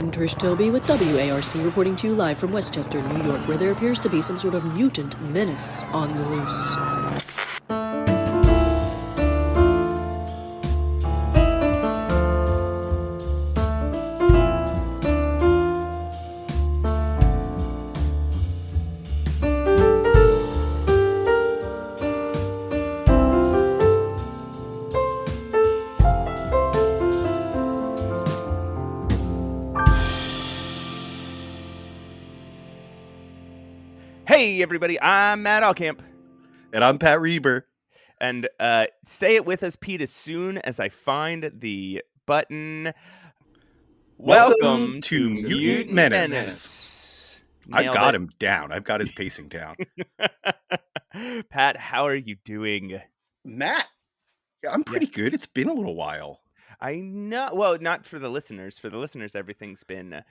Trish Toby with WARC reporting to you live from Westchester, New York, where there appears to be some sort of mutant menace on the loose. Hey everybody, I'm Matt Allcamp. And I'm Pat Reber. And say it with us, Pete, as soon as I find the button. Welcome to Mutant Menace. I've got him down. I've got his pacing down. Pat, how are you doing? Matt, I'm pretty good. It's been a little while. I know. Well, not for the listeners. For the listeners, everything's been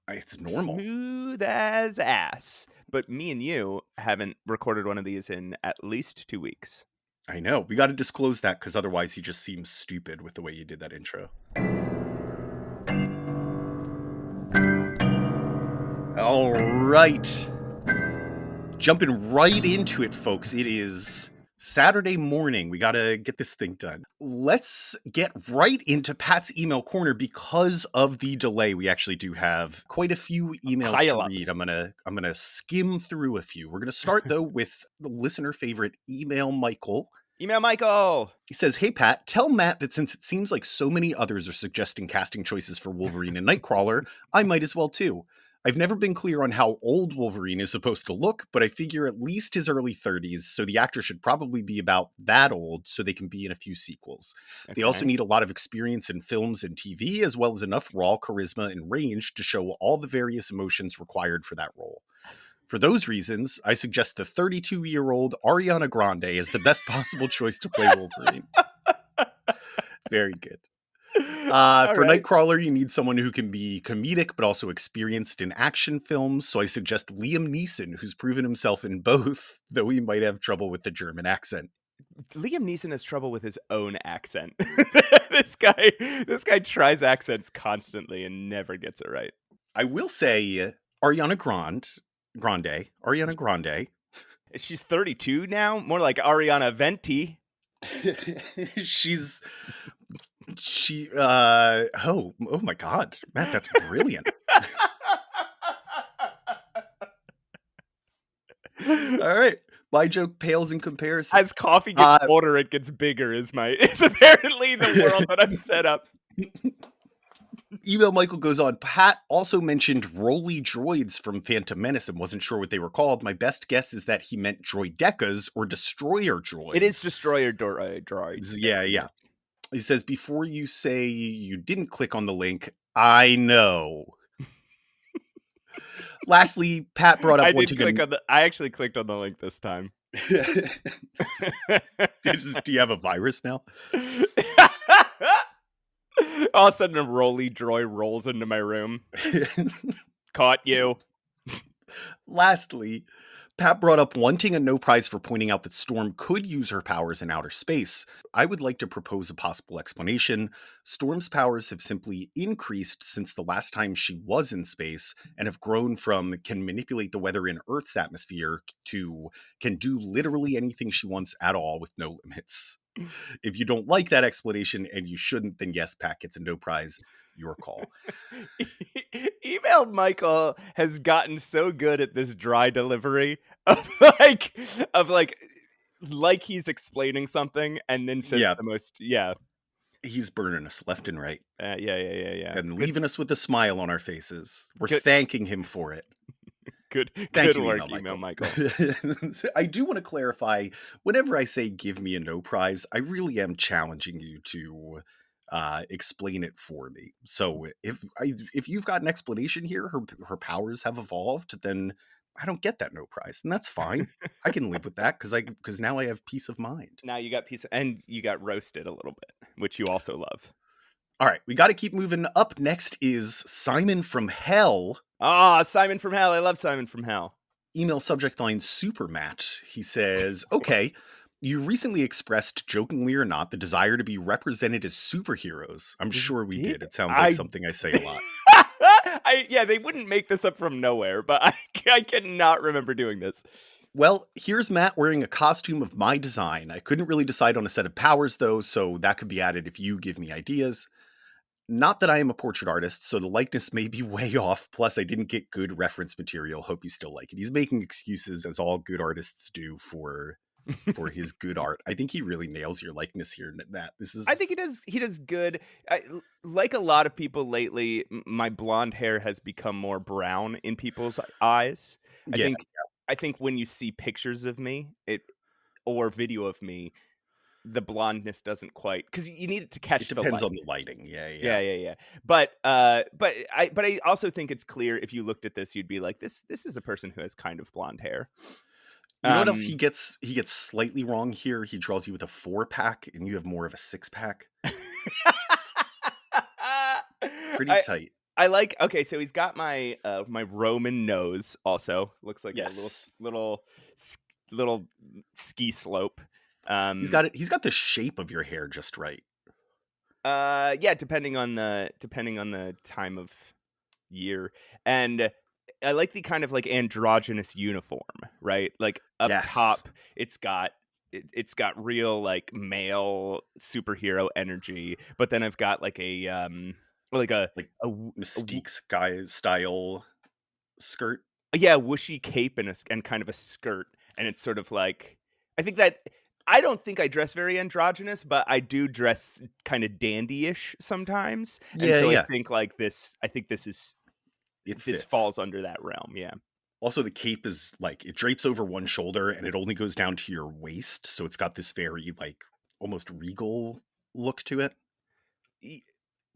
it's normal. Smooth as ass. But me and you haven't recorded one of these in at least 2 weeks. I know. We got to disclose that because otherwise he just seems stupid with the way you did that intro. All right. Jumping right into it, folks. It is Saturday morning. We got to get this thing done. Let's get right into Pat's email corner because of the delay. We actually do have quite a few emails to read. I'm gonna skim through a few. We're gonna start though with the listener favorite, Email Michael. Email Michael. He says, "Hey Pat, tell Matt that since it seems like so many others are suggesting casting choices for Wolverine and Nightcrawler, I might as well too. I've never been clear on how old Wolverine is supposed to look, but I figure at least his early 30s, so the actor should probably be about that old so they can be in a few sequels. Okay. They also need a lot of experience in films and TV, as well as enough raw charisma and range to show all the various emotions required for that role. For those reasons, I suggest the 32-year-old Ariana Grande as the best possible choice to play Wolverine." Very good. For right. Nightcrawler, you need someone who can be comedic but also experienced in action films, so I suggest Liam Neeson, who's proven himself in both, though he might have trouble with the German accent. Liam Neeson has trouble with his own accent. This guy tries accents constantly and never gets it right. I will say Ariana Grande. She's 32 now, more like Ariana Venti. Oh my God, Matt, that's brilliant. All right, my joke pales in comparison. As coffee gets older, it gets bigger. It's apparently the world that I've set up. Email Michael goes on, Pat also mentioned Rolly droids from Phantom Menace and wasn't sure what they were called. My best guess is that he meant droidecas or destroyer droids. It is destroyer droids. Yeah. He says, before you say you didn't click on the link, I know. Lastly, Pat brought up I actually clicked on the link this time. Do you have a virus now? All of a sudden, a Rolly droid rolls into my room. Caught you. Lastly, Pat brought up wanting a no prize for pointing out that Storm could use her powers in outer space. I would like to propose a possible explanation. Storm's powers have simply increased since the last time she was in space and have grown from can manipulate the weather in Earth's atmosphere to can do literally anything she wants at all with no limits. If you don't like that explanation, and you shouldn't, then yes, Pat gets a no prize. Your call. Email Michael has gotten so good at this dry delivery of like he's explaining something and then says the most. Yeah, he's burning us left and right. Yeah, and leaving us with a smile on our faces. We're thanking him for it. Good work, Email Michael. I do want to clarify, whenever I say give me a no prize, I really am challenging you to explain it for me. So if you've got an explanation here, her powers have evolved, then I don't get that no prize, and that's fine. I can live with that because now I have peace of mind. Now you got and you got roasted a little bit, which you also love. All right, we got to keep moving. Up next is Simon from Hell. Simon from Hell. I love Simon from Hell. Email subject line Super Matt. He says, okay, you recently expressed, jokingly or not, the desire to be represented as superheroes. I'm sure we did. It sounds like something I say a lot. They wouldn't make this up from nowhere, but I cannot remember doing this. Well, here's Matt wearing a costume of my design. I couldn't really decide on a set of powers, though, so that could be added if you give me ideas. Not that I am a portrait artist, so the likeness may be way off, plus I didn't get good reference material. Hope you still like it. He's making excuses, as all good artists do, for his good art. I think he really nails your likeness here, Matt. I think he does good. Like a lot of people lately, my blonde hair has become more brown in people's eyes. Yeah. I think when you see pictures of me, or video of me, the blondness doesn't quite, because you need it to catch the light. It depends on the lighting. Yeah. But I also think it's clear if you looked at this, you'd be like, this is a person who has kind of blonde hair. You know what else he gets slightly wrong here? He draws you with a 4-pack, and you have more of a 6-pack. Pretty tight. I like. Okay, so he's got my my Roman nose. Also looks like a little ski slope. He's got it. He's got the shape of your hair just right. Yeah, depending on the time of year, and I like the kind of like androgynous uniform, right? Like up top, it's got real like male superhero energy, but then I've got like a Mystique's guy style skirt. Yeah, whooshy cape and kind of a skirt, and it's sort of like, I don't think I dress very androgynous, but I do dress kind of dandy-ish sometimes. And so I think like this. I think this falls under that realm. Yeah. Also, the cape is like, it drapes over one shoulder and it only goes down to your waist, so it's got this very like almost regal look to it.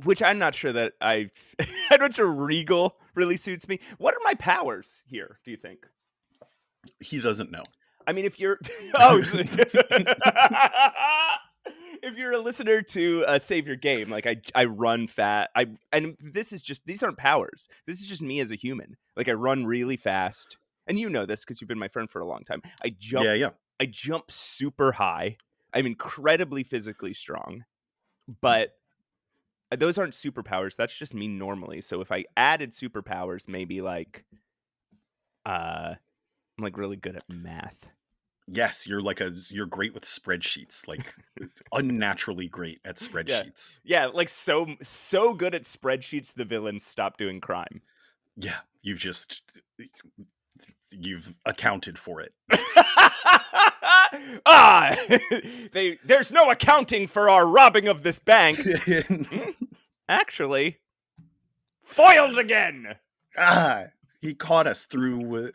Which I'm not sure that I'm not sure regal really suits me. What are my powers here, do you think? He doesn't know. I mean, if you're if you're a listener to Save Your Game, like I run fast. And these aren't powers. This is just me as a human. Like I run really fast. And you know this because you've been my friend for a long time. I jump super high. I'm incredibly physically strong. But those aren't superpowers. That's just me normally. So if I added superpowers, maybe like I'm like really good at math. Yes, you're great with spreadsheets, like unnaturally great at spreadsheets. Yeah, like so good at spreadsheets the villains stop doing crime. Yeah, you've accounted for it. There's no accounting for our robbing of this bank. Actually, foiled again. He caught us through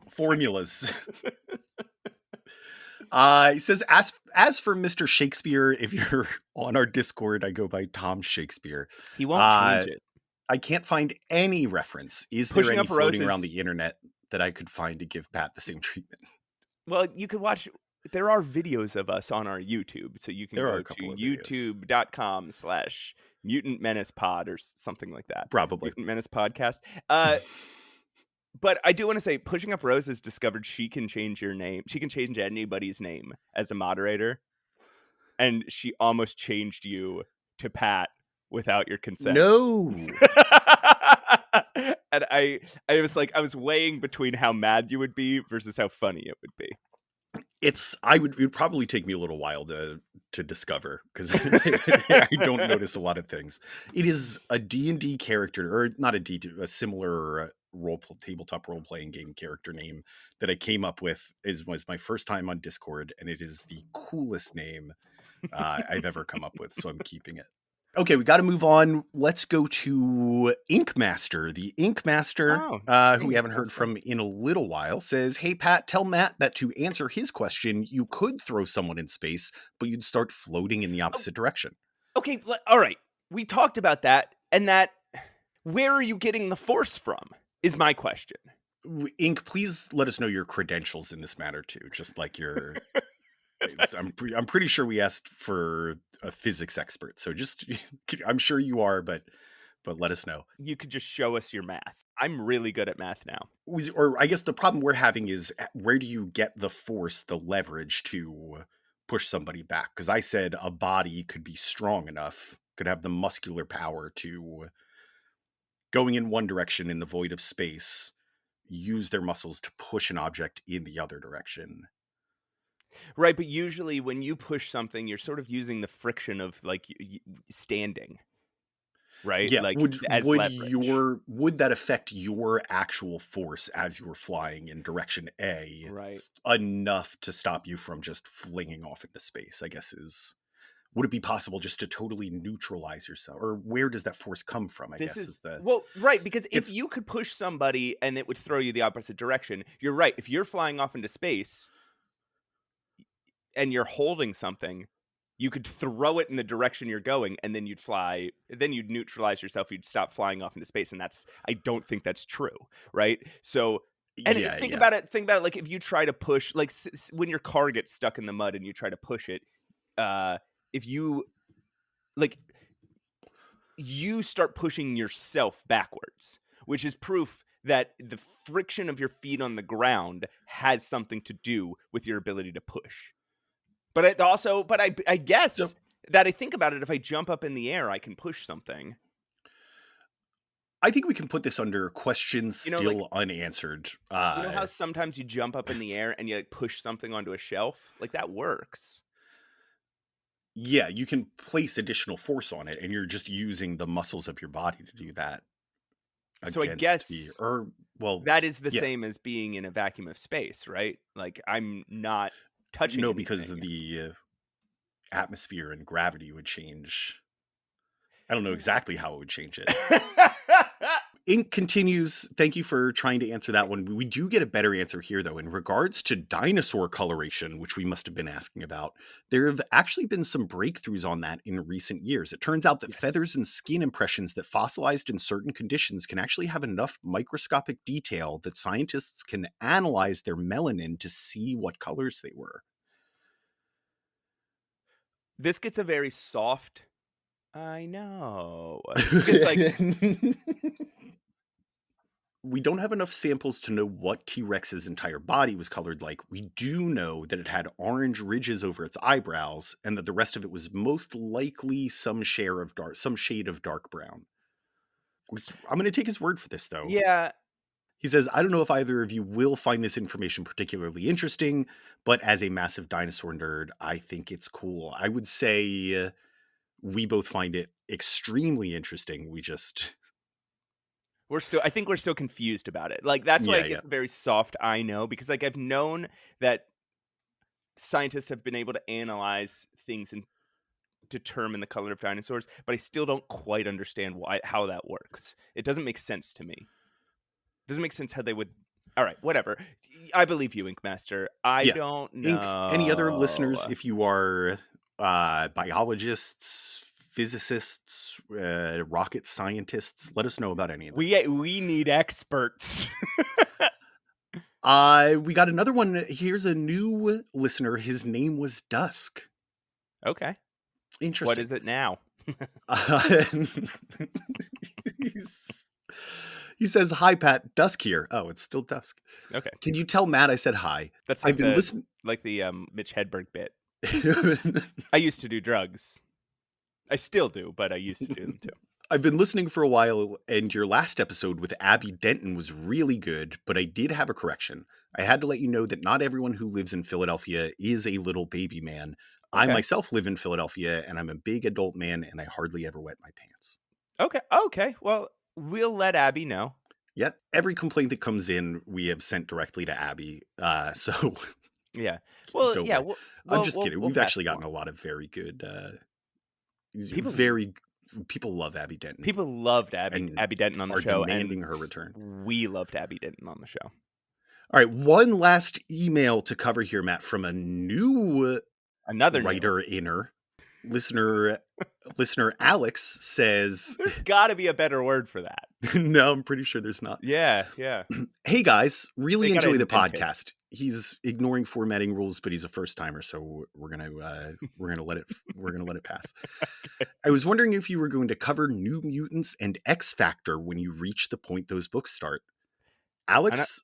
formulas. He says, as for Mr. Shakespeare, if you're on our Discord, I go by Tom Shakespeare. He won't change it. I can't find any reference. Is there any floating around the internet that I could find to give Pat the same treatment? Well, you could watch. There are videos of us on our YouTube, so you can go to youtube.com/Mutant Menace Pod or something like that. Probably Mutant Menace Podcast. But I do want to say, Pushing Up Roses discovered she can change your name. She can change anybody's name as a moderator, and she almost changed you to Pat without your consent. No. And I was like, I was weighing between how mad you would be versus how funny it would be. It would probably take me a little while to discover, because I don't notice a lot of things. It is a D&D character, or not a similar tabletop role-playing game character name that I came up with. Was my first time on Discord, and it is the coolest name I've ever come up with, so I'm keeping it. Okay, we got to move on. Let's go to Ink Master. The Ink Master, who we haven't heard from in a little while, says, "Hey, Pat, tell Matt that to answer his question, you could throw someone in space, but you'd start floating in the opposite direction." Okay, all right. We talked about that, and where are you getting the force from, is my question. Ink, please let us know your credentials in this matter, too. Just like your... I'm pretty sure we asked for a physics expert, so I'm sure you are, but let us know. You could just show us your math. I'm really good at math now. Or I guess the problem we're having is, where do you get the force, the leverage to push somebody back? Because I said a body could be strong enough, could have the muscular power to going in one direction in the void of space, use their muscles to push an object in the other direction. Right, but usually when you push something, you're sort of using the friction of like standing, right? Yeah, Like would as would leverage. would that affect your actual force as you were flying in direction A Right. enough to stop you from just flinging off into space? I guess would it be possible just to totally neutralize yourself, or where does that force come from? I This guess is is the well, right, because if it's you could push somebody and it would throw you the opposite direction, you're right. If you're flying off into space and you're holding something, you could throw it in the direction you're going and then you'd fly, then you'd neutralize yourself, you'd stop flying off into space. And I don't think that's true, right? So, and yeah, think yeah. about it, like if you try to push, like when your car gets stuck in the mud and you try to push it, uh, if you, like, you start pushing yourself backwards, which is proof that the friction of your feet on the ground has something to do with your ability to push. But it also, but I So guess that I think about it, if I jump up in the air, I can push something. I think we can put this under questions Like still unanswered. how sometimes you jump up in the air and you like push something onto a shelf, like that works. Yeah, you can place additional force on it, and you're just using the muscles of your body to do that So I against guess or well, that is the yeah, same as being in a vacuum of space, right? Like I'm not touching no, because anything. the atmosphere and gravity would change. I don't know exactly how it would change it. Ink continues. Thank you for trying to answer that one. We do get a better answer here, though. In regards to dinosaur coloration, which we must have been asking about, there have actually been some breakthroughs on that in recent years. It turns out that Yes. feathers and skin impressions that fossilized in certain conditions can actually have enough microscopic detail that scientists can analyze their melanin to see what colors they were. This gets a very soft I know. Because like We don't have enough samples to know what T-Rex's entire body was colored like. We do know that it had orange ridges over its eyebrows, and that the rest of it was most likely some shade of dark brown. I'm going to take his word for this, though. yeah, He says, I don't know if either of you will find this information particularly interesting, but as a massive dinosaur nerd, I think it's cool. I would say we both find it extremely interesting. I think we're still confused about it. Like that's why Yeah, it yeah. gets very soft, I know, because like I've known that scientists have been able to analyze things and determine the color of dinosaurs, but I still don't quite understand how that works. It doesn't make sense to me. It doesn't make sense how they would. All right, whatever. I believe you, Ink Master. I Yeah. don't Ink, any other listeners, know. if you are biologists, physicists, rocket scientists, let us know about any of this. We need experts. We got another one. Here's a new listener. His name was Dusk. Okay. Interesting. What is it now? He says, "Hi, Pat. Dusk here." Oh, it's still Dusk. Okay. Can you tell Matt I said hi? That's like I've been listening. the Mitch Hedberg bit. I used to do drugs. I still do, but I used to do them too. I've been listening for a while, and your last episode with Abby Denton was really good, but I did have a correction. I had to let you know that not everyone who lives in Philadelphia is a little baby man. I Okay. myself live in Philadelphia, and I'm a big adult man, and I hardly ever wet my pants. Okay. Well, we'll let Abby know. Yeah, every complaint that comes in, we have sent directly to Abby. So Yeah. Well, don't yeah. worry. I'm just kidding. We'll We've pass actually it gotten along. a lot of very good, People people love Abby Denton. People loved and Abby Denton on the are show, demanding and her return. we loved Abby Denton on the show. All right, one last email to cover here, Matt, from a new Another writer inner listener. Listener Alex says, There's got to be a better word for that. no, I'm pretty sure there's not. Yeah. Hey guys, really They gotta enjoy the invent it. podcast. He's ignoring formatting rules, but he's a first timer, so we're gonna let it pass. Okay. I was wondering if you were going to cover New Mutants and X Factor when you reach the point those books start. Alex,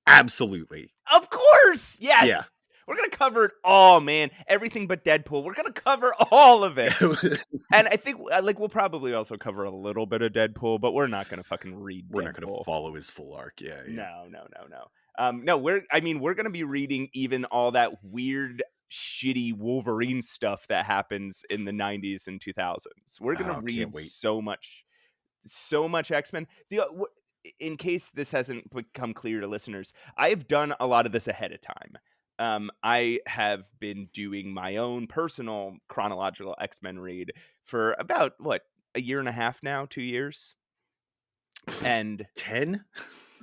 absolutely. Of course. Yes. Yeah. We're gonna cover it all, man. Everything but Deadpool. We're gonna cover all of it. And I think like we'll probably also cover a little bit of Deadpool, but we're not gonna fucking read. We're Deadpool. not going to follow his full arc. Yeah. No. No, we're gonna be reading even all that weird, shitty Wolverine stuff that happens in the 90s and 2000s. We're gonna read so much X-Men. In case this hasn't become clear to listeners, I have done a lot of this ahead of time. I have been doing my own personal chronological X-Men read for about a year and a half now, 2 years, and 10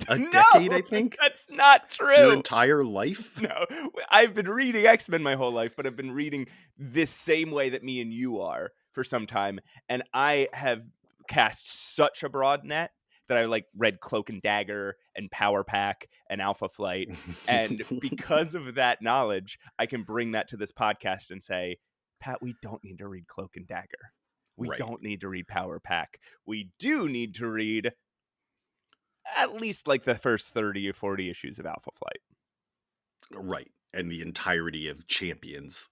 a decade, I think. That's not true. Your entire life? No, I've been reading X-Men my whole life, but I've been reading this same way that me and you are for some time, and I have cast such a broad net that I like read Cloak and Dagger and Power Pack and Alpha Flight, and because of that knowledge, I can bring that to this podcast and say, Pat, we don't need to read Cloak and Dagger. We don't need to read Power Pack. We do need to read at least like the first 30 or 40 issues of Alpha Flight. Right. And the entirety of Champions.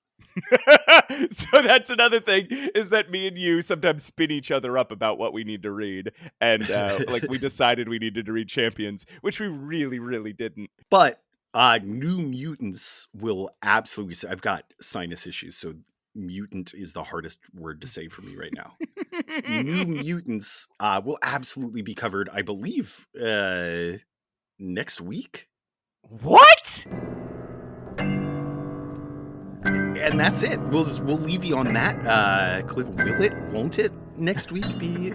So that's another thing, is that me and you sometimes spin each other up about what we need to read. And like we decided we needed to read Champions, which we really, really didn't. But New Mutants will absolutely... I've got sinus issues, so mutant is the hardest word to say for me right now. New Mutants will absolutely be covered, I believe, next week. What? And that's it. We'll leave you on that. Cliff, will it? Won't it? Next week be?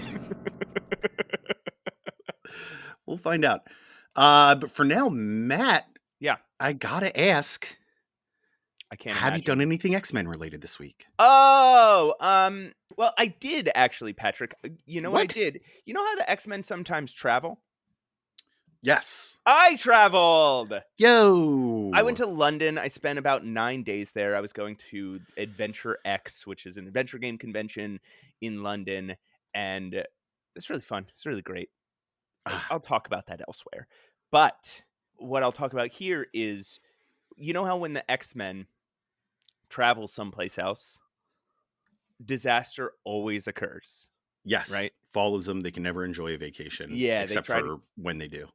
We'll find out. But for now, Matt. Yeah. I gotta ask. I can't. Have you done anything X-Men related this week? Oh, well, I did actually, Patrick. You know what I did? You know how the X-Men sometimes travel? Yes. I traveled. Yo. I went to London. I spent about 9 days there. I was going to Adventure X, which is an adventure game convention in London. And it's really fun. It's really great. I'll talk about that elsewhere. But what I'll talk about here is, you know how when the X-Men travel someplace else, disaster always occurs. Yes. Right? Follows them. They can never enjoy a vacation. Yeah. Except for when they do.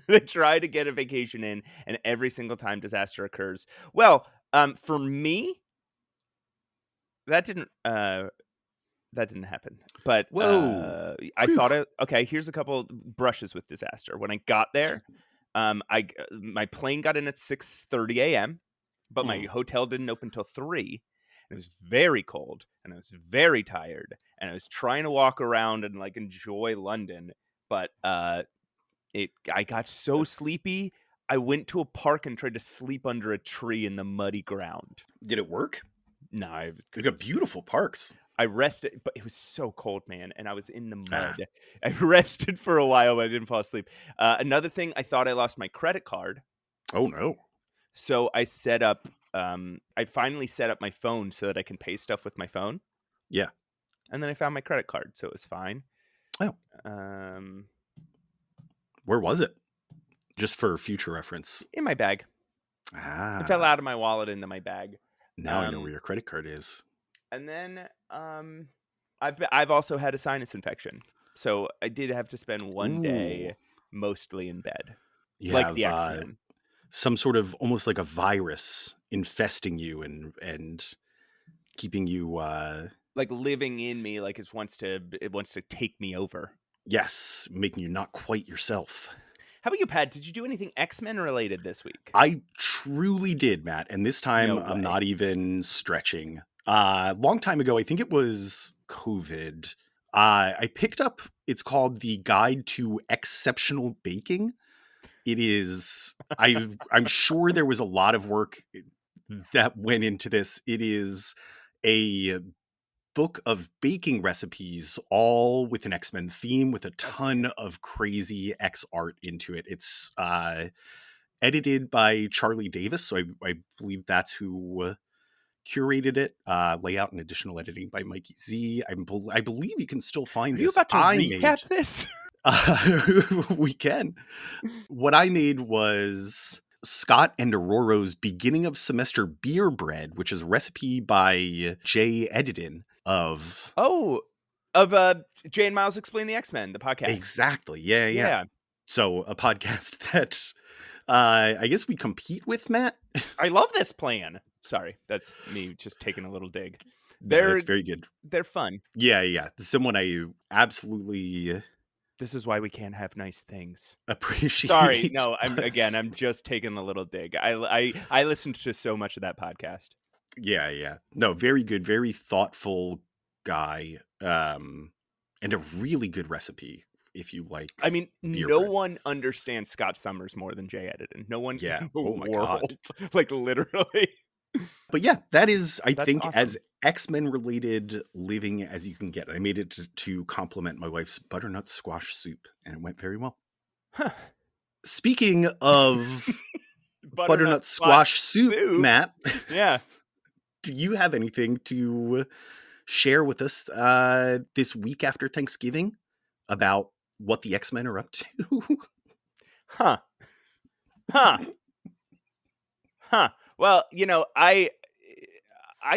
They try to get a vacation in, and every single time disaster occurs. Well, for me, that didn't happen. But I thought, okay, here's a couple brushes with disaster. When I got there, my plane got in at 6:30 a.m., but my hotel didn't open till 3. And it was very cold, and I was very tired, and I was trying to walk around and like enjoy London, but I got so sleepy, I went to a park and tried to sleep under a tree in the muddy ground. Did it work? No. They got beautiful parks. I rested, but it was so cold, man, and I was in the mud. I rested for a while, but I didn't fall asleep. Another thing, I thought I lost my credit card. Oh, no. So I set up, I finally set up my phone so that I can pay stuff with my phone. Yeah. And then I found my credit card, so it was fine. Oh. Where was it? Just for future reference. In my bag. It fell out of my wallet into my bag. Now I know where your credit card is. And then I've also had a sinus infection, so I did have to spend one day mostly in bed, like the X-Men. Some sort of almost like a virus infesting you and keeping you like living in me, like it wants to take me over. Yes, making you not quite yourself. How about you, Pat? Did you do anything X-Men related this week? I truly did, Matt. And this time I'm not even stretching. Long time ago, I think it was COVID. I picked up, it's called The Guide to Exceptional Baking. It is, I'm sure there was a lot of work that went into this. It is a book of baking recipes, all with an X-Men theme, with a ton of crazy X art into it. It's edited by Charlie Davis, so I believe that's who curated it. Layout and additional editing by Mikey Z. I believe you can still find this. Are you about to recap this? We can. What I made was Scott and Aurora's beginning of semester beer bread, which is a recipe by Jay Edidin of... Oh, of Jay and Miles Explain the X-Men, the podcast. Exactly. Yeah. Yeah. So a podcast that I guess we compete with, Matt. I love this plan. Sorry, that's me just taking a little dig. That's very good. They're fun. Yeah. Someone I absolutely This is why we can't have nice things. appreciate. Sorry, no, I'm just taking a little dig. I listened to so much of that podcast. Yeah. No, very good, very thoughtful guy. And a really good recipe if you like. I mean, beer no bread. one understands Scott Summers more than Jay Edidin. No one Yeah. in the Oh my world. God. Like literally. But yeah, that is, I That's think, awesome. as X-Men related living as you can get. I made it to compliment my wife's butternut squash soup, and it went very well. Huh. Speaking of butternut squash soup, Matt, Yeah. do you have anything to share with us this week after Thanksgiving about what the X-Men are up to? Huh. Well, I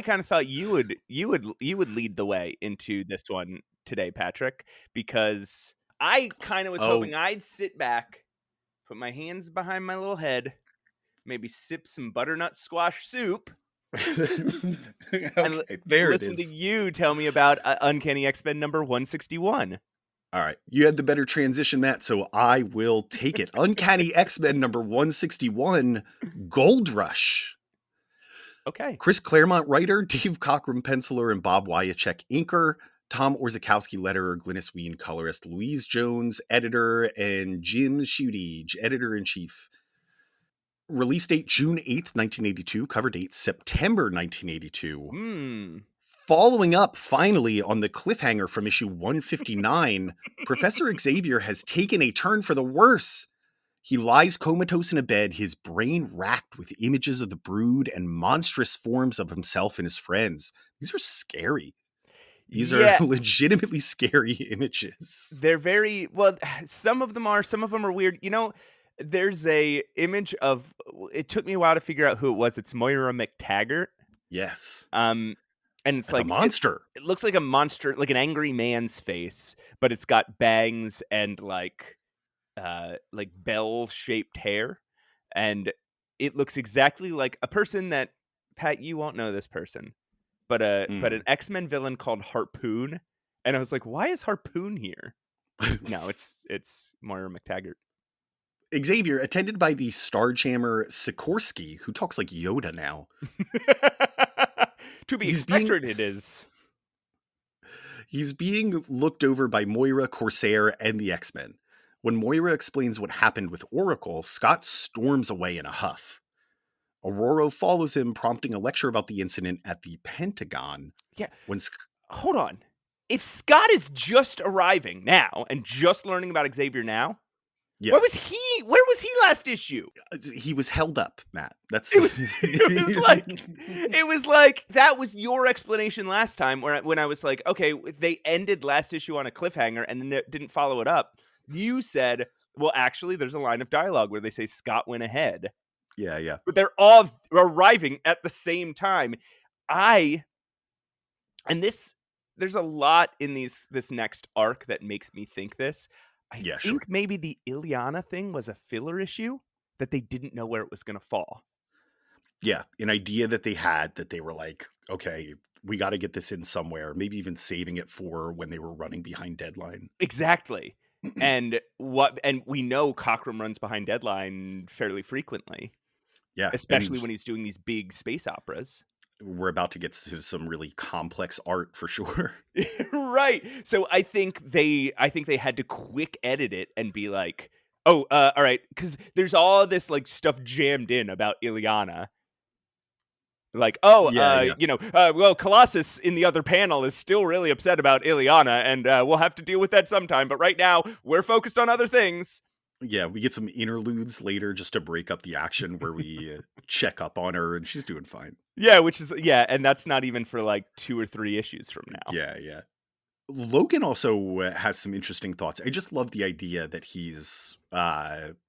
kind of thought you would lead the way into this one today, Patrick, because I kind of was hoping I'd sit back, put my hands behind my little head, maybe sip some butternut squash soup, and listen to you tell me about Uncanny X-Men number 161. All right, you had the better transition, Matt, so I will take it. Uncanny X-Men number 161, Gold Rush. Okay. Chris Claremont writer, Dave Cockrum penciler, and Bob Wyacek inker, Tom Orzechowski letterer, Glynis Ween colorist, Louise Jones editor, and Jim Schutte editor-in-chief. Release date June 8th, 1982. Cover date September 1982. Following up, finally, on the cliffhanger from issue 159, Professor Xavier has taken a turn for the worse. He lies comatose in a bed, his brain racked with images of the Brood and monstrous forms of himself and his friends. These are scary. These are legitimately scary images. They're very, well, some of them are weird. There's a image of, it took me a while to figure out who it was. It's Moira MacTaggert. Yes. And it's like a monster. It looks like a monster, like an angry man's face, but it's got bangs and like bell-shaped hair, and it looks exactly like a person that, Pat, you won't know this person, but an X-Men villain called Harpoon, and I was like, why is Harpoon here? No, it's Moira MacTaggert. Xavier, attended by the Starjammer Sikorsky, who talks like Yoda now. To be expected, it is. He's being looked over by Moira, Corsair, and the X-Men. When Moira explains what happened with Oracle, Scott storms away in a huff. Aurora follows him, prompting a lecture about the incident at the Pentagon. Yeah. Hold on. If Scott is just arriving now and just learning about Xavier now, where was he last issue? He was held up, Matt. It was like that was your explanation last time when I was like, okay, they ended last issue on a cliffhanger and then didn't follow it up. You said, well, actually, there's a line of dialogue where they say Scott went ahead. Yeah. But they're all arriving at the same time. There's a lot in this next arc that makes me think this. I think maybe the Illyana thing was a filler issue that they didn't know where it was going to fall. Yeah, an idea that they had that they were like, okay, we got to get this in somewhere, maybe even saving it for when they were running behind deadline. Exactly. And we know Cockrum runs behind deadline fairly frequently. Yeah. Especially when he's doing these big space operas. We're about to get to some really complex art for sure. Right. So I think they had to quick edit it and be like, all right, because there's all this like stuff jammed in about Illyana. Like, well, Colossus in the other panel is still really upset about Illyana, and we'll have to deal with that sometime. But right now, we're focused on other things. Yeah, we get some interludes later just to break up the action where we check up on her, and she's doing fine. Yeah, and that's not even for like 2 or 3 issues from now. Yeah. Logan also has some interesting thoughts. I just love the idea that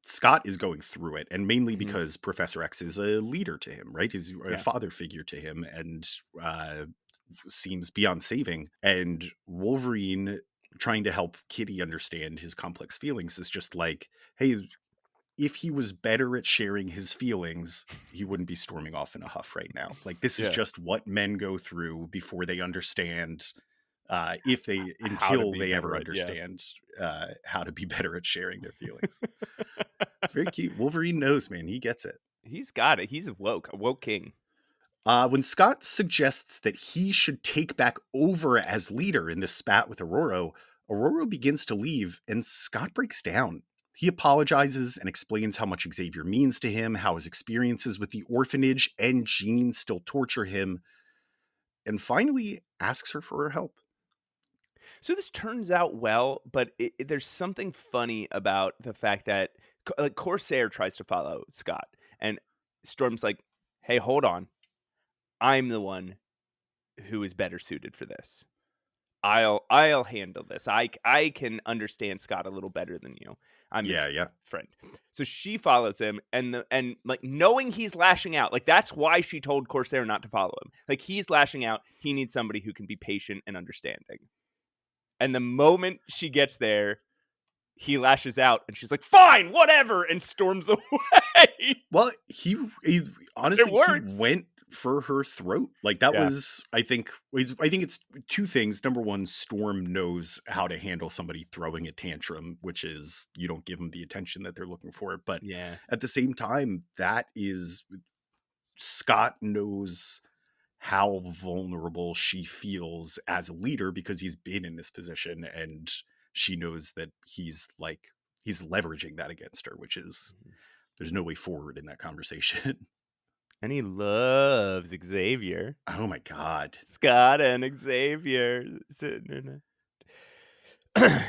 Scott is going through it, and mainly because Professor X is a leader to him, right? He's a father figure to him, and seems beyond saving. And Wolverine trying to help Kitty understand his complex feelings is just like, hey, if he was better at sharing his feelings, he wouldn't be storming off in a huff right now. Like, this is just what men go through before they understand, until they ever understand how to be better at sharing their feelings. It's very cute. Wolverine knows, man. He gets it. He's got it. He's a woke king. When Scott suggests that he should take back over as leader in this spat with Aurora begins to leave, and Scott breaks down. He apologizes and explains how much Xavier means to him, how his experiences with the orphanage and Jean still torture him, and finally asks her for her help. So this turns out well, but there's something funny about the fact that Corsair tries to follow Scott, and Storm's like, hey, hold on. I'm the one who is better suited for this. I'll handle this. I can understand Scott a little better than you. I'm his friend. So she follows him, and like, knowing he's lashing out, like, that's why she told Corsair not to follow him. Like, he's lashing out. He needs somebody who can be patient and understanding. And the moment she gets there, he lashes out, and she's like, fine, whatever, and storms away. Well, he honestly, he went for her throat. Like, that was, I think it's two things. Number one, Storm knows how to handle somebody throwing a tantrum, which is, you don't give them the attention that they're looking for. But at the same time, that is, Scott knows how vulnerable she feels as a leader because he's been in this position, and she knows that he's leveraging that against her, which is, there's no way forward in that conversation. And he loves Xavier. Oh my God. Scott and Xavier sitting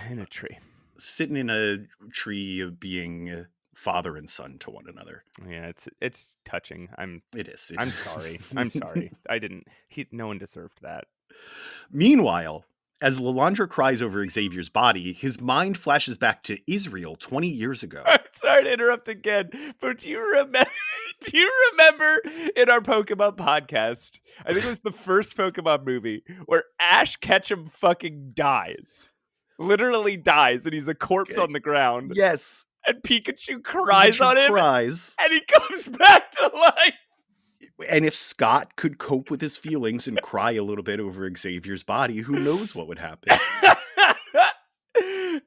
in a tree. Sitting in a tree, being father and son to one another. Yeah, it's touching. It is. I'm sorry. I'm sorry. No one deserved that. Meanwhile, as Lilandra cries over Xavier's body, his mind flashes back to Israel 20 years ago. I'm sorry to interrupt again, but do you remember in our Pokemon podcast, I think it was the first Pokemon movie, where Ash Ketchum fucking dies. Literally dies, and he's a corpse on the ground. Yes. And Pikachu cries on him. And he comes back to life. And if Scott could cope with his feelings and cry a little bit over Xavier's body, who knows what would happen?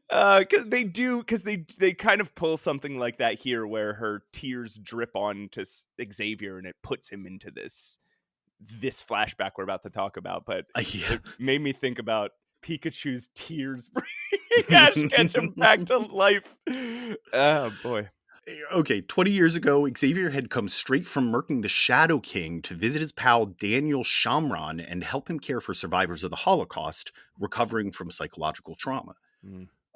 Because they kind of pull something like that here, where her tears drip onto Xavier, and it puts him into this flashback we're about to talk about. But it made me think about Pikachu's tears bringing Ash Ketchum back to life. Oh boy. Okay, 20 years ago, Xavier had come straight from murking the Shadow King to visit his pal Daniel Shamron and help him care for survivors of the Holocaust recovering from psychological trauma.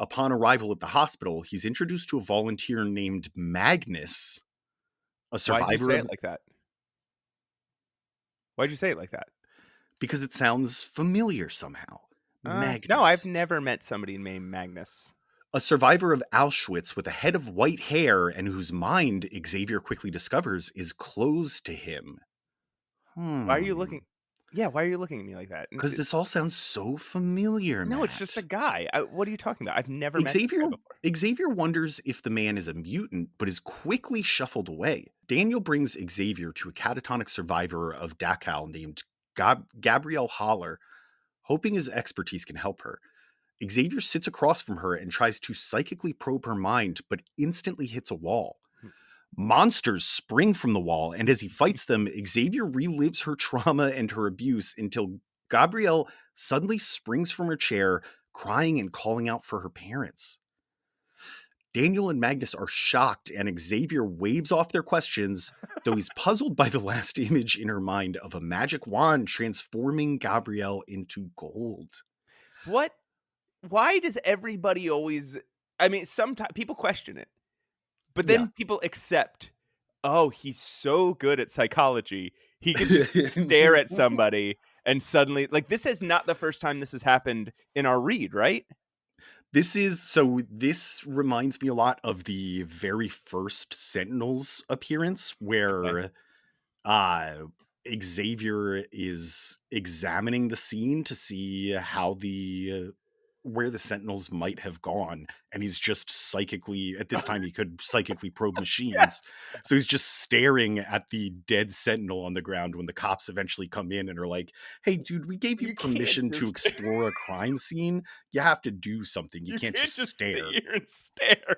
Upon arrival at the hospital, he's introduced to a volunteer named Magnus, a survivor. Why'd you say it like that? Why'd you say it like that? Because it sounds familiar somehow. Magnus. No, I've never met somebody named Magnus. A survivor of Auschwitz with a head of white hair and whose mind, Xavier quickly discovers, is closed to him. Why are you looking? Yeah, why are you looking at me like that? Because this all sounds so familiar, No, Matt. it's just a guy. What are you talking about? I've never met Xavier, this guy before. Xavier wonders if the man is a mutant, but is quickly shuffled away. Daniel brings Xavier to a catatonic survivor of Dachau named Gabrielle Haller, hoping his expertise can help her. Xavier sits across from her and tries to psychically probe her mind, but instantly hits a wall. Monsters spring from the wall, and as he fights them, Xavier relives her trauma and her abuse until Gabrielle suddenly springs from her chair, crying and calling out for her parents. Daniel and Magnus are shocked, and Xavier waves off their questions, though he's puzzled by the last image in her mind of a magic wand transforming Gabrielle into gold. What? Why does everybody always... I mean, sometimes people question it, but then people accept, oh, he's so good at psychology, he can just stare at somebody and suddenly, like, this is not the first time this has happened in our read, right? This reminds me a lot of the very first Sentinels appearance Okay. where Xavier is examining the scene to see how where the Sentinels might have gone, and he's just psychically, at this time he could psychically probe machines, so he's just staring at the dead Sentinel on the ground when the cops eventually come in and are like, hey dude, we gave you You can't permission to just- explore a crime scene, you have to do something, you can't just stare. sit here and stare.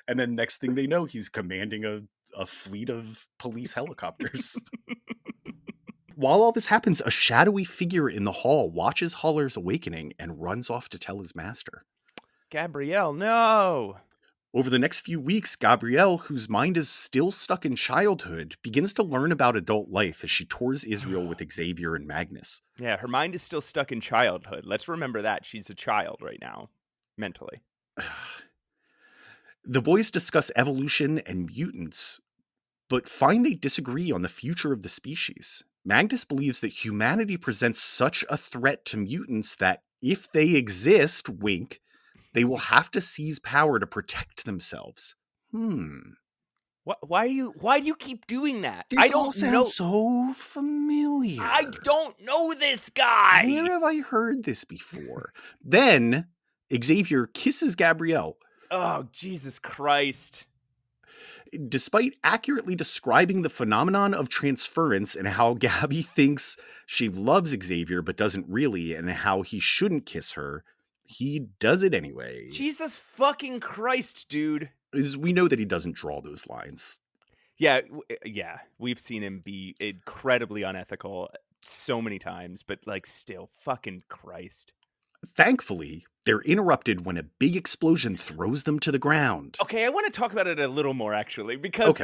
And then next thing they know, he's commanding a fleet of police helicopters. While all this happens, a shadowy figure in the hall watches Haller's awakening and runs off to tell his master. Gabrielle, no. Over the next few weeks, Gabrielle, whose mind is still stuck in childhood, begins to learn about adult life as she tours Israel with Xavier and Magnus. Yeah, her mind is still stuck in childhood. Let's remember that. She's a child right now, mentally. The boys discuss evolution and mutants, but find they disagree on the future of the species. Magnus believes that humanity presents such a threat to mutants that if they exist, wink, they will have to seize power to protect themselves. Why do you keep doing that? This I all don't sounds know. so familiar. I don't know this guy. Where have I heard this before? Then Xavier kisses Gabrielle. Oh, Jesus Christ. Despite accurately describing the phenomenon of transference and how Gabby thinks she loves Xavier but doesn't really, and how he shouldn't kiss her, he does it anyway. Jesus fucking Christ, dude. We know that he doesn't draw those lines. Yeah, we've seen him be incredibly unethical so many times, but like still, fucking Christ. Thankfully, they're interrupted when a big explosion throws them to the ground. Okay, I want to talk about it a little more actually, because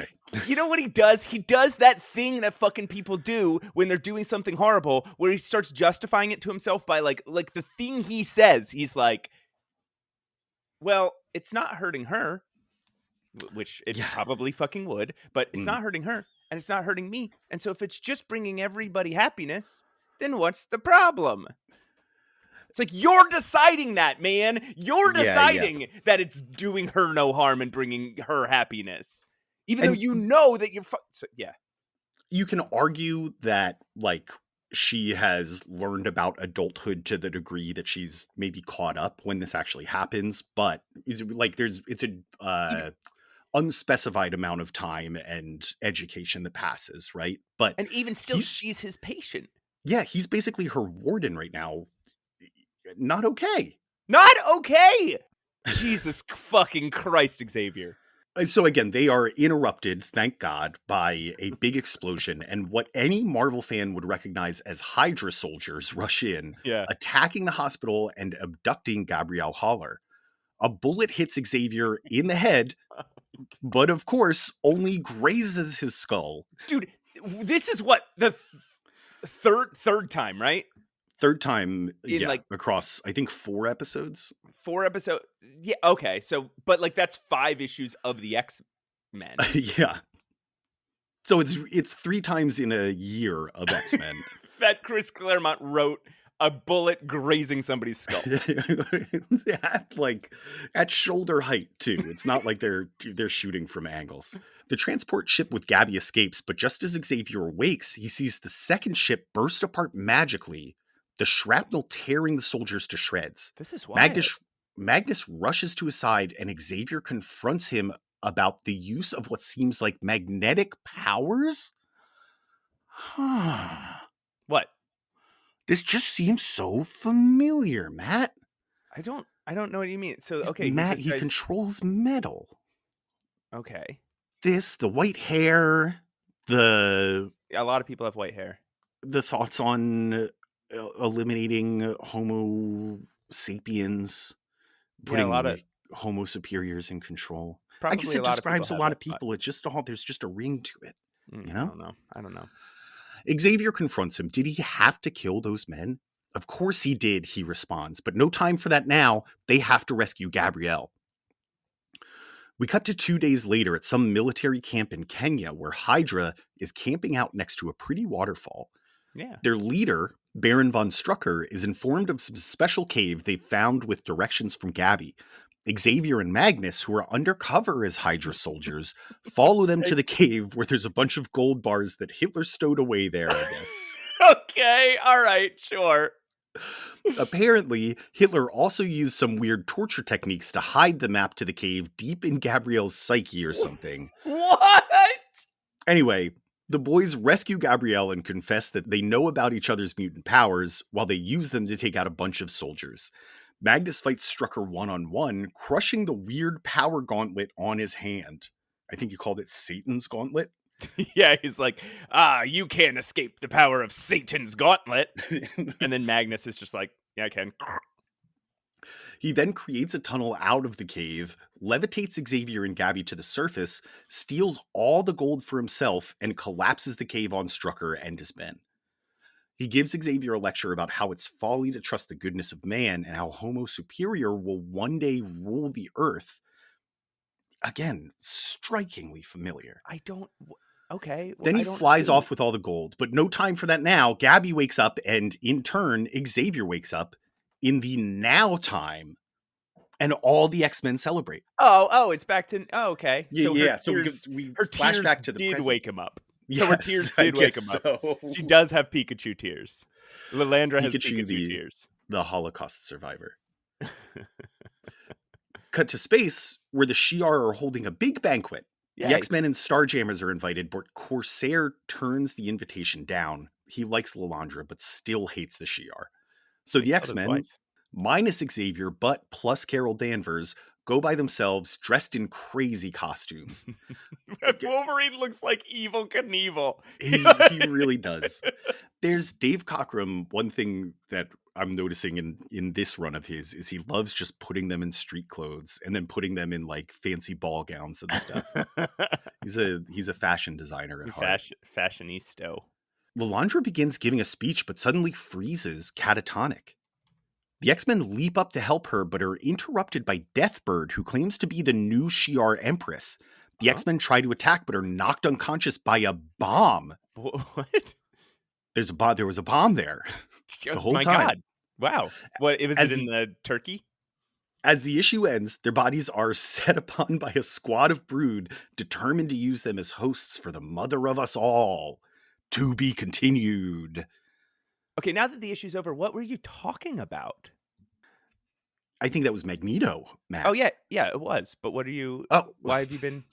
you know what he does? He does that thing that fucking people do when they're doing something horrible, where he starts justifying it to himself by like the thing he says. He's like, well, it's not hurting her, which it probably fucking would, but it's not hurting her, and it's not hurting me. And so if it's just bringing everybody happiness, then what's the problem? It's like, you're deciding that, man. You're deciding that it's doing her no harm and bringing her happiness. Even though you know that you're... You can argue that, like, she has learned about adulthood to the degree that she's maybe caught up when this actually happens, but it's a unspecified amount of time and education that passes, right? But and even still, she's his patient. Yeah, he's basically her warden right now. Not okay. Not okay! Jesus fucking Christ, Xavier. So again, they are interrupted, thank God, by a big explosion, and what any Marvel fan would recognize as Hydra soldiers rush in, attacking the hospital and abducting Gabrielle Haller. A bullet hits Xavier in the head, but of course, only grazes his skull. Dude, this is what, the third time, right? Third time, across, I think, 4 episodes. 4 episodes? Yeah, okay. So, but like that's 5 issues of the X-Men. Yeah. So it's 3 times in a year of X-Men. That Chris Claremont wrote a bullet grazing somebody's skull. At shoulder height, too. It's not like they're shooting from angles. The transport ship with Gabby escapes, but just as Xavier awakes, he sees the second ship burst apart magically, the shrapnel tearing the soldiers to shreds. This is wild. Magnus rushes to his side, and Xavier confronts him about the use of what seems like magnetic powers? What? This just seems so familiar, Matt. I don't know what you mean. So, okay. Matt, he controls metal. Okay. The white hair, a lot of people have white hair. The thoughts on eliminating Homo sapiens, putting a lot of Homo superiors in control. I guess it describes a lot of people. It's just there's just a ring to it. You know? I don't know. Xavier confronts him. Did he have to kill those men? Of course he did, he responds, but no time for that now. They have to rescue Gabrielle. We cut to 2 days later at some military camp in Kenya where Hydra is camping out next to a pretty waterfall. Yeah. Their leader, Baron von Strucker is informed of some special cave they found with directions from Gabby. Xavier and Magnus, who are undercover as Hydra soldiers, follow them to the cave where there's a bunch of gold bars that Hitler stowed away there, I guess. Okay, all right, sure. Apparently, Hitler also used some weird torture techniques to hide the map to the cave deep in Gabrielle's psyche or something. What? Anyway, the boys rescue Gabrielle and confess that they know about each other's mutant powers while they use them to take out a bunch of soldiers. Magnus fights Strucker one-on-one, crushing the weird power gauntlet on his hand. I think you called it Satan's gauntlet. Yeah, he's like, you can't escape the power of Satan's gauntlet. And then Magnus is just like, yeah, I can. He then creates a tunnel out of the cave, levitates Xavier and Gabby to the surface, steals all the gold for himself, and collapses the cave on Strucker and his men. He gives Xavier a lecture about how it's folly to trust the goodness of man and how Homo Superior will one day rule the earth. Again, strikingly familiar. Okay. Then he flies off with all the gold, but no time for that now. Gabby wakes up, and in turn, Xavier wakes up in the now time, and all the X-Men celebrate. Oh, it's back to... Oh, okay. Yeah, so we her flash tears back to the did present. wake him up. Yes, so her tears did wake him up. She does have Pikachu tears. Lilandra has Pikachu tears. The Holocaust survivor. Cut to space, where the Shi'ar are holding a big banquet. Yay. The X-Men and Starjammers are invited, but Corsair turns the invitation down. He likes Lilandra, but still hates the Shi'ar. So the X-Men, minus Xavier, but plus Carol Danvers, go by themselves, dressed in crazy costumes. Wolverine looks like Evil Knievel. He really does. There's Dave Cockrum. One thing that I'm noticing in this run of his is he loves just putting them in street clothes and then putting them in like fancy ball gowns and stuff. He's a fashion designer at heart. Fashionista. Lilandra begins giving a speech, but suddenly freezes, catatonic. The X-Men leap up to help her, but are interrupted by Deathbird, who claims to be the new Shi'ar Empress. The X-Men try to attack, but are knocked unconscious by a bomb. What? There was a bomb there the whole time. God. Wow. What, was it in the turkey? As the issue ends, their bodies are set upon by a squad of Brood, determined to use them as hosts for the mother of us all. To be continued. Okay, now that the issue's over, what were you talking about? I think that was Magneto, Matt. Oh, yeah, it was. But what are you... why have you been...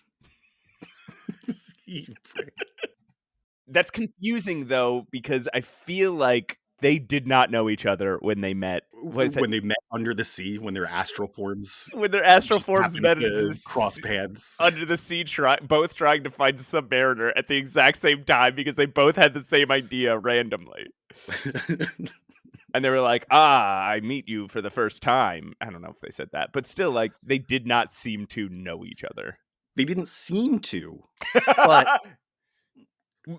That's confusing, though, because I feel like they did not know each other when they met. When they met under the sea, when their astral forms... When their astral forms met cross paths. Under the sea, both trying to find Submariner at the exact same time because they both had the same idea randomly. And they were like, I meet you for the first time. I don't know if they said that, but still, like, they did not seem to know each other. They didn't seem to, but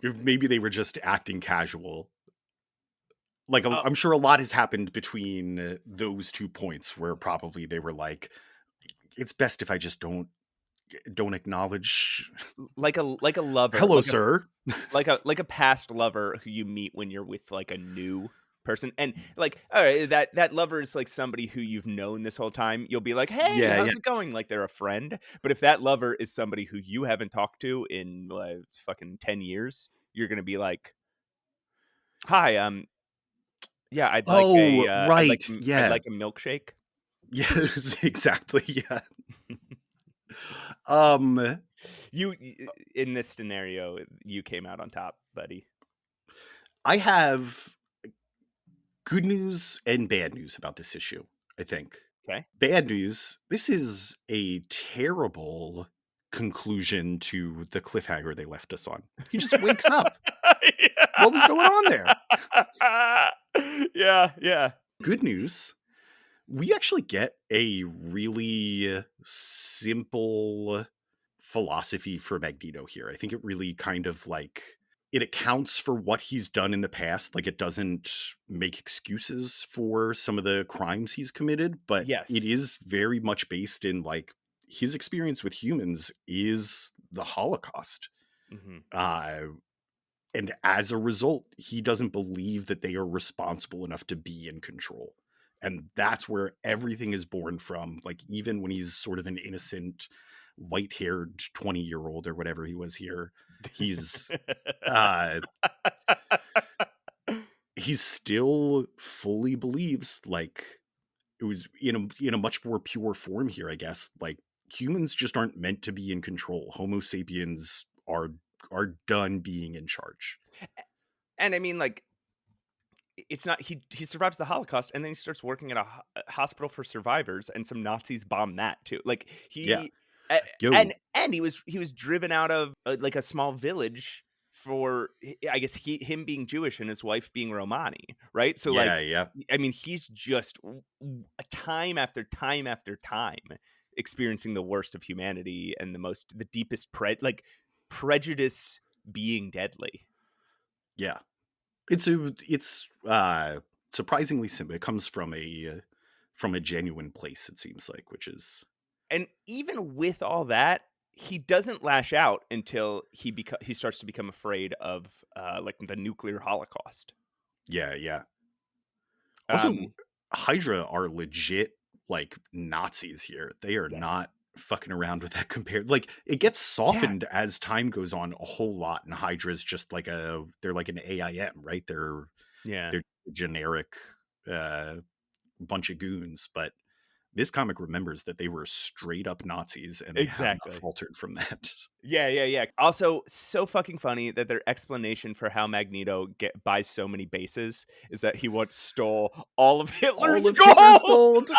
maybe they were just acting casual. Like, I'm sure a lot has happened between those 2 points where probably they were like, it's best if I just don't acknowledge. Like a lover. Hello, sir. Like a past lover who you meet when you're with like a new person, and like, all right, that lover is like somebody who you've known this whole time. You'll be like, hey, how's it going? Like they're a friend. But if that lover is somebody who you haven't talked to in fucking 10 years, you're gonna be like, hi, yeah, I'd like I'd like a milkshake. Yes, exactly. Yeah. You in this scenario, you came out on top, buddy. I have good news and bad news about this issue, I think. Okay. Bad news. This is a terrible conclusion to the cliffhanger they left us on. He just wakes up. Yeah. What was going on there? Yeah. Good news. We actually get a really simple philosophy for Magneto here. I think it really kind of like it accounts for what he's done in the past. Like it doesn't make excuses for some of the crimes he's committed, but it is very much based in like his experience with humans is the Holocaust. Mm-hmm. And as a result, he doesn't believe that they are responsible enough to be in control. And that's where everything is born from. Like, even when he's sort of an innocent, white-haired 20-year-old or whatever he was here, he's uh he still fully believes, like, it was in a much more pure form here, I guess. Like, humans just aren't meant to be in control. Homo sapiens are done being in charge. And I mean, like, it's not he survives the Holocaust, and then he starts working at a hospital for survivors, and some Nazis bomb that too. Like, Yeah. he Yo, and he was driven out of like a small village for, I guess, him being Jewish and his wife being Romani, right? So yeah, like, yeah. I mean, he's just time after time after time experiencing the worst of humanity and the deepest prejudice being deadly. Yeah. It's surprisingly simple. It comes from a genuine place, it seems like, which is And even with all that, he doesn't lash out until he starts to become afraid of like the nuclear holocaust. yeah, yeah. Also, Um, Hydra are legit, like, Nazis here. They are yes. not fucking around with that compared. Like, it gets Yeah. softened as time goes on a whole lot, and Hydra's just like they're like an AIM, right? Yeah. They're generic uh bunch of goons, but this comic remembers that they were straight up Nazis, and they have not Exactly. faltered from that. Yeah, yeah, yeah. Also, so fucking funny that their explanation for how Magneto buys so many bases is that he once stole all of Hitler's All of Hitler's gold. gold.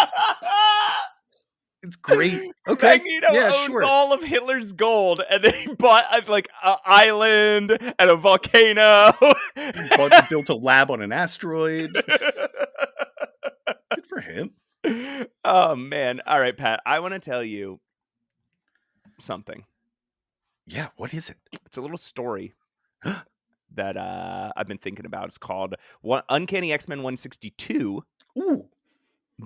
It's great. Okay. Magneto Yeah, owns sure. all of Hitler's gold, and then he bought like an island and a volcano. Built a lab on an asteroid. Good for him. Oh man! All right, Pat. I want to tell you something. Yeah, what is it? It's a little story that I've been thinking about. It's called Uncanny X-Men 162. Ooh.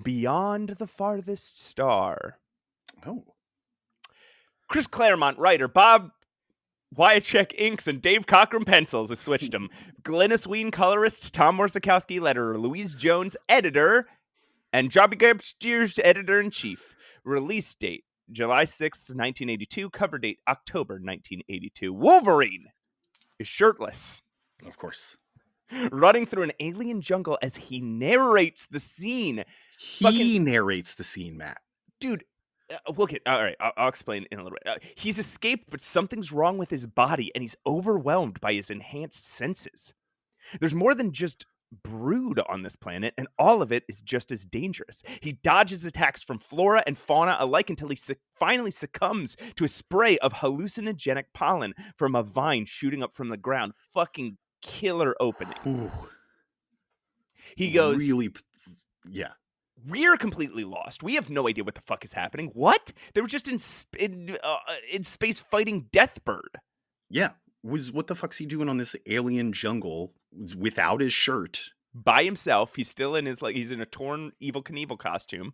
Beyond the Farthest Star. Oh. Chris Claremont writer, Bob Wyacek inks, and Dave Cockrum pencils has switched them. Glynis Ween colorist, Tom Morsakowski letterer, Louise Jones editor, and Jobby Gabstier's editor-in-chief. Release date, July 6th, 1982. Cover date, October 1982. Wolverine is shirtless, Of course. running through an alien jungle as he narrates the scene. He narrates the scene, Matt. Dude, we'll get all right. I'll explain in a little bit. He's escaped, but something's wrong with his body, and he's overwhelmed by his enhanced senses. There's more than just brood on this planet, and all of it is just as dangerous. He dodges attacks from flora and fauna alike until he finally succumbs to a spray of hallucinogenic pollen from a vine shooting up from the ground. Fucking killer opening. Ooh. He goes, really, yeah. We're completely lost. We have no idea what the fuck is happening. What? They were just in space fighting Deathbird. Yeah. What the fuck's he doing on this alien jungle without his shirt? By himself. He's still in he's in a torn Evel Knievel costume.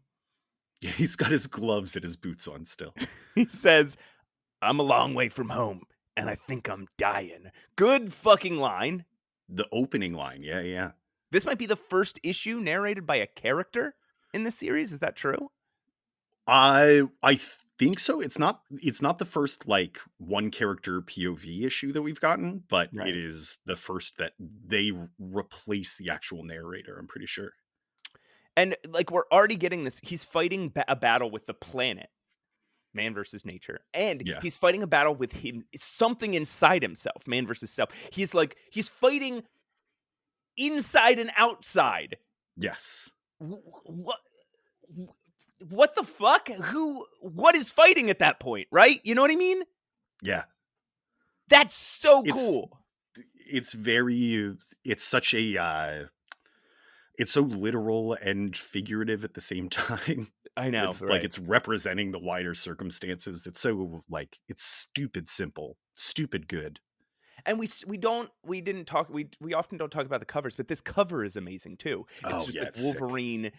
Yeah, he's got his gloves and his boots on still. He says, I'm a long way from home, and I think I'm dying. Good fucking line. The opening line, yeah, yeah. This might be the first issue narrated by a character in the series. Is that true? I think so. It's not the first like one character POV issue that we've gotten, but Right. It is the first that they replace the actual narrator, I'm pretty sure. And like, we're already getting this. He's fighting a battle with the planet, man versus nature, and he's fighting a battle with something inside himself, man versus self. He's fighting inside and outside. Yes. What the fuck? What is fighting at that point, right? You know what I mean? Yeah. That's so cool. It's such a it's so literal and figurative at the same time. I know. It's right. like it's representing the wider circumstances. It's so like it's stupid simple, stupid good. And we often don't talk about the covers, but this cover is amazing too. It's just like Wolverine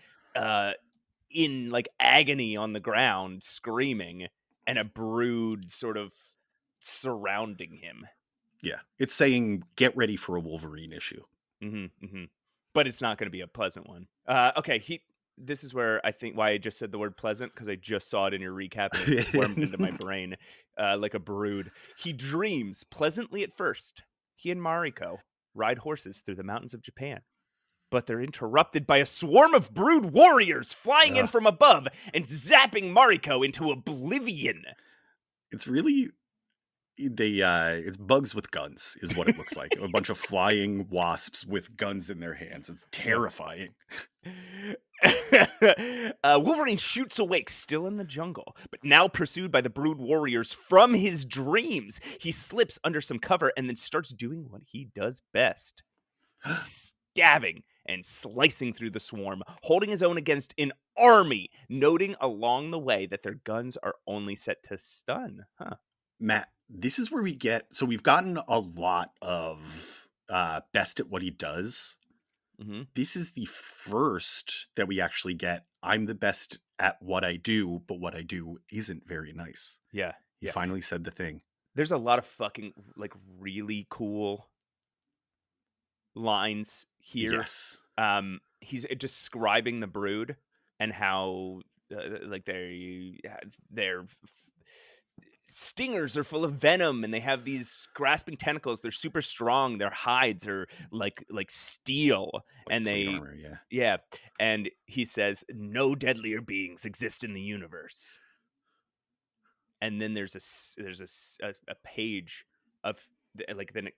in like agony on the ground screaming, and a brood sort of surrounding him. Yeah. It's saying get ready for a Wolverine issue. But it's not going to be a pleasant one. Okay, this is where I think why I just said the word pleasant, because I just saw it in your recap and it formed into my brain like a brood. He dreams pleasantly at first. He and Mariko ride horses through the mountains of Japan. But they're interrupted by a swarm of brood warriors flying in from above and zapping Mariko into oblivion. It's really it's bugs with guns is what it looks like. A bunch of flying wasps with guns in their hands. It's terrifying. Wolverine shoots awake, still in the jungle, but now pursued by the brood warriors from his dreams. He slips under some cover and then starts doing what he does best. Stabbing and slicing through the swarm, holding his own against an army, noting along the way that their guns are only set to stun. Matt, this is where we've gotten a lot of best at what he does. This is the first that we actually get. I'm the best at what I do, but what I do isn't very nice. Yeah. He finally said the thing. There's a lot of fucking like really cool lines here. Yes. He's describing the brood and how like their stingers are full of venom and they have these grasping tentacles. They're super strong. Their hides are like steel, Like and plate they armor, yeah. And he says no deadlier beings exist in the universe. And then there's a page of like then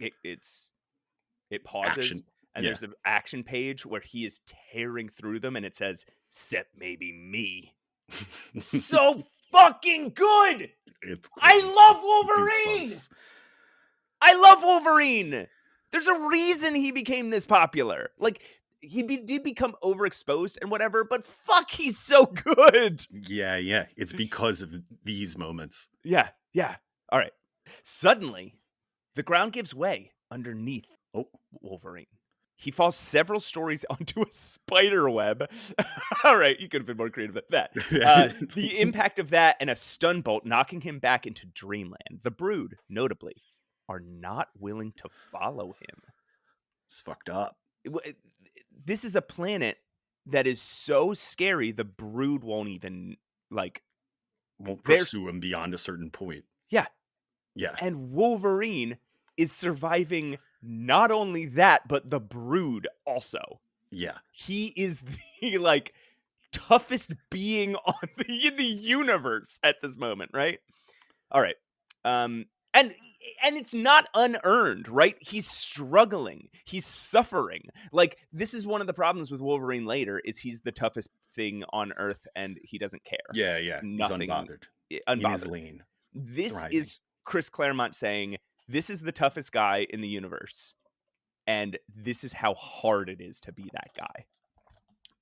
it pauses. Action. And there's an action page where he is tearing through them, and it says, "Set maybe me." So fucking good. I love Wolverine. Goosebumps. I love Wolverine. There's a reason he became this popular. Like he did become overexposed and whatever, but fuck, he's so good. Yeah. It's because of these moments. Yeah. All right. Suddenly, the ground gives way underneath Wolverine. He falls several stories onto a spider web. All right, you could have been more creative than that. The impact of that and a stun bolt knocking him back into dreamland. The brood, notably, are not willing to follow him. It's fucked up. This is a planet that is so scary, the brood won't even, won't pursue him beyond a certain point. Yeah. And Wolverine is surviving not only that, but the brood also. Yeah. He is the toughest being in the universe at this moment, right? All right. And it's not unearned, right? He's struggling. He's suffering. Like, this is one of the problems with Wolverine later, is he's the toughest thing on Earth and he doesn't care. Yeah. Nothing. He's unbothered. In his lane. This thriving. is Chris Claremont saying, this is the toughest guy in the universe. And this is how hard it is to be that guy.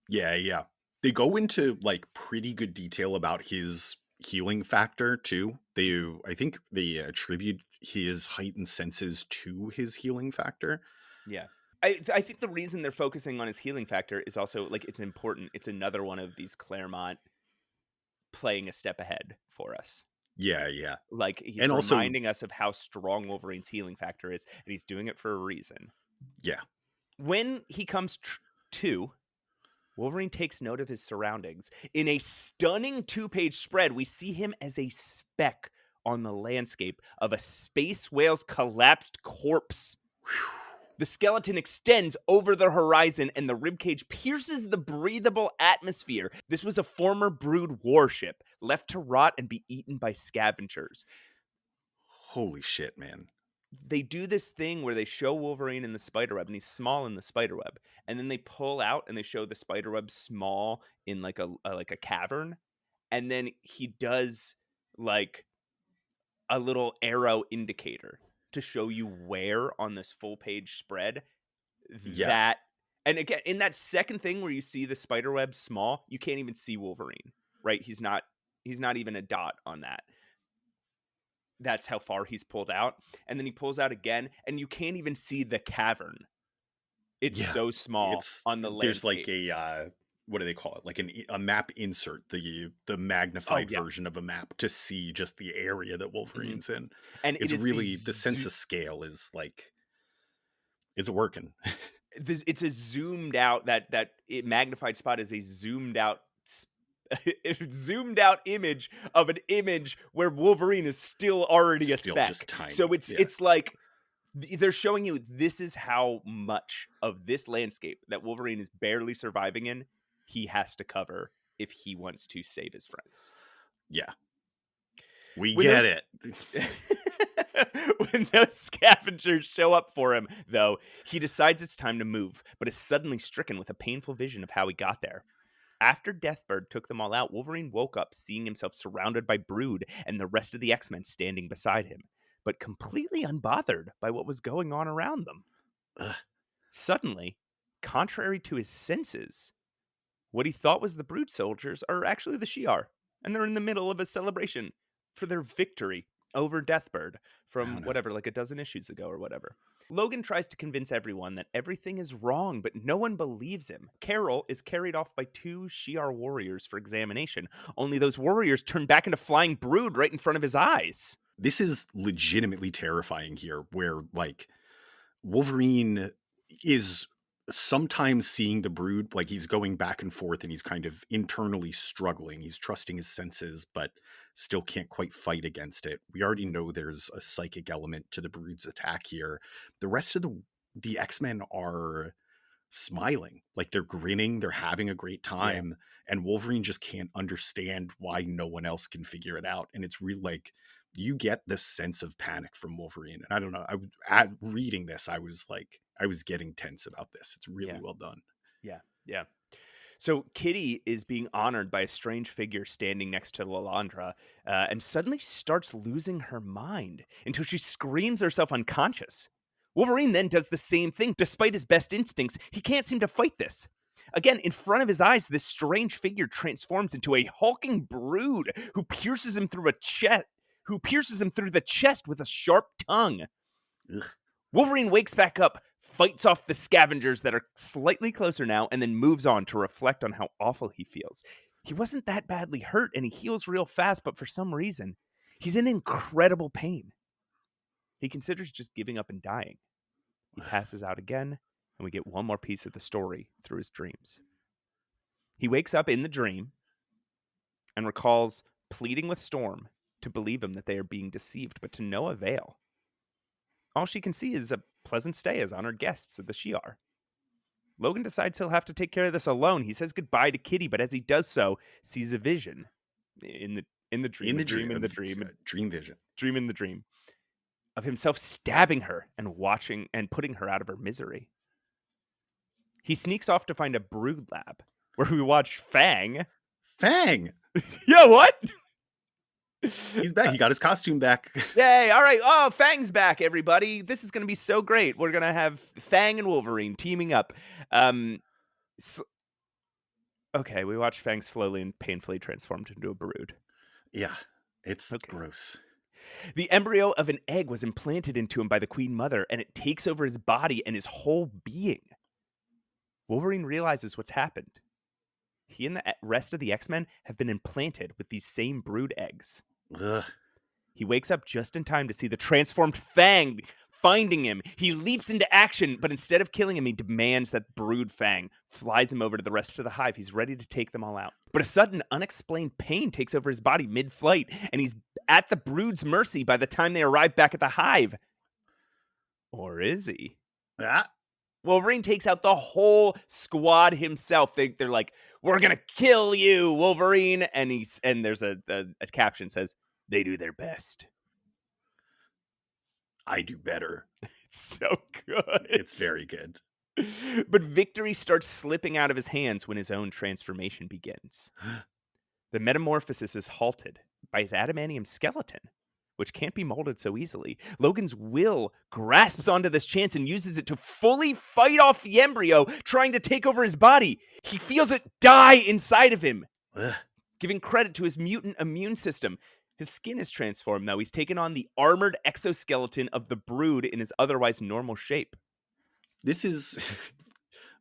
Yeah. They go into pretty good detail about his healing factor too. I think they attribute his heightened senses to his healing factor. Yeah. I think the reason they're focusing on his healing factor is also it's important. It's another one of these Claremont playing a step ahead for us. Yeah. He's and reminding us of how strong Wolverine's healing factor is, and he's doing it for a reason. Yeah. When he comes to, Wolverine takes note of his surroundings. In a stunning 2-page spread, we see him as a speck on the landscape of a space whale's collapsed corpse. The skeleton extends over the horizon and the ribcage pierces the breathable atmosphere. This was a former brood warship, left to rot and be eaten by scavengers. Holy shit, man. They do this thing where they show Wolverine in the spiderweb, and he's small in the spiderweb. And then they pull out and they show the spiderweb small in a cavern. And then he does a little arrow indicator to show you where on this full page spread that. And again, in that second thing where you see the spiderweb small, you can't even see Wolverine, right? He's not even a dot on that. That's how far he's pulled out. And then he pulls out again, and you can't even see the cavern. It's so small on the landscape. There's what do they call it? Like a map insert, the magnified version of a map to see just the area that Wolverine's in. And It's it is really the sense of scale is like it's working. It's a zoomed out magnified spot is a zoomed out zoomed out image of an image where Wolverine is still already a Still speck. just tiny, So yeah. it's like they're showing you this is how much of this landscape that Wolverine is barely surviving in he has to cover if he wants to save his friends. Yeah. We get it. When those scavengers show up for him, though, he decides it's time to move, but is suddenly stricken with a painful vision of how he got there. After Deathbird took them all out, Wolverine woke up seeing himself surrounded by Brood and the rest of the X-Men standing beside him, but completely unbothered by what was going on around them. Ugh. Suddenly, contrary to his senses, what he thought was the Brood soldiers are actually the Shi'ar, and they're in the middle of a celebration for their victory over Deathbird from whatever, like a dozen issues ago or whatever. Logan tries to convince everyone that everything is wrong, but no one believes him. Carol is carried off by 2 Shi'ar warriors for examination, only those warriors turn back into flying Brood right in front of his eyes. This is legitimately terrifying here, where, like, Wolverine is sometimes seeing the Brood, like he's going back and forth and he's kind of internally struggling. He's trusting his senses, but still can't quite fight against it. We already know there's a psychic element to the Brood's attack here. The rest of the X-Men are smiling, like they're grinning, they're having a great time, and Wolverine just can't understand why no one else can figure it out. And it's really like you get this sense of panic from Wolverine. And I don't know, reading this, I was getting tense about this. It's really well done. Yeah. So Kitty is being honored by a strange figure standing next to Lilandra, and suddenly starts losing her mind until she screams herself unconscious. Wolverine then does the same thing. Despite his best instincts, he can't seem to fight this. Again, in front of his eyes, this strange figure transforms into a hulking Brood who pierces him through the chest with a sharp tongue. Ugh. Wolverine wakes back up, fights off the scavengers that are slightly closer now, and then moves on to reflect on how awful he feels. He wasn't that badly hurt, and he heals real fast, but for some reason, he's in incredible pain. He considers just giving up and dying. He passes out again, and we get one more piece of the story through his dreams. He wakes up in the dream and recalls pleading with Storm to believe him that they are being deceived, but to no avail. All she can see is a pleasant stay as honored guests of the Shi'ar. Logan decides he'll have to take care of this alone. He says goodbye to Kitty, but as he does so, sees a vision in the dream of himself stabbing her and watching and putting her out of her misery. He sneaks off to find a Brood lab where we watch Fang. Yeah, what? He's back. He got his costume back. Yay. All right. Oh, Fang's back, everybody. This is going to be so great. We're going to have Fang and Wolverine teaming up. Okay, we watch Fang slowly and painfully transformed into a Brood. Yeah, it's gross. The embryo of an egg was implanted into him by the Queen Mother, and it takes over his body and his whole being. Wolverine realizes what's happened. He and the rest of the X-Men have been implanted with these same Brood eggs. Ugh. He wakes up just in time to see the transformed Fang finding him. He leaps into action, but instead of killing him, he demands that Brood Fang flies him over to the rest of the hive. He's ready to take them all out. But a sudden, unexplained pain takes over his body mid-flight, and he's at the Brood's mercy by the time they arrive back at the hive. Or is he? Wolverine takes out the whole squad himself. They're like, "We're gonna kill you, Wolverine!" And there's a caption says, "They do their best. I do better." It's so good. It's very good. But victory starts slipping out of his hands when his own transformation begins. The metamorphosis is halted by his adamantium skeleton, which can't be molded so easily. Logan's will grasps onto this chance and uses it to fully fight off the embryo, trying to take over his body. He feels it die inside of him, giving credit to his mutant immune system. His skin is transformed, though. He's taken on the armored exoskeleton of the Brood in his otherwise normal shape. This is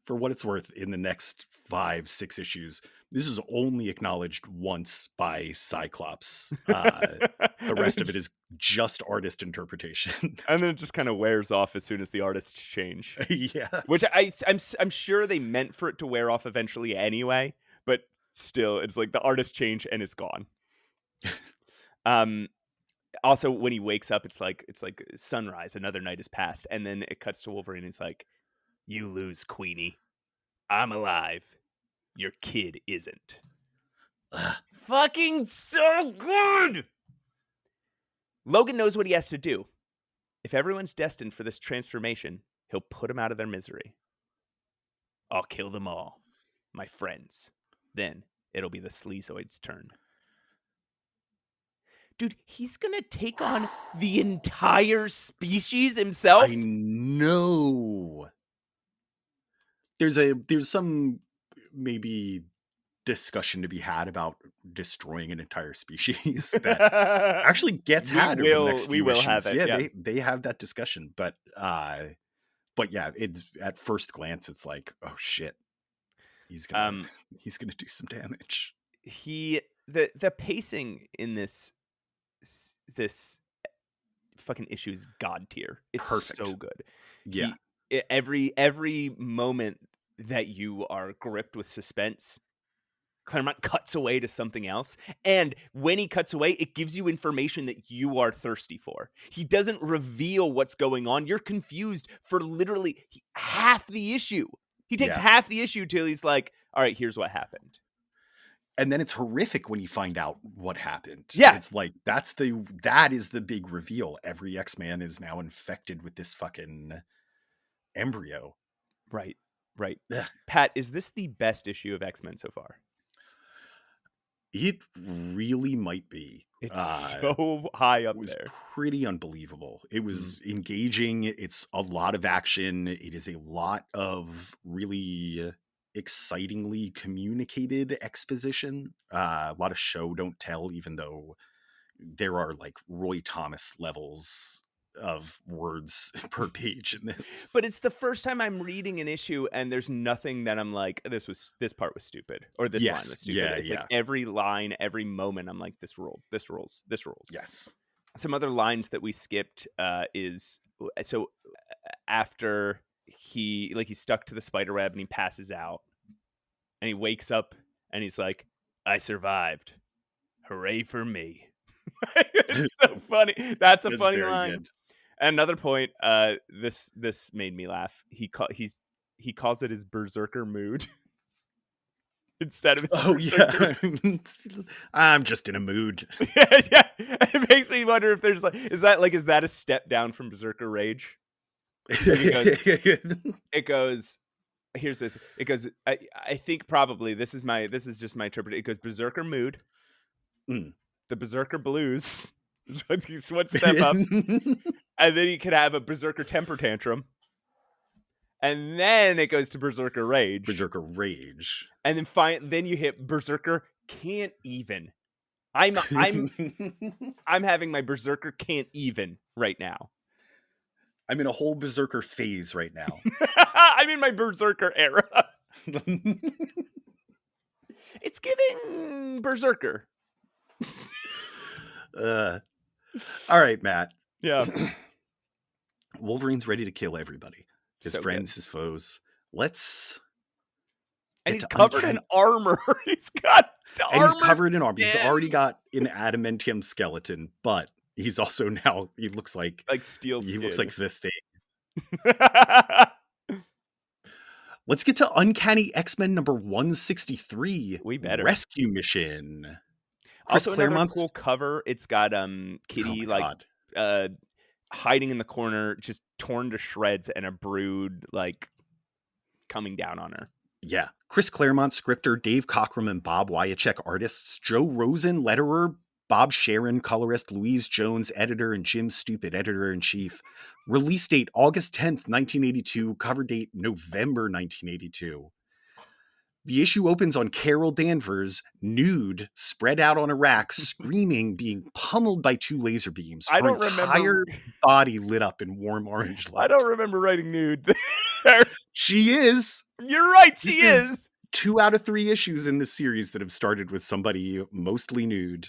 For what it's worth, in the next 5-6 issues, this is only acknowledged once by Cyclops. The rest of it is just artist interpretation. And then it just kind of wears off as soon as the artists change. Yeah. Which I'm sure they meant for it to wear off eventually anyway, but still, it's like the artist change and it's gone. Also, when he wakes up, it's like sunrise, another night has passed, and then it cuts to Wolverine and it's like, "You lose, Queenie. I'm alive. Your kid isn't." Fucking so good! Logan knows what he has to do. If everyone's destined for this transformation, he'll put them out of their misery. I'll kill them all, my friends. Then it'll be the Sleazoid's turn. Dude, he's gonna take on the entire species himself? I know. There's some maybe discussion to be had about destroying an entire species that actually gets had over the next few issues. Have it. Yeah, they have that discussion, but yeah, it's at first glance it's like, oh shit, he's gonna do some damage. The pacing in this fucking issue is god tier. It's perfect. So good. Yeah. Every moment that you are gripped with suspense, Claremont cuts away to something else, and when he cuts away, it gives you information that you are thirsty for. He doesn't reveal what's going on. You're confused for literally half the issue. He takes half the issue till he's like, all right, here's what happened. And then it's horrific when you find out what happened. Yeah. It's like, that is the big reveal. Every X-Man is now infected with this fucking embryo. Right. Ugh. Pat, is this the best issue of X-Men so far? It really might be. It's so high up there. It was pretty unbelievable. It was engaging. It's a lot of action. It is a lot of really excitingly communicated exposition. A lot of show don't tell, even though there are like Roy Thomas levels of words per page in this. But it's the first time I'm reading an issue and there's nothing that I'm like, this part was stupid, or this line was stupid. Yeah, it's like every line, every moment, I'm like, this rules. Yes. Some other lines that we skipped is so after he's stuck to the spider web and he passes out and he wakes up and he's like, I survived. Hooray for me. It's so funny. That's a funny line. Good. Another point, this made me laugh. He calls it his Berzerker mood instead of his Berserker. Yeah. I'm just in a mood. Yeah. It makes me wonder if there's is that a step down from Berserker Rage? It goes I think probably this is just my interpretation. It goes Berserker mood, the Berserker blues. He's one step up, and then you could have a Berserker temper tantrum, and then it goes to Berserker Rage. And then you hit Berserker can't even. I'm having my Berserker can't even right now. I'm in a whole Berserker phase right now. I'm in my Berserker era. It's giving Berserker. All right, Matt. Yeah. Wolverine's ready to kill everybody. His friends, his foes. And he's covered in armor. He's covered in armor. He's already got an adamantium skeleton, but he's also now, he looks like steel skin. He looks like the Thing. Let's get to Uncanny X-Men number 163. We better. Rescue Mission. Also another cool cover. It's got Kitty hiding in the corner, just torn to shreds, and a Brood coming down on her. Yeah. Chris Claremont, scripter, Dave Cockrum and Bob Wyacek, artists, Joe Rosen, letterer, Bob Sharon, colorist, Louise Jones, editor, and Jim Stupid, editor-in-chief. Release date, August 10th, 1982. Cover date, November 1982. The issue opens on Carol Danvers, nude, spread out on a rack, screaming, being pummeled by two laser beams. Her entire body lit up in warm orange light. I don't remember writing nude. She is. You're right, This she is is. 2 out of 3 issues in this series that have started with somebody mostly nude.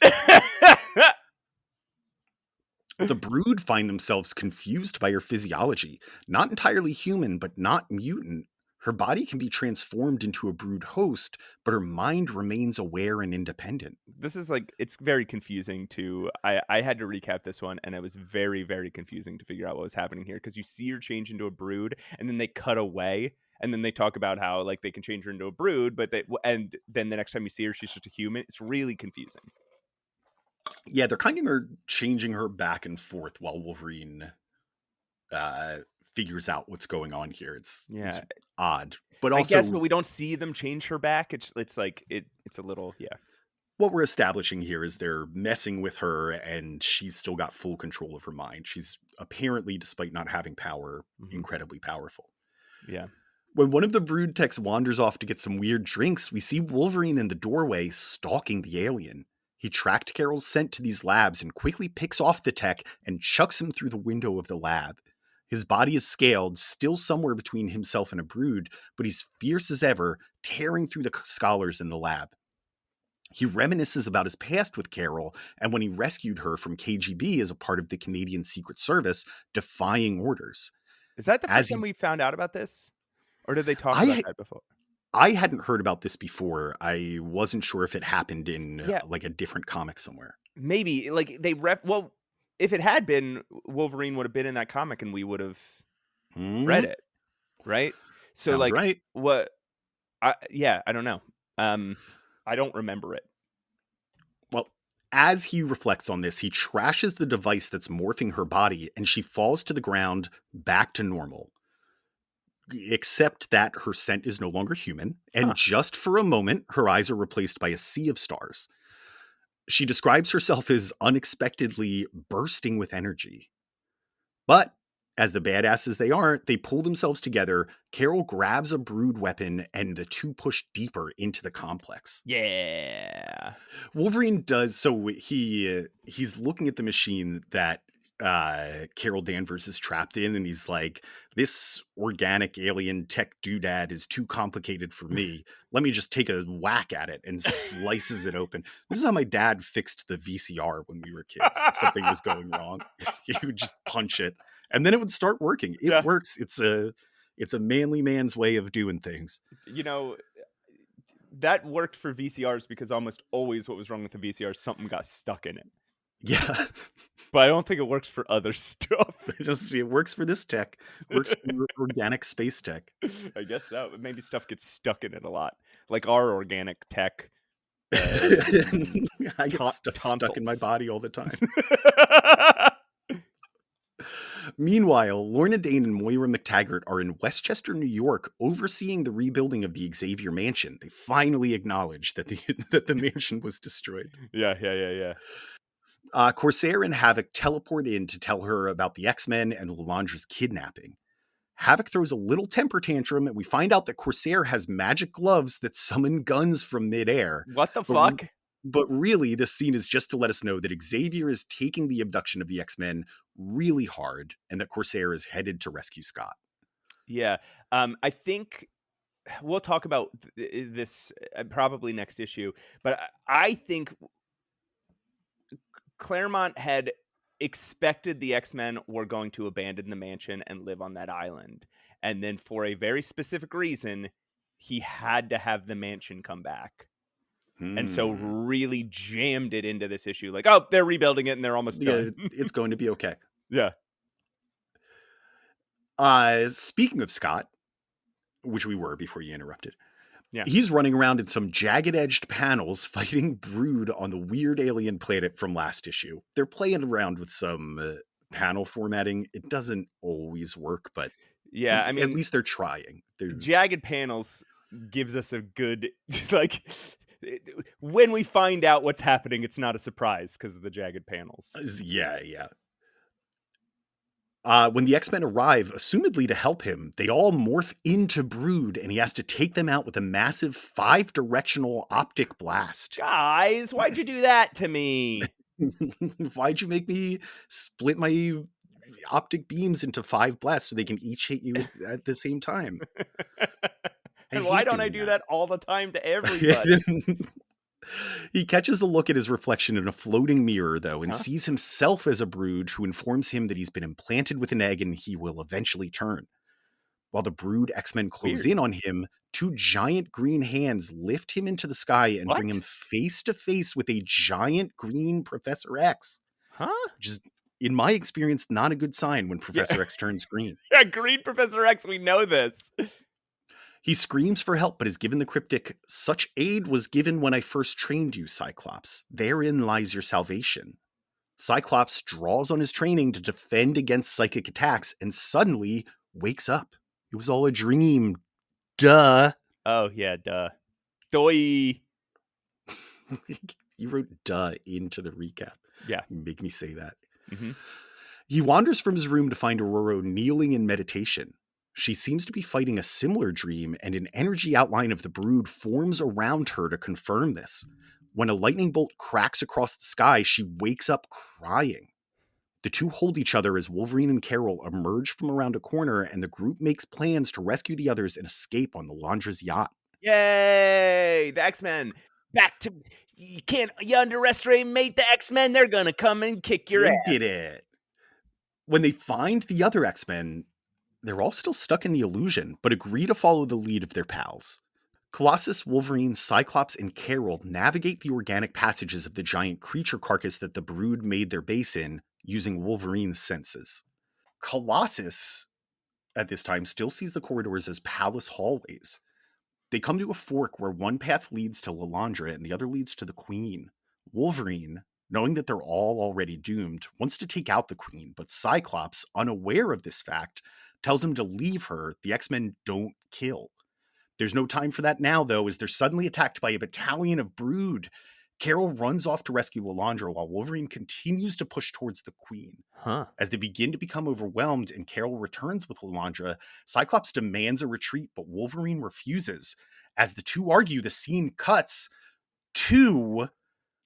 The Brood find themselves confused by her physiology. Not entirely human, but not mutant. Her body can be transformed into a Brood host, but her mind remains aware and independent. This is like, it's very confusing to, I had to recap this one, and it was very, very confusing to figure out what was happening here, because you see her change into a Brood, and then they cut away, and then they talk about how like they can change her into a Brood, but and then the next time you see her, she's just a human. It's really confusing. Yeah, they're kind of changing her back and forth while Wolverine figures out what's going on here. It's odd, but I also, guess, but we don't see them change her back. It's like it's a little, yeah. What we're establishing here is they're messing with her, and she's still got full control of her mind. She's apparently, despite not having power, incredibly powerful. Yeah. When one of the Brood techs wanders off to get some weird drinks, we see Wolverine in the doorway stalking the alien. He tracked Carol's scent to these labs and quickly picks off the tech and chucks him through the window of the lab. His body is scaled, still somewhere between himself and a Brood, but he's fierce as ever, tearing through the scholars in the lab. He reminisces about his past with Carol and when he rescued her from KGB as a part of the Canadian Secret Service, defying orders. Is that the first time we found out about this? Or did they talk about that before? I hadn't heard about this before. I wasn't sure if it happened in like a different comic somewhere. Maybe like well, if it had been, Wolverine would have been in that comic and we would have read it, right? So sounds like, right. What? I don't know. I don't remember it. Well, as he reflects on this, he trashes the device that's morphing her body, and she falls to the ground, back to normal. Except that her scent is no longer human, and just for a moment, her eyes are replaced by a sea of stars. She describes herself as unexpectedly bursting with energy. But, as the badasses they are, they pull themselves together. Carol grabs a Brood weapon, and the two push deeper into the complex. Yeah. Wolverine does, so he's looking at the machine that Carol Danvers is trapped in, and he's like, this organic alien tech doodad is too complicated for me. Let me just take a whack at it, and slices it open. This is how my dad fixed the VCR when we were kids. If something was going wrong, he would just punch it, and then it would start working. It works. It's a manly man's way of doing things. You know, that worked for VCRs because almost always what was wrong with the VCR, something got stuck in it. Yeah. But I don't think it works for other stuff. It works for this tech. Works for organic space tech. I guess so. But maybe stuff gets stuck in it a lot. Like our organic tech. I get stuck in my body all the time. Meanwhile, Lorna Dane and Moira MacTaggert are in Westchester, New York, overseeing the rebuilding of the Xavier Mansion. They finally acknowledge that the mansion was destroyed. Yeah. Corsair and Havoc teleport in to tell her about the X-Men and Lilandra's kidnapping. Havoc throws a little temper tantrum, and we find out that Corsair has magic gloves that summon guns from midair. What the fuck? But really, this scene is just to let us know that Xavier is taking the abduction of the X-Men really hard, and that Corsair is headed to rescue Scott. Yeah. I think we'll talk about this probably next issue, but I think Claremont had expected the X-Men were going to abandon the mansion and live on that island. And then for a very specific reason, he had to have the mansion come back. And so really jammed it into this issue. Like, oh, they're rebuilding it and they're almost done. It's going to be okay. Yeah. Speaking of Scott, which we were before you interrupted. Yeah. He's running around in some jagged-edged panels fighting Brood on the weird alien planet from last issue. They're playing around with some panel formatting. It doesn't always work, but yeah, I mean, at least they're trying. Jagged panels gives us a good, like, when we find out what's happening, it's not a surprise because of the jagged panels. Yeah. When the X-Men arrive, assumedly to help him, they all morph into Brood, and he has to take them out with a massive 5-directional optic blast. Guys, why'd you do that to me? Why'd you make me split my optic beams into 5 blasts so they can each hit you at the same time? I And why hate don't I doing do that all the time to that. everybody? He catches a look at his reflection in a floating mirror, though, and Huh? sees himself as a brood who informs him that he's been implanted with an egg and he will eventually turn. While the brood X-Men close Weird. in on him, two giant green hands lift him into the sky and bring him What? face to face with a giant green Professor X, Huh? which is, in my experience, not a good sign when Yeah. Professor X turns green. Yeah, Green Professor X, we know this. He screams for help, but is given the cryptic, "Such aid was given when I first trained you, Cyclops. Therein lies your salvation." Cyclops draws on his training to defend against psychic attacks and suddenly wakes up. It was all a dream. Duh. Oh, yeah, duh. Doi. You wrote "duh" into the recap. Yeah. You make me say that. Mm-hmm. He wanders from his room to find Aurora kneeling in meditation. She seems to be fighting a similar dream, and an energy outline of the brood forms around her to confirm this. When a lightning bolt cracks across the sky, she wakes up crying. The two hold each other as Wolverine and Carol emerge from around a corner, and the group makes plans to rescue the others and escape on Lilandra's yacht. Yay! The X-Men. Back to... You underestimate the X-Men. They're gonna come and kick your They ass. did it. When they find the other X-Men, they're all still stuck in the illusion, but agree to follow the lead of their pals. Colossus, Wolverine, Cyclops, and Carol navigate the organic passages of the giant creature carcass that the brood made their base in, using Wolverine's senses. Colossus, at this time, still sees the corridors as palace hallways. They come to a fork where one path leads to Lilandra and the other leads to the Queen. Wolverine, knowing that they're all already doomed, wants to take out the Queen, but Cyclops, unaware of this fact, tells him to leave her. The X-Men don't kill. There's no time for that now, though, as they're suddenly attacked by a battalion of brood. Carol runs off to rescue Lilandra while Wolverine continues to push towards the Queen. Huh. As they begin to become overwhelmed and Carol returns with Lilandra, Cyclops demands a retreat, but Wolverine refuses. As the two argue, the scene cuts to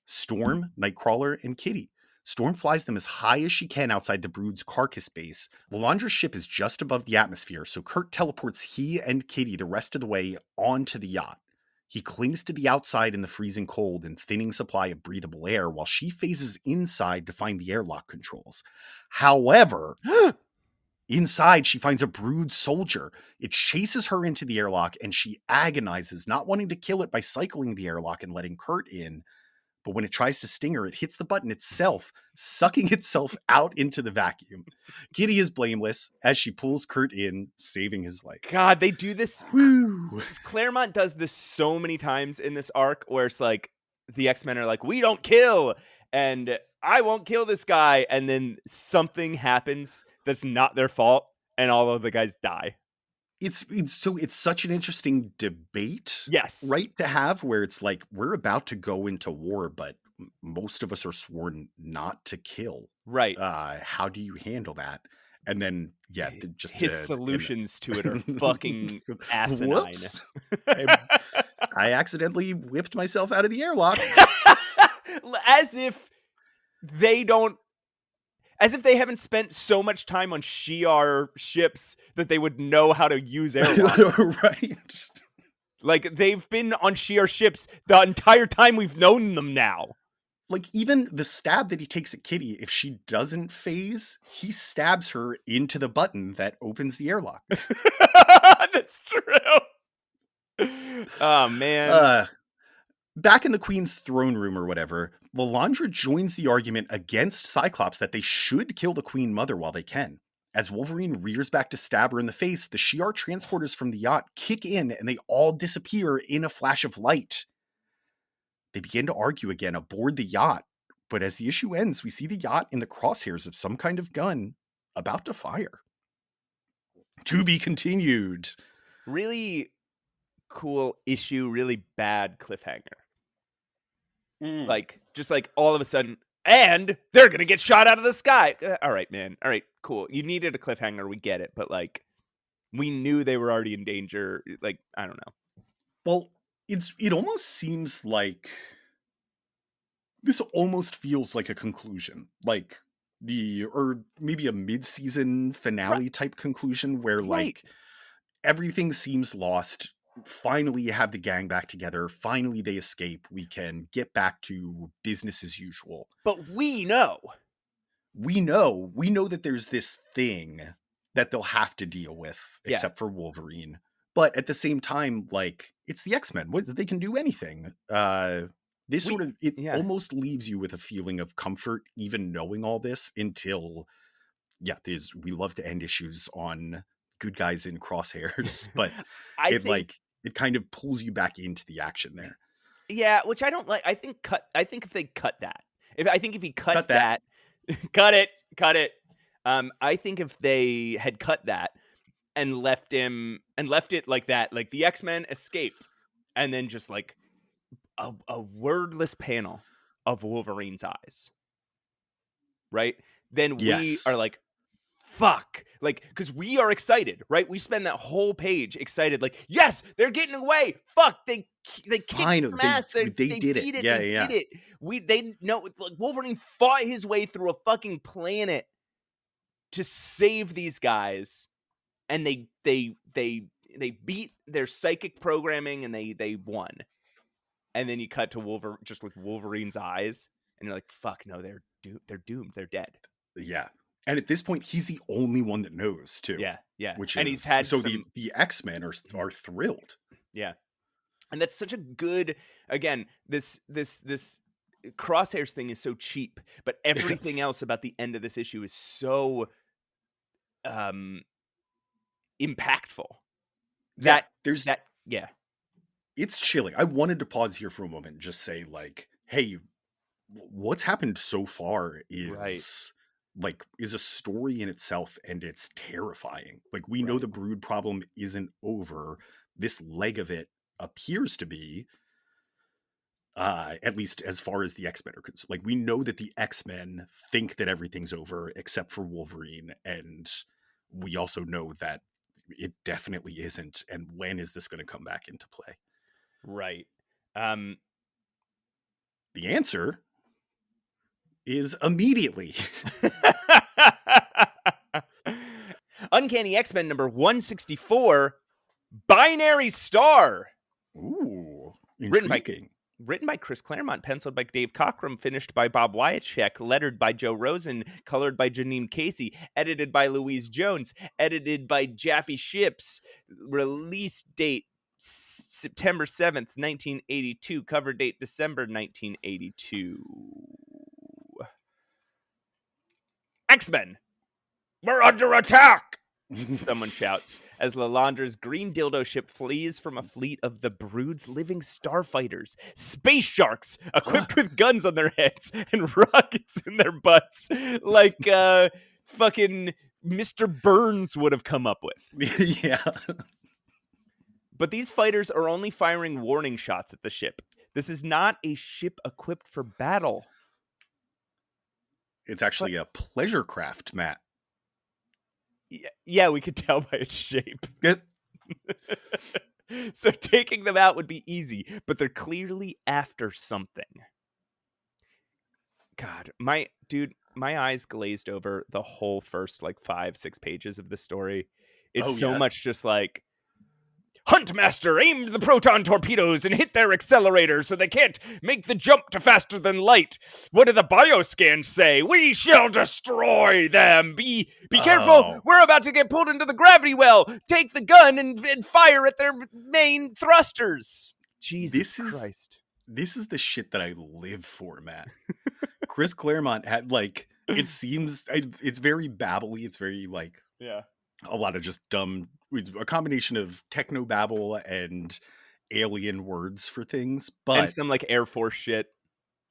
Storm, Nightcrawler, and Kitty. Storm flies them as high as she can outside the brood's carcass base. Lilandra's ship is just above the atmosphere, so Kurt teleports he and Kitty the rest of the way onto the yacht. He clings to the outside in the freezing cold and thinning supply of breathable air while she phases inside to find the airlock controls. However, inside she finds a brood soldier. It chases her into the airlock and she agonizes, not wanting to kill it by cycling the airlock and letting Kurt in. But when it tries to sting her, it hits the button itself, sucking itself out into the vacuum. Kitty is blameless as she pulls Kurt in, saving his life. God, they do this. Woo. Claremont does this so many times in this arc where it's like the X-Men are like, we don't kill, and I won't kill this guy, and then something happens that's not their fault, and all of the guys die. It's such an interesting debate, Yes. right, to have, where it's like, we're about to go into war, but most of us are sworn not to kill. Right. How do you handle that? And then, yeah, just his solutions to it are fucking asinine. Whoops. I accidentally whipped myself out of the airlock. As if they haven't spent so much time on Shi'ar ships that they would know how to use airlock. Right. Like, they've been on Shi'ar ships the entire time we've known them now. Like, even the stab that he takes at Kitty, if she doesn't phase, he stabs her into the button that opens the airlock. That's true. Oh, man. Back in the Queen's throne room or whatever, Lilandra joins the argument against Cyclops that they should kill the Queen Mother while they can. As Wolverine rears back to stab her in the face, the Shi'ar transporters from the yacht kick in and they all disappear in a flash of light. They begin to argue again aboard the yacht, but as the issue ends, we see the yacht in the crosshairs of some kind of gun about to fire. To be continued. Really cool issue, really bad cliffhanger. Like, just like all of a sudden, and they're gonna get shot out of the sky. All right, man. All right, cool. You needed a cliffhanger, we get it, but like, we knew they were already in danger. Like, I don't know. Well, it almost seems like this almost feels like a conclusion, like or maybe a mid-season finale type conclusion where like everything seems lost. finally you have the gang back together. Finally they escape. We can get back to business as usual. But we know. We know that there's this thing that they'll have to deal with, Yeah. except for Wolverine. But at the same time, like, it's the X-Men. They can do anything. It almost leaves you with a feeling of comfort, even knowing all this, until, we love to end issues on good guys in crosshairs, but it kind of pulls you back into the action there. Yeah, which I don't like. I think if they cut that, if he cuts that, cut it. I think if they had cut that and left it like that, like the X-Men escape, and then just like a wordless panel of Wolverine's eyes, right? Then we are like, fuck, like, because we are excited, right? We spend that whole page excited, like, yes, they're getting away. Fuck, they kicked some ass. They did it. Did it. They know, like, Wolverine fought his way through a fucking planet to save these guys, and they beat their psychic programming, and they won. And then you cut to just like Wolverine's eyes, and you're like, fuck, no, they're doomed. They're dead. Yeah. And at this point, he's the only one that knows, too. Yeah. And he's had the X-Men are thrilled. Yeah. And that's such a good, again, this crosshairs thing is so cheap, but everything else about the end of this issue is so impactful. It's chilling. I wanted to pause here for a moment and just say, like, hey, what's happened so far is a story in itself, and it's terrifying. Like, we know the Brood problem isn't over. This leg of it appears to be, at least as far as the X-Men are concerned. Like, we know that the X-Men think that everything's over except for Wolverine, and we also know that it definitely isn't. And when is this going to come back into play? Right. The answer is immediately. Uncanny X-Men number 164, Binary Star. Ooh, intriguing. Written by Chris Claremont, penciled by Dave Cockrum, finished by Bob Wyacek, lettered by Joe Rosen, colored by Janine Casey, edited by Louise Jones, edited by Jappy Ships, release date September 7th, 1982, cover date December 1982. X-Men, we're under attack! Someone shouts as Lalandra's green dildo ship flees from a fleet of the Brood's living starfighters, space sharks equipped with guns on their heads and rockets in their butts, like fucking Mr. Burns would have come up with. Yeah. But these fighters are only firing warning shots at the ship. This is not a ship equipped for battle. It's actually a pleasure craft, Matt. Yeah, we could tell by its shape. So taking them out would be easy, but they're clearly after something. God, my eyes glazed over the whole first 5-6 pages of the story. It's much just like, Huntmaster aimed the proton torpedoes and hit their accelerator so they can't make the jump to faster than light. What do the bioscans say? We shall destroy them. Be careful. We're about to get pulled into the gravity well. Take the gun and fire at their main thrusters. Jesus Christ. This is the shit that I live for, Matt. Chris Claremont had it seems it's very babbly. It's very a lot of just dumb, a combination of techno babble and alien words for things, but and some Air Force shit.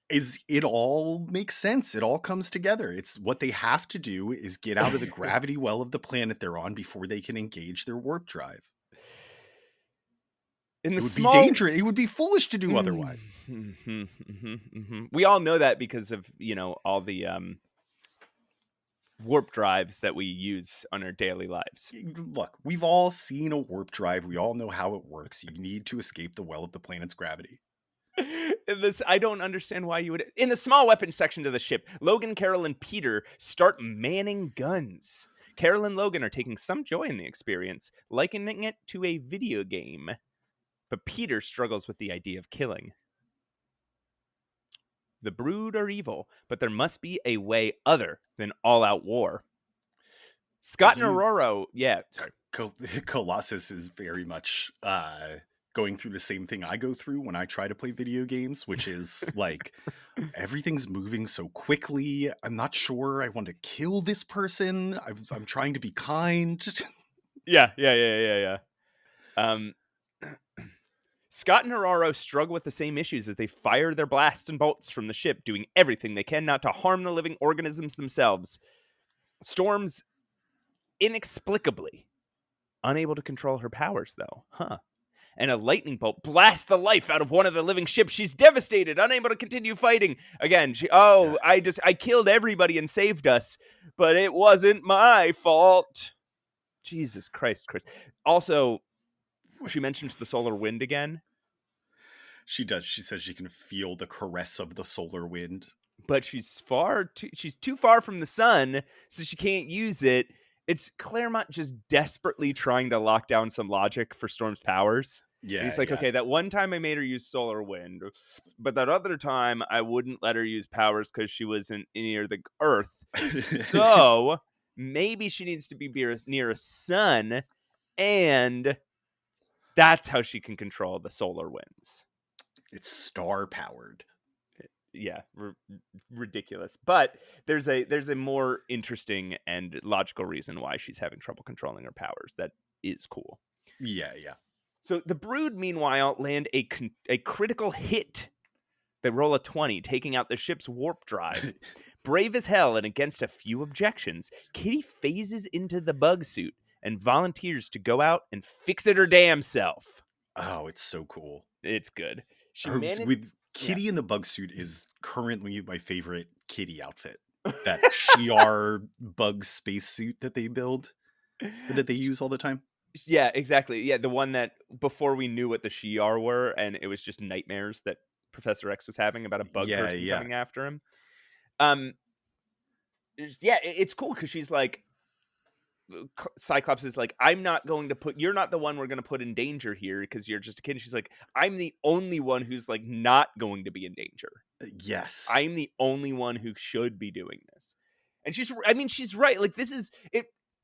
It all makes sense. It all comes together. It's what they have to do is get out of the gravity well of the planet they're on before they can engage their warp drive. It would be dangerous. It would be foolish to do otherwise. We all know that because of all the warp drives that we use on our daily lives. Look, we've all seen a warp drive. We all know how it works. You need to escape the well of the planet's gravity. I don't understand why you would. In the small weapons section of the ship, Logan, Carol, and Peter start manning guns. Carol and Logan are taking some joy in the experience, likening it to a video game. but Peter struggles with the idea of killing. The Brood are evil, but there must be a way other than all-out war. Scott and Aurora, sorry. Colossus is very much going through the same thing I go through when I try to play video games, which is like everything's moving so quickly. I'm not sure I want to kill this person. I'm trying to be kind. Yeah. Scott and Aurora struggle with the same issues as they fire their blasts and bolts from the ship, doing everything they can not to harm the living organisms themselves. Storm's inexplicably unable to control her powers, though. And a lightning bolt blasts the life out of one of the living ships. She's devastated, unable to continue fighting. Again, I killed everybody and saved us, but it wasn't my fault. Jesus Christ, Chris. Also, she mentions the solar wind again. She does. She says she can feel the caress of the solar wind. But she's too far from the sun, so she can't use it. It's Claremont just desperately trying to lock down some logic for Storm's powers. Yeah. And he's like, okay, that one time I made her use solar wind, but that other time I wouldn't let her use powers because she wasn't near the Earth. So maybe she needs to be near a sun, and that's how she can control the solar winds. It's star powered. Yeah, ridiculous. But there's a more interesting and logical reason why she's having trouble controlling her powers. That is cool. Yeah. So the Brood, meanwhile, land a critical hit. They roll a 20, taking out the ship's warp drive. Brave as hell and against a few objections, Kitty phases into the bug suit and volunteers to go out and fix it her damn self. Oh, it's so cool. It's good. With Kitty in the bug suit is currently my favorite Kitty outfit. That Shi'ar bug spacesuit that they build, that they use all the time. Yeah, exactly. Yeah, the one that before we knew what the Shi'ar were, and it was just nightmares that Professor X was having about a bug person coming after him. It's cool because she's like, Cyclops is like, you're not the one we're going to put in danger here because you're just a kid. And she's like, I'm the only one who's like not going to be in danger. Yes. I'm the only one who should be doing this. And she's right. Like this is,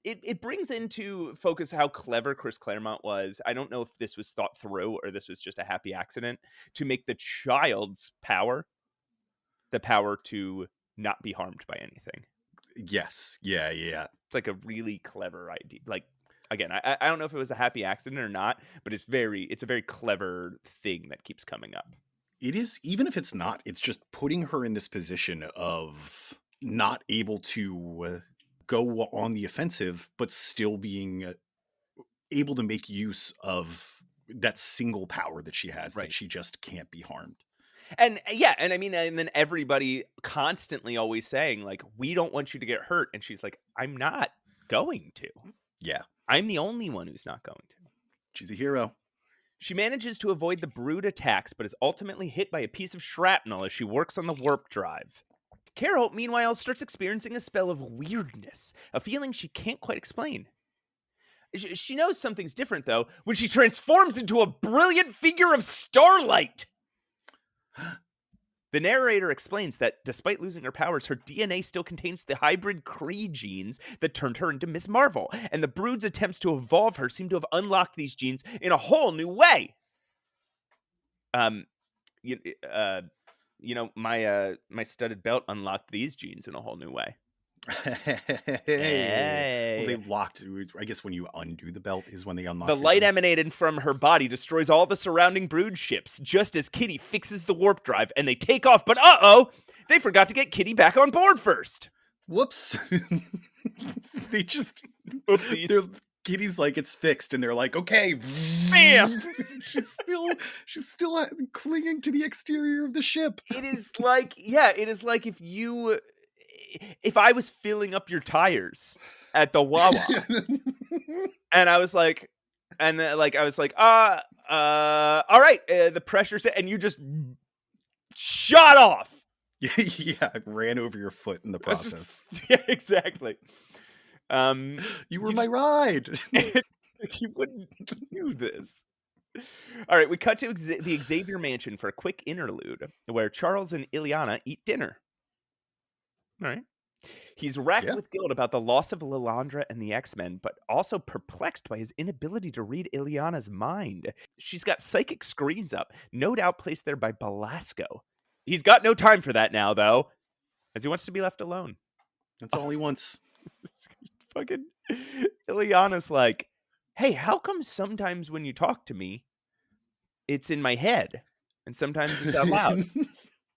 it brings into focus how clever Chris Claremont was. I don't know if this was thought through or this was just a happy accident to make the child's power the power to not be harmed by anything. Yes. Yeah. It's like a really clever idea. Like, again, I don't know if it was a happy accident or not, but it's a very clever thing that keeps coming up. It is, even if it's not, it's just putting her in this position of not able to go on the offensive, but still being able to make use of that single power that she has, that she just can't be harmed. And and then everybody constantly always saying like, we don't want you to get hurt. And she's like, I'm not going to. Yeah. I'm the only one who's not going to. She's a hero. She manages to avoid the Brood attacks, but is ultimately hit by a piece of shrapnel as she works on the warp drive. Carol, meanwhile, starts experiencing a spell of weirdness, a feeling she can't quite explain. She knows something's different, though, when she transforms into a brilliant figure of starlight. The narrator explains that despite losing her powers, her DNA still contains the hybrid Kree genes that turned her into Miss Marvel, and the Brood's attempts to evolve her seem to have unlocked these genes in a whole new way. My studded belt unlocked these genes in a whole new way. Hey. Well, they locked. I guess when you undo the belt is when they unlock. The light emanated from her body destroys all the surrounding Brood ships, just as Kitty fixes the warp drive, and they take off. But they forgot to get Kitty back on board first. Whoops! They just oopsies. Kitty's like, it's fixed, and they're like, okay, bam. she's still clinging to the exterior of the ship. It is like if I was filling up your tires at the Wawa and I was like, all right, the pressure's and you just shot off. Yeah, I ran over your foot in the process. Yeah, exactly. You were my ride. You wouldn't do this. All right, we cut to the Xavier mansion for a quick interlude where Charles and Illyana eat dinner. All right. He's racked Yeah. with guilt about the loss of Lilandra and the X-Men, but also perplexed by his inability to read Illyana's mind. She's got psychic screens up, no doubt placed there by Belasco. He's got no time for that now, though, as he wants to be left alone. That's all he wants. Fucking Illyana's like, hey, how come sometimes when you talk to me, it's in my head, and sometimes it's out loud?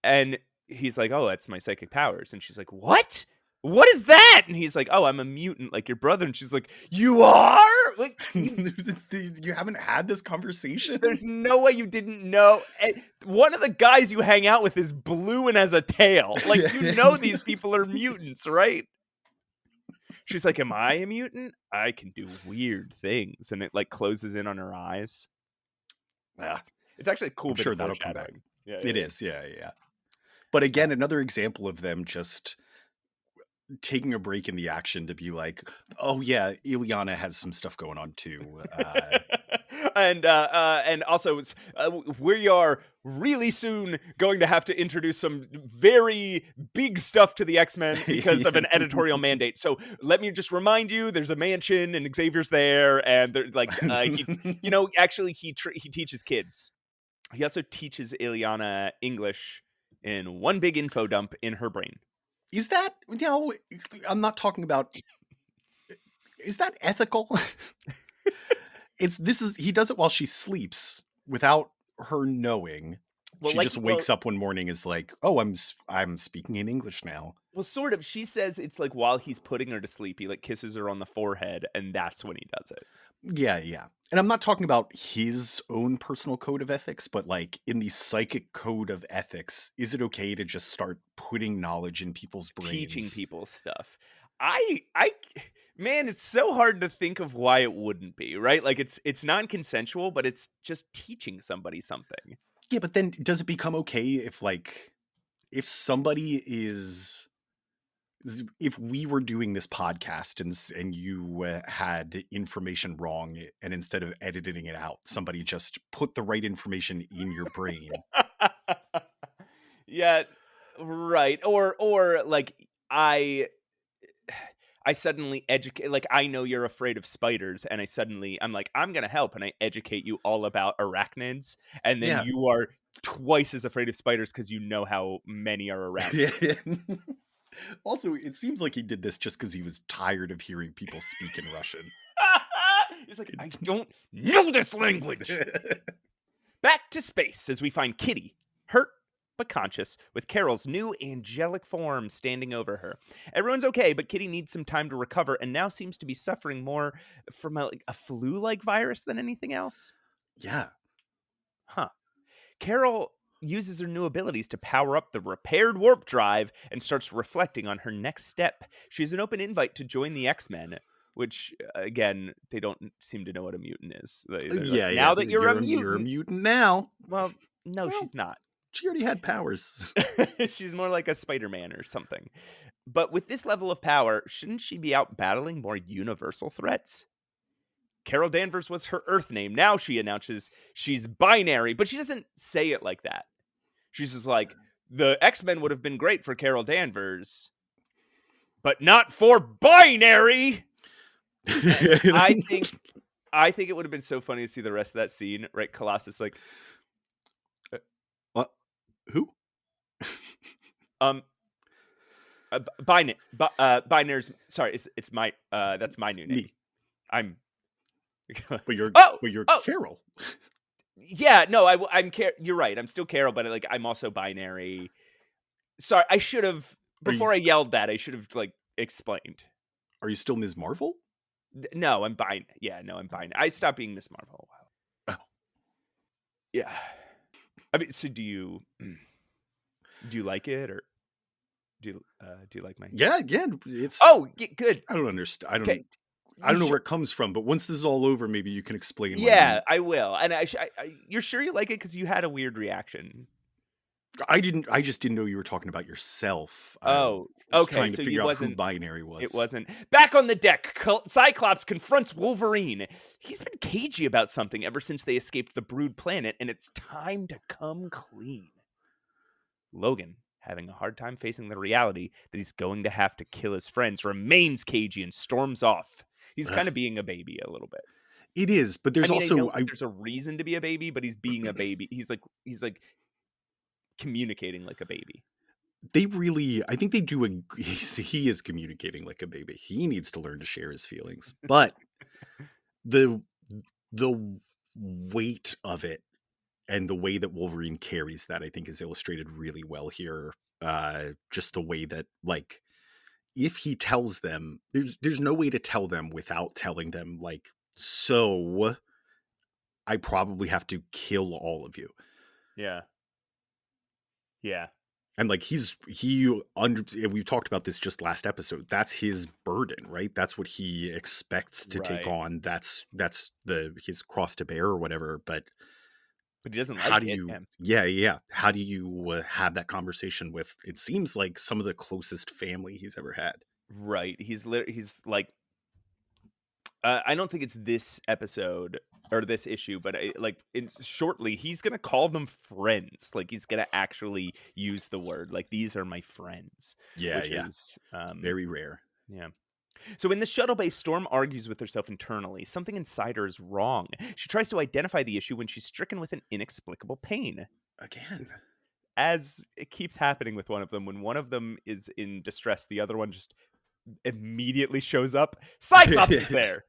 And he's like, oh, that's my psychic powers. And she's like, what? What is that? And he's like, oh, I'm a mutant like your brother. And she's like, you are? Like, You haven't had this conversation? there's no way you didn't know. And one of the guys you hang out with is blue and has a tail. Like, you know these people are mutants, right? She's like, am I a mutant? I can do weird things. And it like closes in on her eyes. Yeah, It's actually a cool I'm bit sure of that'll come back. foreshadowing. Yeah, it is. Yeah. But again, another example of them just taking a break in the action to be like, oh yeah, Illyana has some stuff going on too. And also we are really soon going to have to introduce some very big stuff to the X-Men because of an editorial mandate. So let me just remind you, there's a mansion and Xavier's there, and they're like, actually he teaches kids. He also teaches Illyana English in one big info dump in her brain. Is that, I'm not talking about, is that ethical? He does it while she sleeps without her knowing. Well, she just wakes up one morning is like, oh, I'm speaking in English now. Well, sort of. She says it's like while he's putting her to sleep, he like kisses her on the forehead, and that's when he does it. Yeah. And I'm not talking about his own personal code of ethics, but like in the psychic code of ethics, is it okay to just start putting knowledge in people's brains? Teaching people stuff. Man, it's so hard to think of why it wouldn't be, right? Like it's non-consensual, but it's just teaching somebody something. Yeah, but then does it become okay if somebody if we were doing this podcast and you had information wrong, and instead of editing it out, somebody just put the right information in your brain? Yeah, right. Or like I suddenly educate, like I know you're afraid of spiders, and I'm like, I'm gonna help, and I educate you all about arachnids, and then you are twice as afraid of spiders because you know how many are around. Yeah. Also, it seems like he did this just because he was tired of hearing people speak in Russian. He's like, I don't know this language. Back to space as we find Kitty, hurt but conscious, with Carol's new angelic form standing over her. Everyone's okay, but Kitty needs some time to recover and now seems to be suffering more from a flu-like virus than anything else. Yeah. Huh. Carol uses her new abilities to power up the repaired warp drive and starts reflecting on her next step. She has an open invite to join the X-Men, which, again, they don't seem to know what a mutant is. Now that you're a mutant. You're a mutant now. Well, no, she's not. She already had powers. She's more like a Spider-Man or something. But with this level of power, shouldn't she be out battling more universal threats? Carol Danvers was her Earth name. Now she announces she's binary, but she doesn't say it like that. She's just like, the X-Men would have been great for Carol Danvers, but not for binary. I think it would have been so funny to see the rest of that scene, right? Colossus like, what? Who? Binary's. Sorry, it's my. That's my new name. Me. I'm. But you're Carol. Yeah, no, I'm you're right. I'm still Carol, but like I'm also binary. Sorry, I should have before I yelled that. I should have like explained. Are you still Ms. Marvel? No, I'm binary. Yeah, no, I'm binary. I stopped being Miss Marvel a while. Oh. Yeah. I mean, so do you like it, or do you like my? Yeah. It's good. I don't understand. I don't know where it comes from, but once this is all over, maybe you can explain. Yeah, I will. And you're sure you like it because you had a weird reaction. I just didn't know you were talking about yourself. I Oh, was okay. trying to So figure out who binary was. It wasn't. Back on the deck, Cyclops confronts Wolverine. He's been cagey about something ever since they escaped the Brood planet, and it's time to come clean. Logan, having a hard time facing the reality that he's going to have to kill his friends, remains cagey and storms off. He's kind of being a baby a little bit. It is, but there's I also there's a reason to be a baby, but he's being a baby. He's like communicating like a baby. I think they do he is communicating like a baby. He needs to learn to share his feelings. But the weight of it and the way that Wolverine carries that, I think, is illustrated really well here. Just the way that, like, if he tells them, there's no way to tell them without telling them, like, so I probably have to kill all of you. Yeah. Yeah. And like we've talked about this just last episode. That's his burden, right? That's what he expects to take on. That's his cross to bear or whatever. But he doesn't like how do it. you? Yeah. How do you have that conversation with? It seems like some of the closest family he's ever had. Right. He's like. I don't think it's this episode or this issue, but shortly he's gonna call them friends. Like he's gonna actually use the word. Like these are my friends. Yeah, which is very rare. Yeah. So in the shuttle bay, Storm argues with herself internally. Something inside her is wrong. She tries to identify the issue when she's stricken with an inexplicable pain. Again. As it keeps happening with one of them, when one of them is in distress, the other one just immediately shows up. Cyclops is there.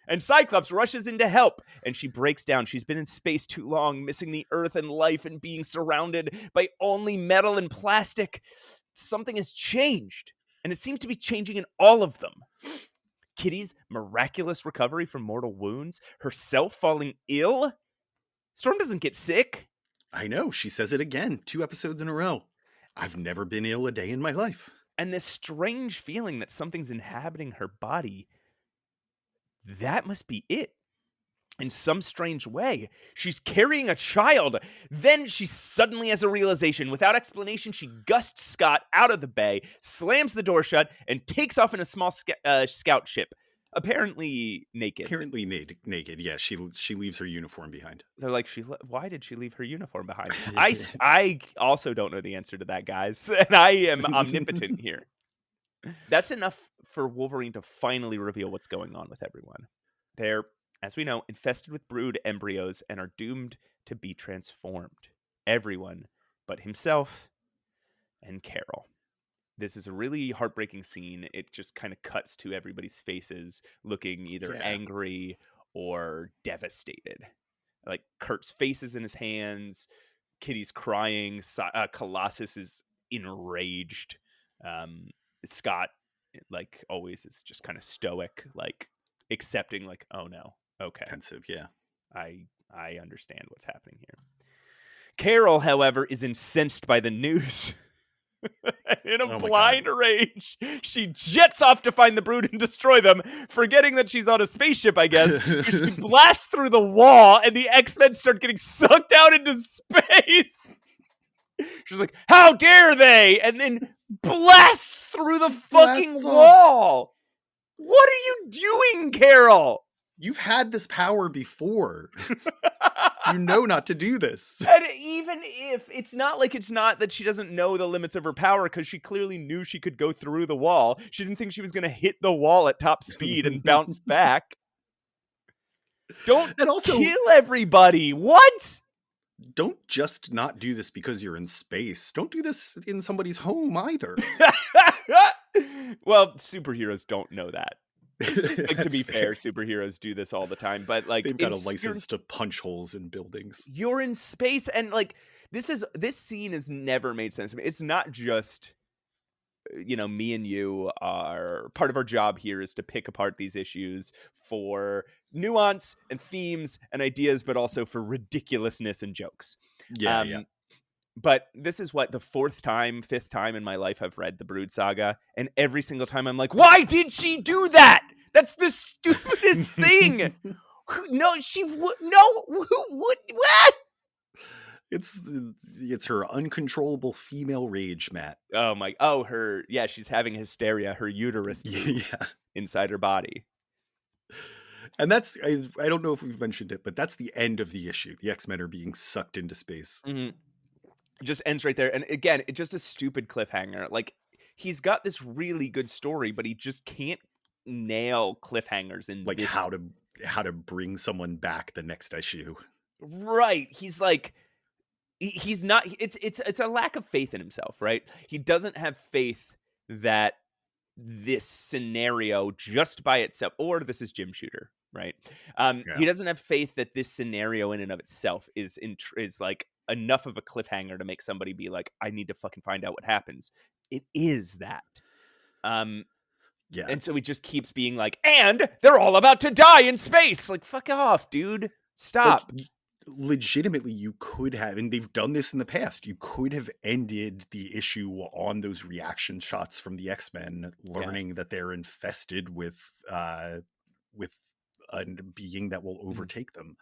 And Cyclops rushes in to help, and she breaks down. She's been in space too long, missing the earth and life and being surrounded by only metal and plastic. Something has changed, and it seems to be changing in all of them. Kitty's miraculous recovery from mortal wounds, herself falling ill. Storm doesn't get sick. I know, she says it again, 2 episodes in a row. I've never been ill a day in my life. And this strange feeling that something's inhabiting her body, that must be it. In some strange way, she's carrying a child. Then she suddenly has a realization. Without explanation, she gusts Scott out of the bay, slams the door shut, and takes off in a small scout ship. Apparently naked. Naked. Yeah, she leaves her uniform behind. They're like, why did she leave her uniform behind? I also don't know the answer to that, guys. And I am omnipotent here. That's enough for Wolverine to finally reveal what's going on with everyone. They're, as we know, infested with brood embryos and are doomed to be transformed. Everyone but himself and Carol. This is a really heartbreaking scene. It just kind of cuts to everybody's faces looking either angry or devastated. Like Kurt's face is in his hands. Kitty's crying. Colossus is enraged. Scott, like always, is just kind of stoic, like accepting, like, oh no, okay, pensive. Yeah, I understand what's happening here. Carol, however, is incensed by the news. In a blind rage, she jets off to find the brood and destroy them, forgetting that she's on a spaceship, I guess. She blasts through the wall, and the X-Men start getting sucked out into space. She's like, how dare they? And then blasts through the fucking wall. What are you doing, Carol? You've had this power before. You know not to do this. And even if it's not that she doesn't know the limits of her power, because she clearly knew she could go through the wall. She didn't think she was going to hit the wall at top speed and bounce back. Don't kill everybody. What? Don't just not do this because you're in space. Don't do this in somebody's home either. Well, superheroes don't know that. Like, to be fair, superheroes do this all the time, but like they've got a license to punch holes in buildings. You're in space, and like this scene has never made sense to me. It's not just, me and you are part of our job here is to pick apart these issues for nuance and themes and ideas, but also for ridiculousness and jokes. Yeah. But this is the 5th time in my life I've read the Brood Saga, and every single time I'm like, why did she do that? That's the stupidest thing. No, she would. No, who would? What? It's her uncontrollable female rage, Matt. She's having hysteria. Her uterus moved Yeah. inside her body. And that's, I don't know if we've mentioned it, but that's the end of the issue. The X-Men are being sucked into space. Mm-hmm. It just ends right there. And again, it's just a stupid cliffhanger. Like, he's got this really good story, but he just can't nail cliffhangers in Like this. how to bring someone back the next issue. Right. He's like, he's not, it's a lack of faith in himself, right? He doesn't have faith that this scenario just by itself, or this is Jim Shooter, right? He doesn't have faith that this scenario in and of itself is like enough of a cliffhanger to make somebody be like, I need to fucking find out what happens. It is that. Yeah. And so he just keeps being like, and they're all about to die in space. Like, fuck off, dude. Stop. Like, legitimately, you could have, and they've done this in the past, you could have ended the issue on those reaction shots from the X-Men, learning that they're infested with a being that will overtake them.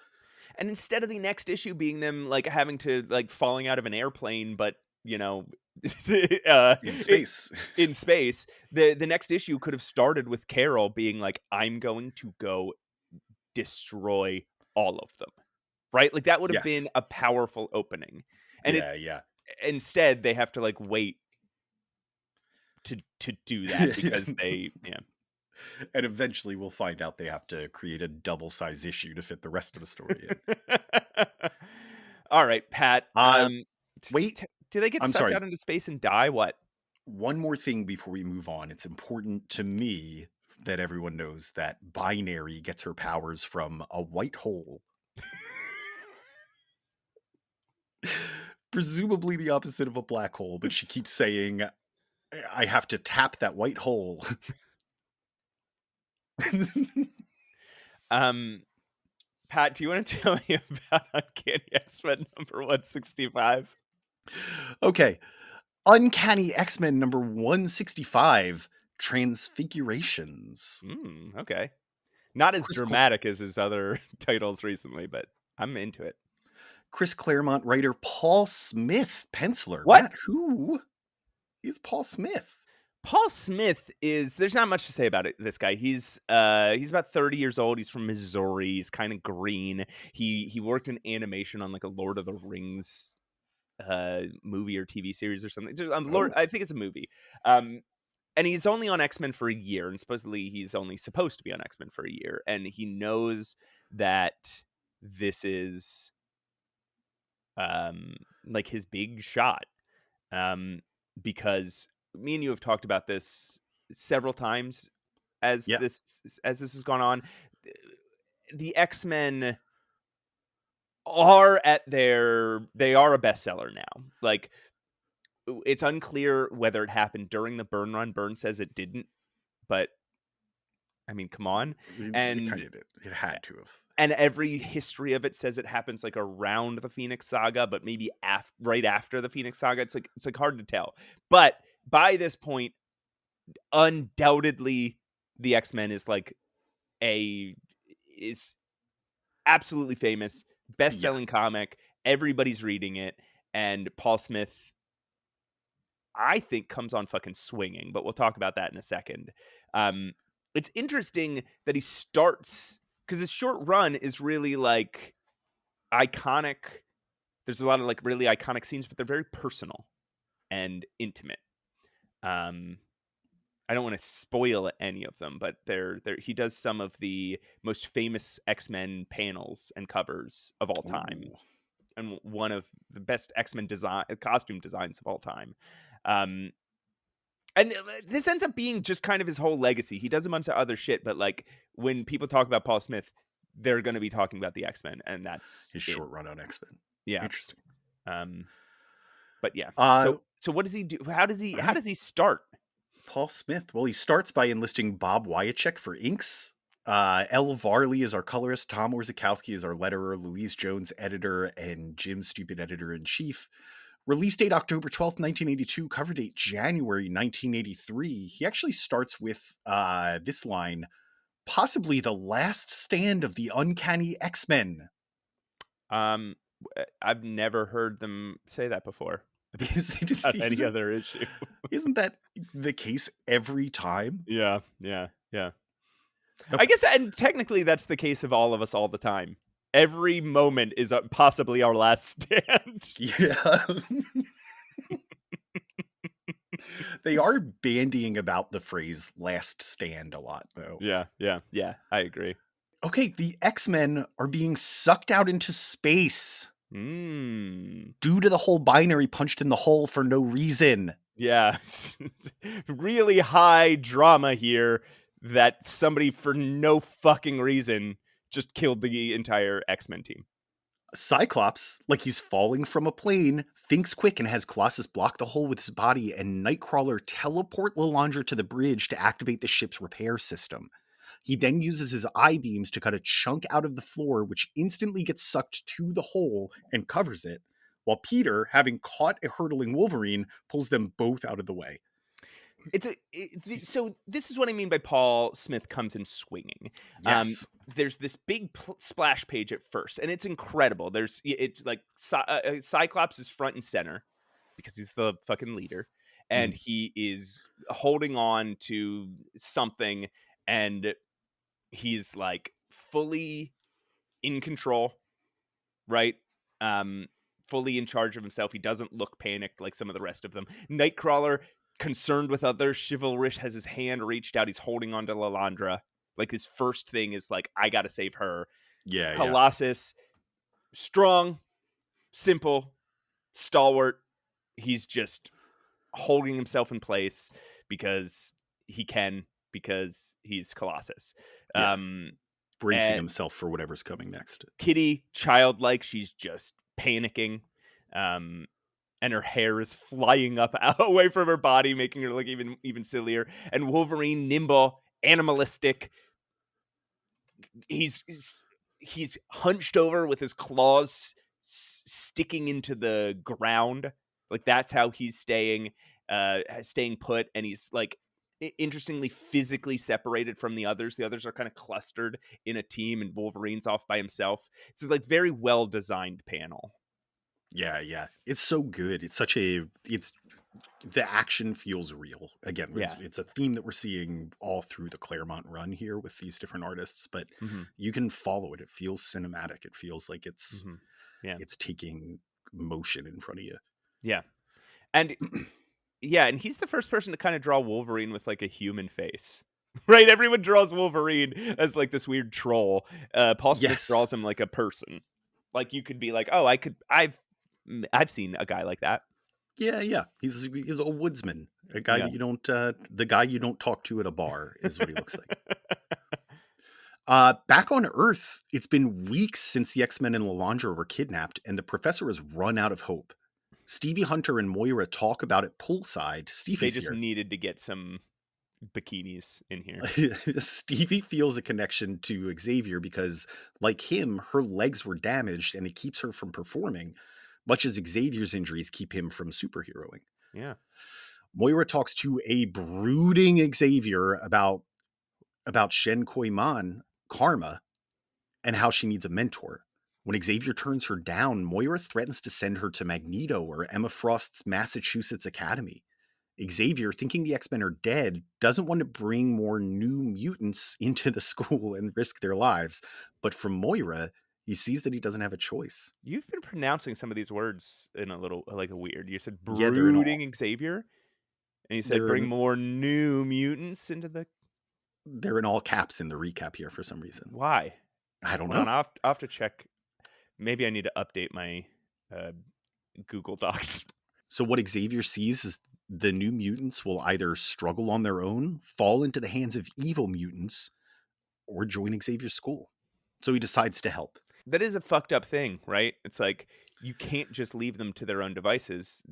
And instead of the next issue being them like having to like falling out of an airplane, but you know, in space, the next issue could have started with Carol being like, I'm going to go destroy all of them. Right? Like that would have been a powerful opening. And instead they have to like wait to do that because they and eventually we'll find out they have to create a double size issue to fit the rest of the story in. All right, Pat. Wait, do they get sucked out into space and die? What? One more thing before we move on. It's important to me that everyone knows that Binary gets her powers from a white hole. Presumably the opposite of a black hole, but she keeps saying, I have to tap that white hole. Pat, do you want to tell me about Uncanny X-Men number 165? Okay. Uncanny X-Men number 165, Transfigurations. Okay. Not as dramatic as his other titles recently, but I'm into it. Chris Claremont writer, Paul Smith penciler. What? Matt, who is Paul Smith? Paul Smith there's not much to say about it. This guy, he's about 30 years old. He's from Missouri. He's kind of green. He worked in animation on like a Lord of the Rings movie or TV series or something. I think it's a movie. And he's only on X-Men for a year, and supposedly he's only supposed to be on X-Men for a year, and he knows that this is like his big shot, because me and you have talked about this several times as this has gone on. The X-Men are they are a bestseller now. Like, it's unclear whether it happened during the Byrne run. Byrne says it didn't, but I mean, come on. And it kind of did. It had to have. And every history of it says it happens like around the Phoenix Saga, but maybe right after the Phoenix Saga. It's like hard to tell. But by this point, undoubtedly, the X-Men is absolutely famous, best-selling comic. Everybody's reading it, and Paul Smith, I think, comes on fucking swinging. But we'll talk about that in a second. It's interesting that he starts, because his short run is really like iconic. There's a lot of like really iconic scenes, but they're very personal and intimate. I don't want to spoil any of them, but he does some of the most famous X-Men panels and covers of all time. Ooh. And one of the best X-Men costume designs of all time. And this ends up being just kind of his whole legacy. He does a bunch of other shit, but like when people talk about Paul Smith, they're going to be talking about the X-Men, and that's his short run on X-Men. Yeah, interesting. But yeah. So what does he do? How does he start? Paul Smith. Well, he starts by enlisting Bob Wyacek for inks. Elle Varley is our colorist. Tom Orzechowski is our letterer. Louise Jones, editor, and Jim Stupid, editor-in-chief. Release date October 12th, 1982. Cover date January 1983. He actually starts with this line, possibly the last stand of the Uncanny X-Men. I've never heard them say that before about any Isn't, other issue. isn't that the case every time? Yeah, yeah, yeah. I Okay. guess, and technically that's the case of all of us all the time. Every moment is possibly our last stand. Yeah. They are bandying about the phrase last stand a lot, though. Yeah, yeah, yeah. I agree. Okay, the X-Men are being sucked out into space Mm. due to the whole binary punched in the hole for no reason. Yeah. Really high drama here that somebody for no fucking reason just killed the entire X-Men team. Cyclops, like he's falling from a plane, thinks quick and has Colossus block the hole with his body, and Nightcrawler teleport Lilandra to the bridge to activate the ship's repair system. He then uses his eye beams to cut a chunk out of the floor, which instantly gets sucked to the hole and covers it, while Peter, having caught a hurtling Wolverine, pulls them both out of the way. So this is what I mean by Paul Smith comes in swinging. Yes. There's this big splash page at first, and it's incredible. It's like Cyclops is front and center because he's the fucking leader, and he is holding on to something, and he's like fully in control, right? Fully in charge of himself. He doesn't look panicked like some of the rest of them. Nightcrawler, concerned with others, chivalrous, has his hand reached out. He's holding on to Lilandra. Like his first thing is like, I gotta save her. Yeah. Colossus, strong, simple, stalwart. He's just holding himself in place because he can, because he's Colossus. Yeah. Bracing and himself for whatever's coming next. Kitty, childlike, she's just panicking. And her hair is flying up away from her body, making her look even sillier. And Wolverine, nimble, animalistic. He's hunched over with his claws sticking into the ground. Like that's how he's staying put. And he's like, interestingly, physically separated from the others. The others are kind of clustered in a team, and Wolverine's off by himself. It's like very well designed panel. Yeah. It's so good. The action feels real. Again, it's a theme that we're seeing all through the Claremont run here with these different artists, but you can follow it. It feels cinematic. It feels like it's taking motion in front of you. Yeah. And and he's the first person to kind of draw Wolverine with like a human face. Right? Everyone draws Wolverine as like this weird troll. Paul Smith draws him like a person. Like you could be like, oh, I've seen a guy like that. Yeah. He's a woodsman, a guy that you don't, the guy you don't talk to at a bar is what he looks like. Back on Earth, it's been weeks since the X-Men and Lilandra were kidnapped, and the professor has run out of hope. Stevie Hunter and Moira talk about it poolside. They just needed to get some bikinis in here. Stevie feels a connection to Xavier because, like him, her legs were damaged and it keeps her from performing, much as Xavier's injuries keep him from superheroing. Yeah. Moira talks to a brooding Xavier about Shen Koiman, Karma, and how she needs a mentor. When Xavier turns her down, Moira threatens to send her to Magneto or Emma Frost's Massachusetts Academy. Xavier, thinking the X-Men are dead, doesn't want to bring more new mutants into the school and risk their lives. But from Moira, he sees that he doesn't have a choice. You've been pronouncing some of these words in a little like a weird. You said brooding Xavier, and you said bring more new mutants into the. They're in all caps in the recap here for some reason. Why? I don't know. I'll have to check. Maybe I need to update my Google Docs. So what Xavier sees is the new mutants will either struggle on their own, fall into the hands of evil mutants, or join Xavier's school. So he decides to help. That is a fucked up thing, right? It's like you can't just leave them to their own devices.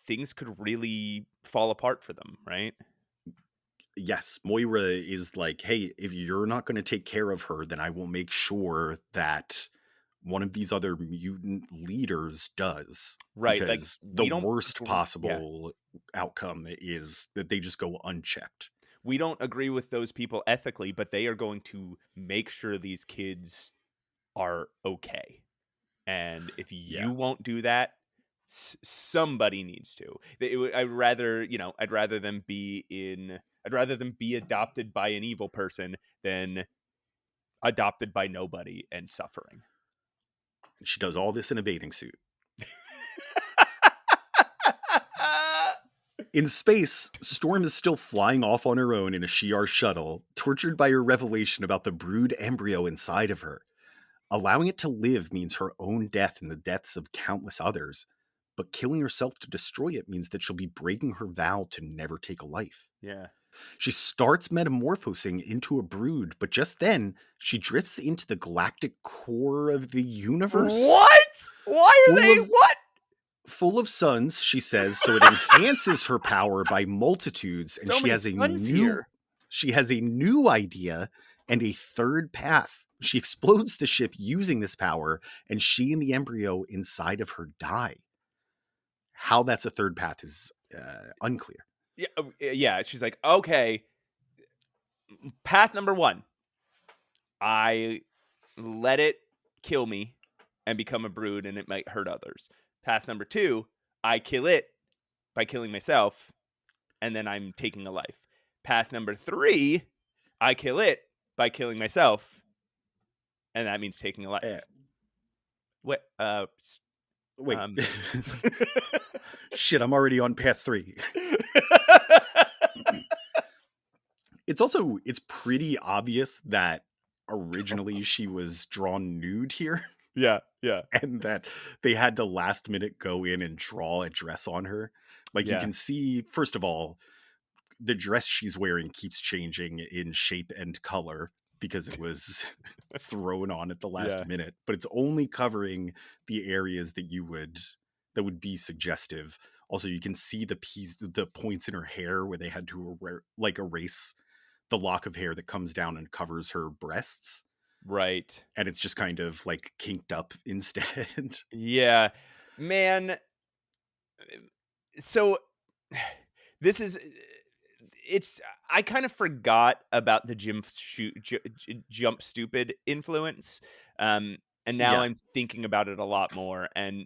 Things could really fall apart for them, right? Yes, Moira is like, hey, if you're not going to take care of her, then I will make sure that one of these other mutant leaders does. Right. Because the worst possible outcome is that they just go unchecked. We don't agree with those people ethically, but they are going to make sure these kids are okay. And if you Yeah. won't do that, somebody needs to. I'd rather them be adopted by an evil person than adopted by nobody and suffering. She does all this in a bathing suit. In space, Storm is still flying off on her own in a Shi'ar shuttle, tortured by her revelation about the brood embryo inside of her. Allowing it to live means her own death and the deaths of countless others, but killing herself to destroy it means that she'll be breaking her vow to never take a life. Yeah. She starts metamorphosing into a brood, but just then, she drifts into the galactic core of the universe. What? Why are they? What? Full of suns, she says, so it enhances her power by multitudes, and So she has a new idea and a third path. She explodes the ship using this power, and she and the embryo inside of her die. How that's a third path is unclear. Yeah. She's like, okay, path number 1. I let it kill me and become a brood, and it might hurt others. Path number 2, I kill it by killing myself, and then I'm taking a life. Path number 3, I kill it by killing myself, and that means taking a life. What? Wait. Shit, I'm already on path 3. It's pretty obvious that originally she was drawn nude here. Yeah. And that they had to last minute go in and draw a dress on her. Like, you can see, first of all, the dress she's wearing keeps changing in shape and color because it was thrown on at the last minute, but it's only covering the areas that would be suggestive. Also, you can see the points in her hair where they had to erase the lock of hair that comes down and covers her breasts. Right. And it's just kind of like kinked up instead. Yeah, man. So this is, I kind of forgot about the jump stupid influence. And now I'm thinking about it a lot more. And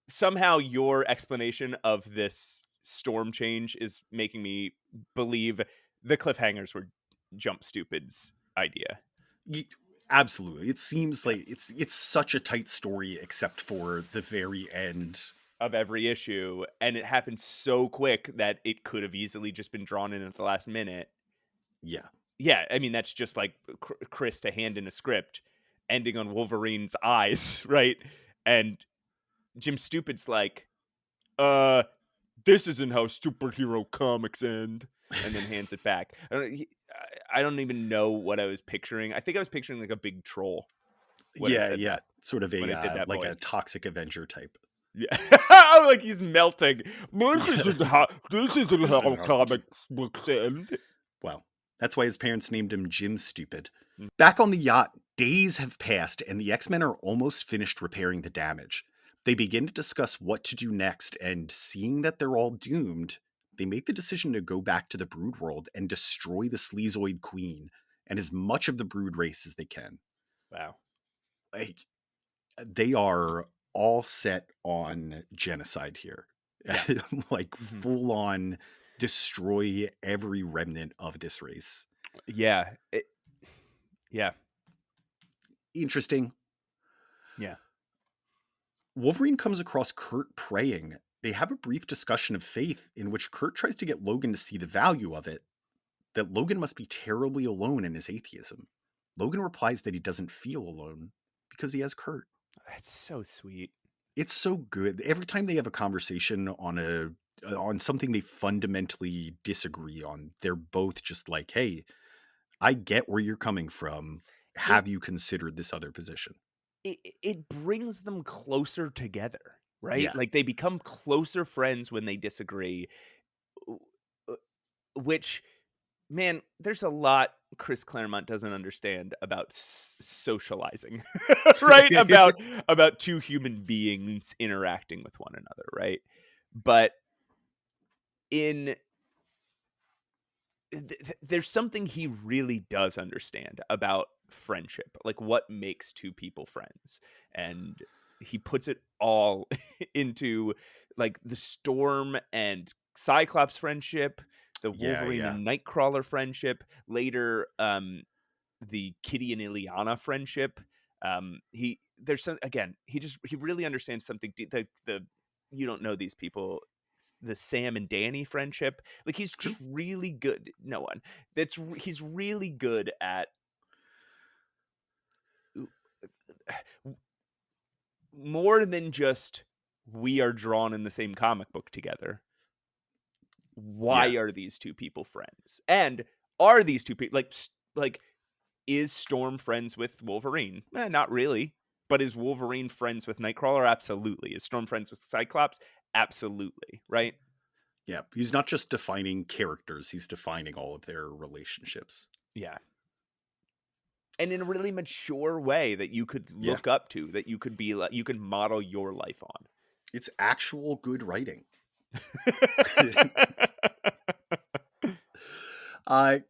somehow your explanation of this storm change is making me believe the cliffhangers were jump stupid's idea. Absolutely. It seems like it's such a tight story except for the very end of every issue, and it happened so quick that it could have easily just been drawn in at the last minute. Yeah, I mean, that's just like Chris to hand in a script ending on Wolverine's eyes, right? And Jim Stupid's like, this isn't how superhero comics end, and then hands it back. I don't even know what I was picturing. I think I was picturing like a big troll. Yeah. Sort of a voice. toxic Avenger type. Yeah. Like he's melting. This isn't how comics books end. Well, that's why his parents named him Jim Stupid. Back on the yacht, days have passed and the X-Men are almost finished repairing the damage. They begin to discuss what to do next, and seeing that they're all doomed, they make the decision to go back to the Brood world and destroy the Sleazoid Queen and as much of the Brood race as they can. Wow. Like, they are all set on genocide here. Yeah. Like, full on destroy every remnant of this race. Yeah. Yeah. Interesting. Yeah. Wolverine comes across Kurt praying. They have a brief discussion of faith in which Kurt tries to get Logan to see the value of it, that Logan must be terribly alone in his atheism. Logan replies that he doesn't feel alone because he has Kurt. That's so sweet. It's so good. Every time they have a conversation on something they fundamentally disagree on, they're both just like, hey, I get where you're coming from. Have you considered this other position? It brings them closer together, right? Yeah. Like they become closer friends when they disagree, which, man, there's a lot Chris Claremont doesn't understand about socializing, right? about two human beings interacting with one another, right? But in there's something he really does understand about friendship, like what makes two people friends, and he puts it all into like the Storm and Cyclops friendship, the Yeah, Wolverine yeah. and Nightcrawler friendship, later the Kitty and Illyana friendship. He there's some again. He really understands something. The you don't know these people. The Sam and Danny friendship, like he's True. just really good. No one. He's really good at more than just we are drawn in the same comic book together. Why Yeah. are these two people friends? And are these two people like is Storm friends with Wolverine? Not really. But is Wolverine friends with Nightcrawler? Absolutely. Is Storm friends with Cyclops? Absolutely. Right? Yeah. He's not just defining characters, he's defining all of their relationships. Yeah. And in a really mature way that you could Yeah. look up to, that you could be like, you could model your life on. It's actual good writing.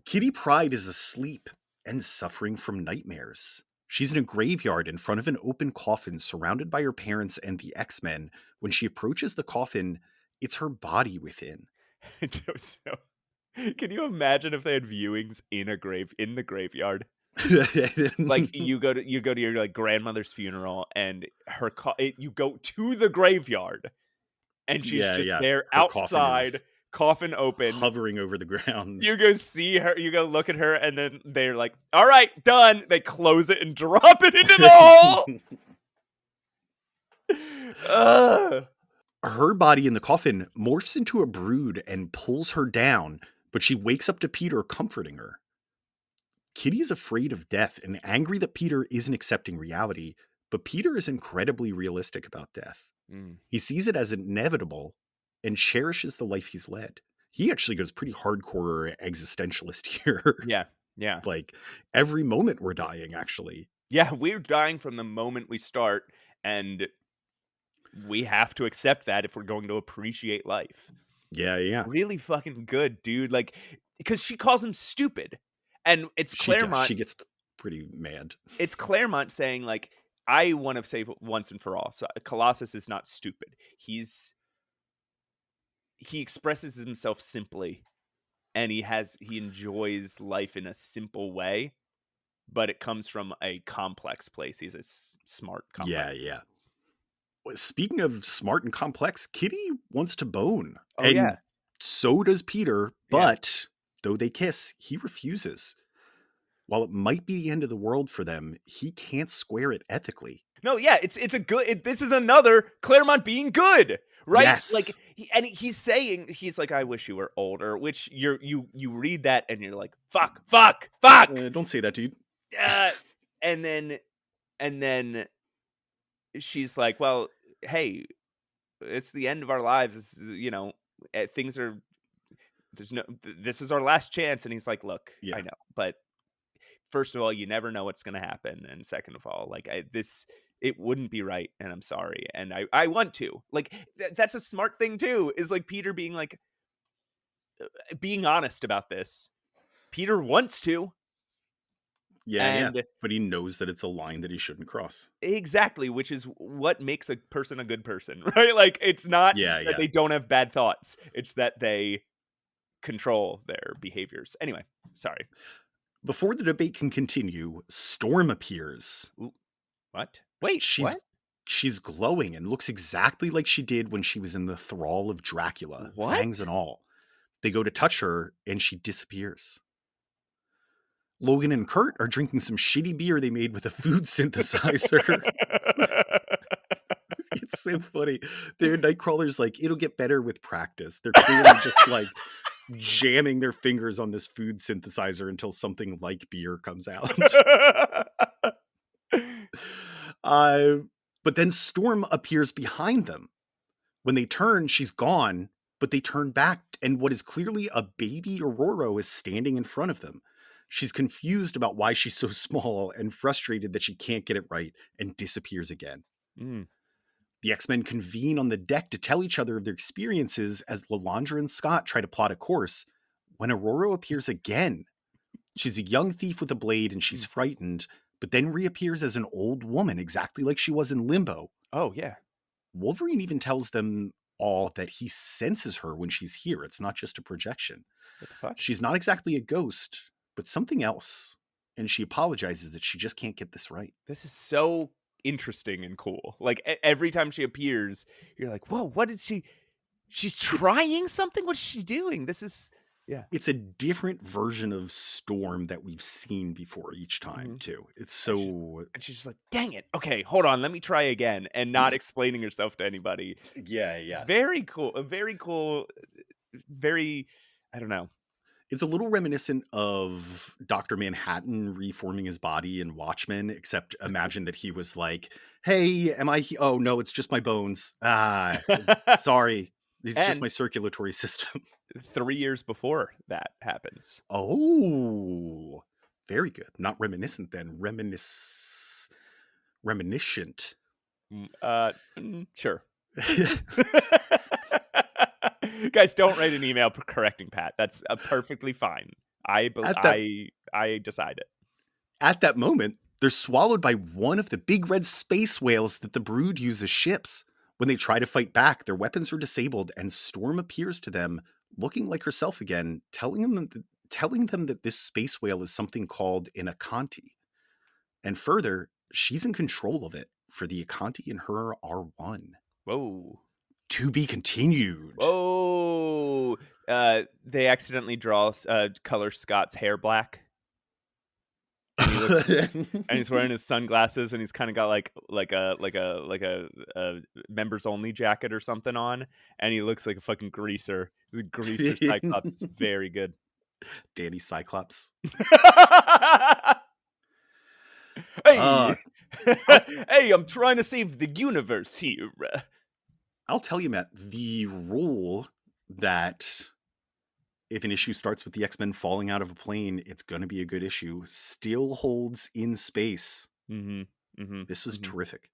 Kitty Pryde is asleep and suffering from nightmares. She's in a graveyard in front of an open coffin surrounded by her parents and the X-Men. When she approaches the coffin, it's her body within. So, can you imagine if they had viewings in the graveyard? Like you go to your like grandmother's funeral and you go to the graveyard and she's just there her outside, coffin open, hovering over the ground. You go see her, you go look at her, and then they're like, all right, done. They close it and drop it into the hole. Her body in the coffin morphs into a brood and pulls her down, but she wakes up to Peter comforting her. Kitty is afraid of death and angry that Peter isn't accepting reality, but Peter is incredibly realistic about death. He sees it as inevitable and cherishes the life he's led. He actually goes pretty hardcore existentialist here. Yeah. Like, every moment we're dying, actually. Yeah, we're dying from the moment we start, and we have to accept that if we're going to appreciate life. Yeah. Really fucking good, dude. Like, because she calls him stupid. And it's Claremont. She gets pretty mad. It's Claremont saying, like, I want to save once and for all. So Colossus is not stupid. He expresses himself simply, and he enjoys life in a simple way, but it comes from a complex place. He's a smart, complex. Yeah. Speaking of smart and complex, Kitty wants to bone. Oh, and yeah. So does Peter, but though they kiss, he refuses. While it might be the end of the world for them, he can't square it ethically. No, yeah, it's a good. This is another Claremont being good, right? Yes. Like, he's saying, he's like, I wish you were older. Which you read that and you're like, fuck. Don't say that, dude. And then she's like, well, hey, it's the end of our lives. Things are. This is our last chance. And he's like, look, I know, but. First of all, you never know what's going to happen. And second of all, like it wouldn't be right. And I'm sorry. And I want to like, that's a smart thing too, is like Peter being like, being honest about this. Peter wants to. Yeah. But he knows that it's a line that he shouldn't cross. Exactly. Which is what makes a person a good person, right? Like it's not that they don't have bad thoughts. It's that they control their behaviors. Anyway, sorry. Before the debate can continue, Storm appears. Ooh, what? Wait, what? She's glowing and looks exactly like she did when she was in the thrall of Dracula, what? fangs and all. They go to touch her, and she disappears. Logan and Kurt are drinking some shitty beer they made with a food synthesizer. It's so funny. Their Nightcrawler's like, it'll get better with practice. They're clearly just like jamming their fingers on this food synthesizer until something like beer comes out. But then Storm appears behind them. When they turn, she's gone, but they turn back, and what is clearly a baby Aurora is standing in front of them. She's confused about why she's so small and frustrated that she can't get it right and disappears again. The X-Men convene on the deck to tell each other of their experiences as Lilandra and Scott try to plot a course, when Aurora appears again. She's a young thief with a blade and she's frightened, but then reappears as an old woman, exactly like she was in Limbo. Oh, yeah. Wolverine even tells them all that he senses her when she's here. It's not just a projection. What the fuck? She's not exactly a ghost, but something else. And she apologizes that she just can't get this right. This is so interesting and cool. Like every time she appears, you're like, whoa, what is she? She's trying something? What's she doing? This is, yeah. It's a different version of Storm that we've seen before each time, too. It's so... And she's just like, dang it. Okay, hold on. Let me try again. And not explaining herself to anybody. Yeah. Very cool. Very cool. Very, I don't know. It's a little reminiscent of Dr. Manhattan reforming his body in Watchmen, except imagine that he was like, hey, oh, no, it's just my bones. Sorry. It's just my circulatory system. 3 years before that happens. Oh, very good. Not reminiscent then. Reminiscent. Sure. Guys, don't write an email correcting Pat. That's perfectly fine. I decided. At that moment, they're swallowed by one of the big red space whales that the Brood use as ships. When they try to fight back, their weapons are disabled, and Storm appears to them, looking like herself again, telling them that this space whale is something called an Acanti. And further, she's in control of it, for the Acanti and her are one. Whoa. To be continued. Whoa. They accidentally color Scott's hair black. And he's wearing his sunglasses, and he's kind of got like a members only jacket or something on, and he looks like a fucking greaser. He's a greaser Cyclops. It's very good. Danny Cyclops. Hey, hey! I'm trying to save the universe here. I'll tell you, Matt, the rule that if an issue starts with the X-Men falling out of a plane, it's going to be a good issue, still holds in space. This was terrific.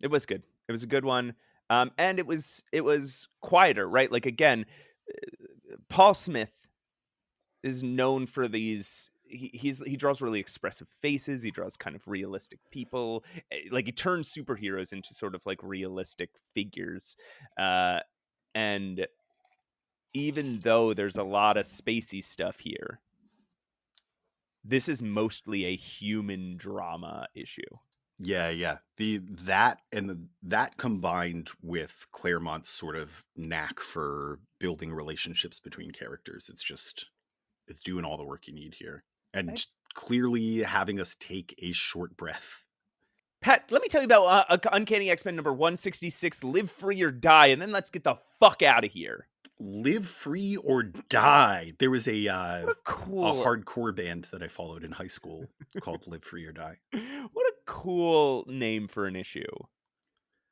It was good. It was a good one. And it was quieter, right? Like, again, Paul Smith is known for these. He draws really expressive faces. He draws kind of realistic people. Like, he turns superheroes into sort of like realistic figures. And even though there's a lot of spacey stuff here, this is mostly a human drama issue. Yeah. That combined with Claremont's sort of knack for building relationships between characters, it's doing all the work you need here. And clearly having us take a short breath. Pat, let me tell you about Uncanny X-Men number 166, Live Free or Die, and then let's get the fuck out of here. Live Free or Die. There was a cool hardcore band that I followed in high school called Live Free or Die. What a cool name for an issue.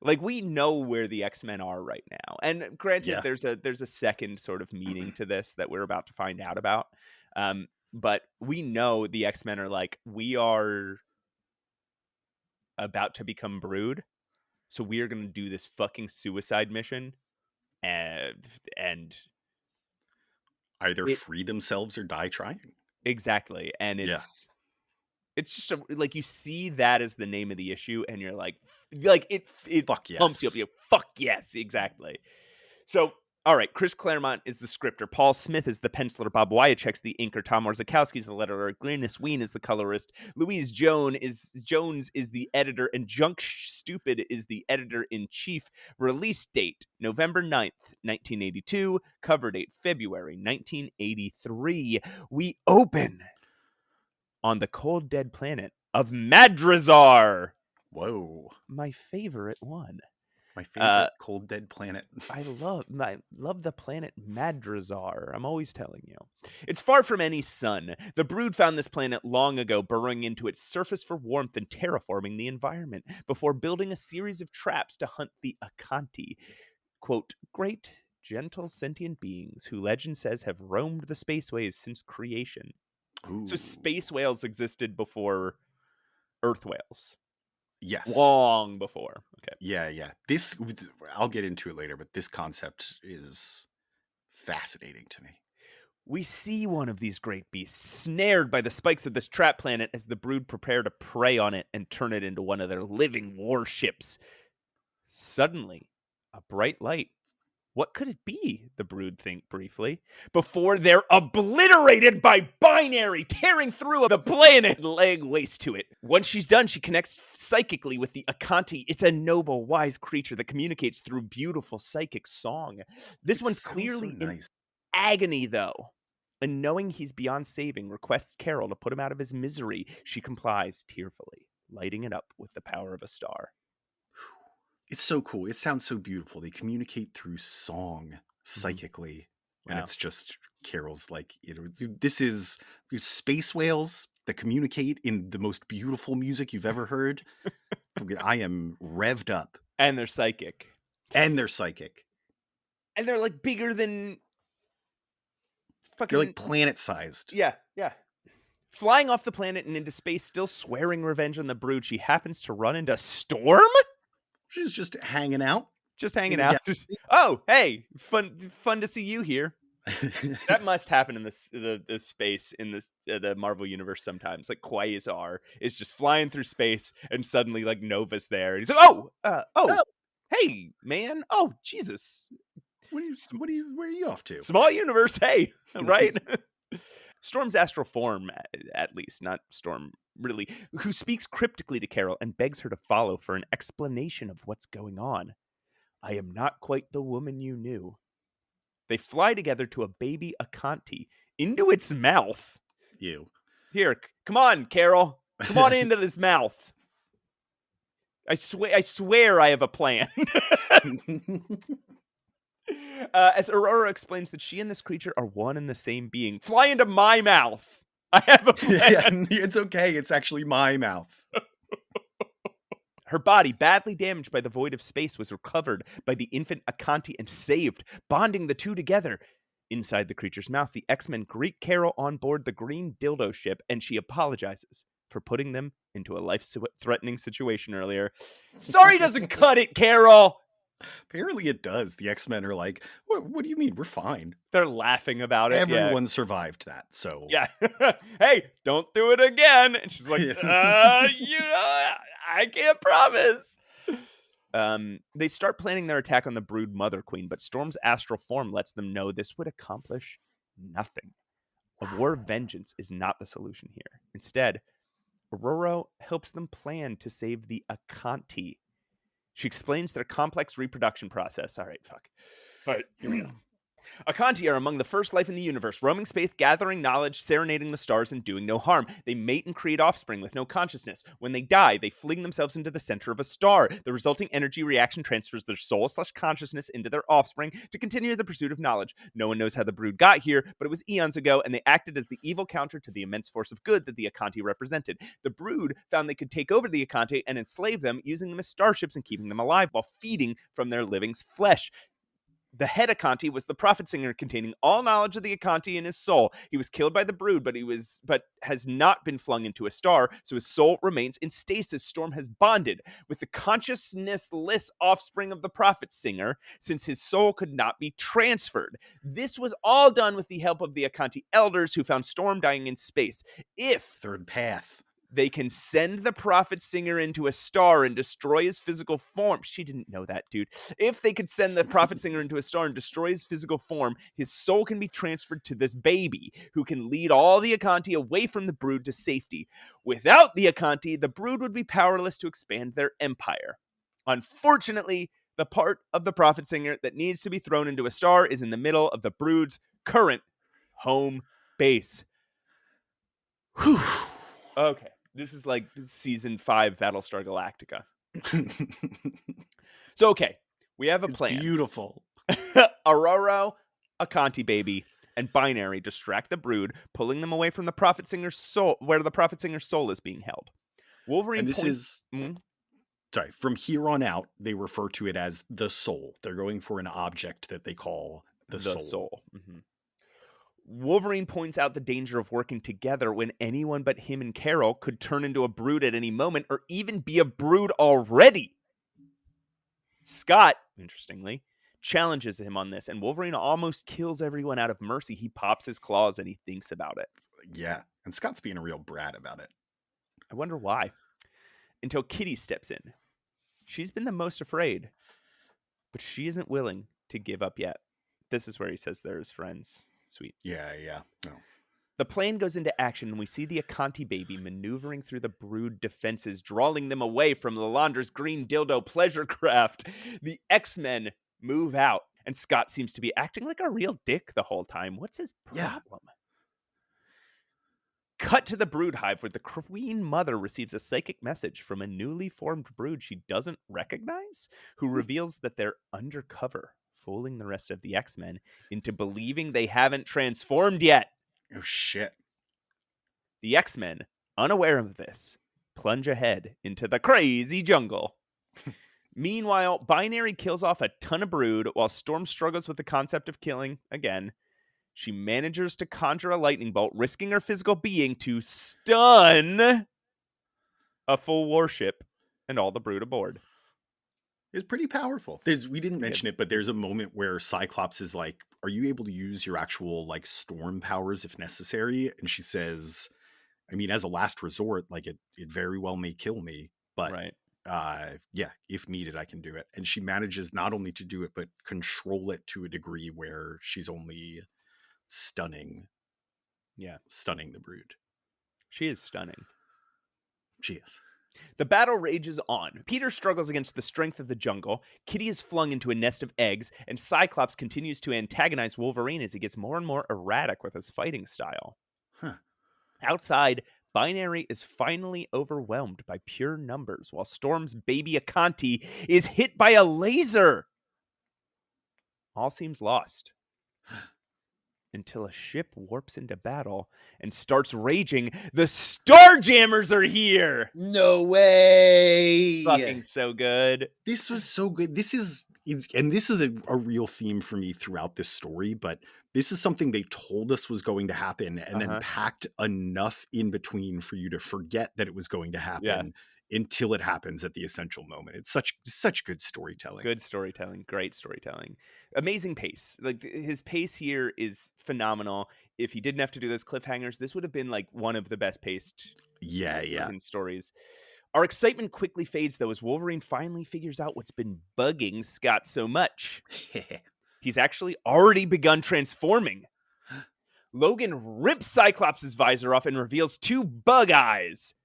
Like, we know where the X-Men are right now. And granted, there's a second sort of meaning to this that we're about to find out about. But we know the X-Men are like, we are about to become Brood. So we are going to do this fucking suicide mission. And either free themselves or die trying. Exactly. And it's just like, you see that as the name of the issue, and you're like it fuck yes. Pumps you up. Fuck yes, exactly. So, all right, Chris Claremont is the scripter. Paul Smith is the penciler. Bob Wyachek's the inker. Tom Orzechowski is the letterer. Glynis Wein is the colorist. Louise Jones is the editor. And Junk Stupid is the editor-in-chief. Release date, November 9th, 1982. Cover date, February 1983. We open on the cold, dead planet of Madrazar. Whoa. My favorite one. My favorite cold, dead planet. I love the planet Madrazar. I'm always telling you. It's far from any sun. The Brood found this planet long ago, burrowing into its surface for warmth and terraforming the environment before building a series of traps to hunt the Acanti. Quote, great, gentle, sentient beings who legend says have roamed the spaceways since creation. Ooh. So space whales existed before Earth whales. Yes. Long before. Okay. Yeah. This, I'll get into it later, but this concept is fascinating to me. We see one of these great beasts snared by the spikes of this trap planet as the Brood prepare to prey on it and turn it into one of their living warships. Suddenly, a bright light. What could it be? The Brood think briefly, before they're obliterated by Binary tearing through the planet and laying waste to it. Once she's done, she connects psychically with the Acanti. It's a noble, wise creature that communicates through beautiful psychic song. This one's clearly in agony, though. And knowing he's beyond saving, requests Carol to put him out of his misery. She complies tearfully, lighting it up with the power of a star. It's so cool. It sounds so beautiful. They communicate through song psychically. And it's just Carol's like, this is space whales that communicate in the most beautiful music you've ever heard. I am revved up. And they're psychic. And they're psychic. And they're like bigger than They're like planet-sized. Yeah. Flying off the planet and into space, still swearing revenge on the Brood, she happens to run into Storm? She's just hanging out. Just hanging out. Oh, hey, fun to see you here. That must happen in the space in the Marvel universe sometimes. Like Quasar is just flying through space, and suddenly like Nova's there. And he's like, hey, man. Oh, Jesus. Where are you off to? Small universe, hey, right? Storm's astral form, at least, not Storm, really, who speaks cryptically to Carol and begs her to follow for an explanation of what's going on. I am not quite the woman you knew. They fly together to a baby Acanti into its mouth. You. Here, come on, Carol. Come on into this mouth. I swear I have a plan. As Aurora explains that she and this creature are one and the same being. Fly into my mouth. I have a plan. Yeah, it's okay. It's actually my mouth. Her body, badly damaged by the void of space, was recovered by the infant Acanti and saved, bonding the two together. Inside the creature's mouth, the X-Men greet Carol on board the green dildo ship, and she apologizes for putting them into a life-threatening situation earlier. Sorry doesn't cut it, Carol! Apparently it does. The X-Men are like, what do you mean? We're fine. They're laughing about it. Everyone survived that, so. Yeah. Hey, don't do it again. And she's like, I can't promise. They start planning their attack on the Brood Mother Queen, but Storm's astral form lets them know this would accomplish nothing. A war of vengeance is not the solution here. Instead, Aurora helps them plan to save the Acanti. She explains their complex reproduction process. All right, fuck. All right, here we go. Acanti are among the first life in the universe, roaming space, gathering knowledge, serenading the stars, and doing no harm. They mate and create offspring with no consciousness. When they die, they fling themselves into the center of a star. The resulting energy reaction transfers their soul/consciousness into their offspring to continue the pursuit of knowledge. No one knows how the Brood got here, but it was eons ago, and they acted as the evil counter to the immense force of good that the Acanti represented. The Brood found they could take over the Acanti and enslave them, using them as starships and keeping them alive while feeding from their living flesh. The head Acanti was the prophet singer containing all knowledge of the Acanti in his soul. He was killed by the Brood, but has not been flung into a star, so his soul remains in stasis. Storm has bonded with the consciousness-less offspring of the prophet singer, since his soul could not be transferred. This was all done with the help of the Acanti elders, who found Storm dying in space. If third path, they can send the prophet singer into a star and destroy his physical form. She didn't know that, dude. If they could send the prophet singer into a star and destroy his physical form, his soul can be transferred to this baby, who can lead all the Acanti away from the Brood to safety. Without the Acanti, the Brood would be powerless to expand their empire. Unfortunately, the part of the prophet singer that needs to be thrown into a star is in the middle of the Brood's current home base. Whew. Okay. This is like season 5 Battlestar Galactica. So, okay, we have a plan. Beautiful. Aurora, Acanti Baby, and Binary distract the Brood, pulling them away from the prophet singer's soul, where the prophet singer's soul is being held. Wolverine Sorry, from here on out, they refer to it as the soul. They're going for an object that they call the soul. Mm-hmm. Wolverine points out the danger of working together when anyone but him and Carol could turn into a Brood at any moment, or even be a Brood already. Scott, interestingly, challenges him on this, and Wolverine almost kills everyone out of mercy. He pops his claws and he thinks about it. Yeah, and Scott's being a real brat about it. I wonder why. Until Kitty steps in. She's been the most afraid, but she isn't willing to give up yet. This is where he says they're his friends. Sweet. Yeah. No. The plan goes into action, and we see the Acanti baby maneuvering through the Brood defenses, drawing them away from Lilandra's green dildo pleasure craft. The X-Men move out, and Scott seems to be acting like a real dick the whole time. What's his problem? Cut to the Brood hive, where the Queen Mother receives a psychic message from a newly formed Brood she doesn't recognize, who reveals that they're undercover, fooling the rest of the X-Men into believing they haven't transformed yet. Oh, shit. The X-Men, unaware of this, plunge ahead into the crazy jungle. Meanwhile, Binary kills off a ton of Brood while Storm struggles with the concept of killing again. She manages to conjure a lightning bolt, risking her physical being to stun a full warship and all the Brood aboard. It's pretty powerful. We didn't mention it, but there's a moment where Cyclops is like, are you able to use your actual like storm powers if necessary? And she says, I mean, as a last resort, like it very well may kill me, but Right. Yeah, if needed, I can do it. And she manages not only to do it, but control it to a degree where she's only stunning the Brood. She is stunning. She is. The battle rages on. Peter struggles against the strength of the jungle. Kitty is flung into a nest of eggs, and Cyclops continues to antagonize Wolverine as he gets more and more erratic with his fighting style. Outside, Binary is finally overwhelmed by pure numbers, while Storm's baby Acanti is hit by a laser. All seems lost. Until a ship warps into battle and starts raging. The Starjammers are here! No way! Fucking so good. This was so good. This is a real theme for me throughout this story, but this is something they told us was going to happen and then packed enough in between for you to forget that it was going to happen until it happens at the essential moment. It's such good storytelling. Good storytelling. Great storytelling. Amazing pace. Like his pace here is phenomenal. If he didn't have to do those cliffhangers, this would have been like one of the best paced stories. Our excitement quickly fades, though, as Wolverine finally figures out what's been bugging Scott so much. He's actually already begun transforming. Logan rips Cyclops' visor off and reveals two bug eyes,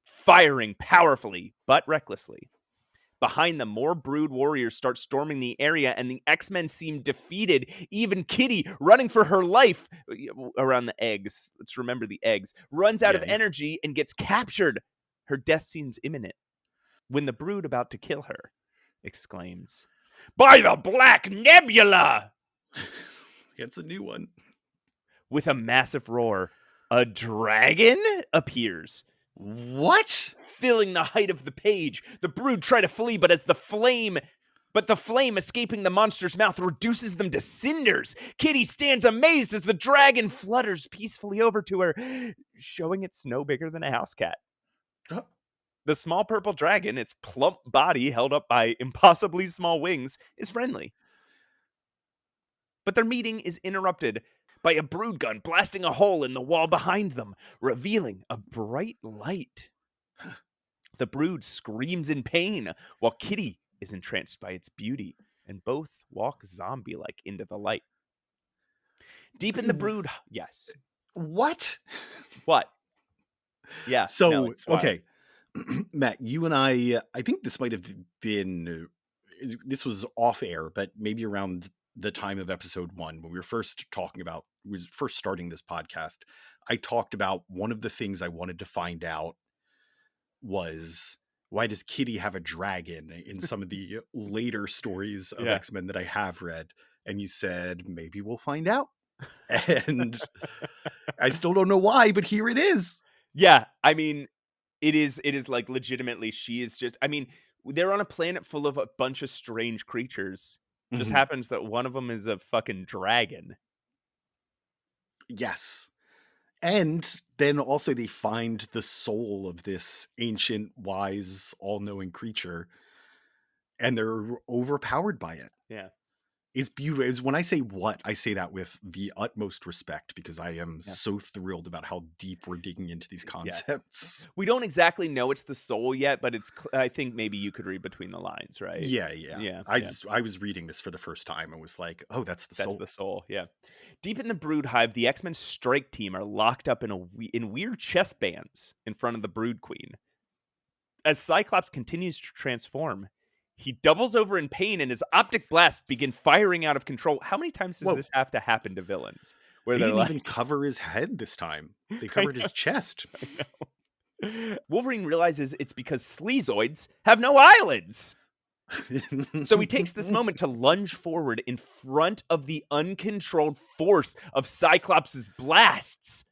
firing powerfully but recklessly. Behind them, more Brood warriors start storming the area, and the X-Men seem defeated. Even Kitty, running for her life around the eggs, let's remember the eggs, runs out of energy and gets captured. Her death seems imminent when the Brood about to kill her exclaims, "By the Black Nebula!" It's a new one. With a massive roar, a dragon appears. What? Filling the height of the page. The Brood try to flee, but the flame escaping the monster's mouth reduces them to cinders. Kitty stands amazed as the dragon flutters peacefully over to her, showing it's no bigger than a house cat. The small purple dragon, its plump body held up by impossibly small wings, is friendly. But their meeting is interrupted by a Brood gun blasting a hole in the wall behind them, revealing a bright light. The Brood screams in pain, while Kitty is entranced by its beauty, and both walk zombie-like into the light. Deep in the Brood... Yes. What? What? Yeah. So, no, okay. Matt, you and I think this might have been... This was off air, but maybe around the time of episode 1, when we were first starting this podcast, I talked about one of the things I wanted to find out was, why does Kitty have a dragon in some of the later stories of X-Men that I have read? And you said, maybe we'll find out. And I still don't know why, but here it is. Yeah, I mean, it is like legitimately, she is just, I mean, they're on a planet full of a bunch of strange creatures. Just happens that one of them is a fucking dragon. Yes. And then also they find the soul of this ancient, wise, all-knowing creature, and they're overpowered by it. Yeah. It's beautiful. Is when I say what, I say that with the utmost respect because I am Yeah. so thrilled about how deep we're digging into these Yeah. concepts. We don't exactly know it's the soul yet, but I think maybe you could read between the lines, right? Yeah. Yeah. I was reading this for the first time and was like, oh, that's the That's soul. the soul, yeah. Deep in the Brood Hive, the X-Men strike team are locked up in weird chest bands in front of the Brood Queen. As Cyclops continues to transform, he doubles over in pain and his optic blasts begin firing out of control. How many times does Whoa. this have to happen to villains? Where They they're didn't like, even cover his head this time. They I covered know. his chest. Wolverine realizes it's because sleazoids have no eyelids. So he takes this moment to lunge forward in front of the uncontrolled force of Cyclops' blasts.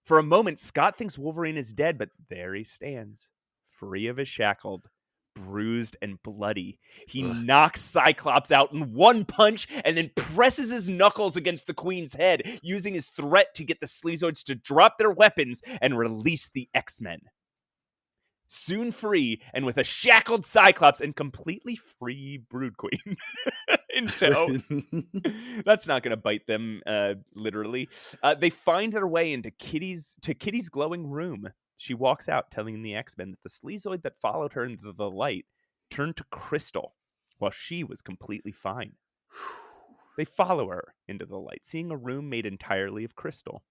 For a moment, Scott thinks Wolverine is dead, but there he stands, free of his shackle, bruised and bloody. He knocks Cyclops out in one punch and then presses his knuckles against the Queen's head, using his threat to get the sleazoids to drop their weapons and release the X-Men. Soon free, and with a shackled Cyclops and completely free Brood Queen in tow. That's not going to bite them, literally. They find their way into Kitty's glowing room. She walks out, telling the X-Men that the sleazoid that followed her into the light turned to crystal, while she was completely fine. They follow her into the light, seeing a room made entirely of crystal.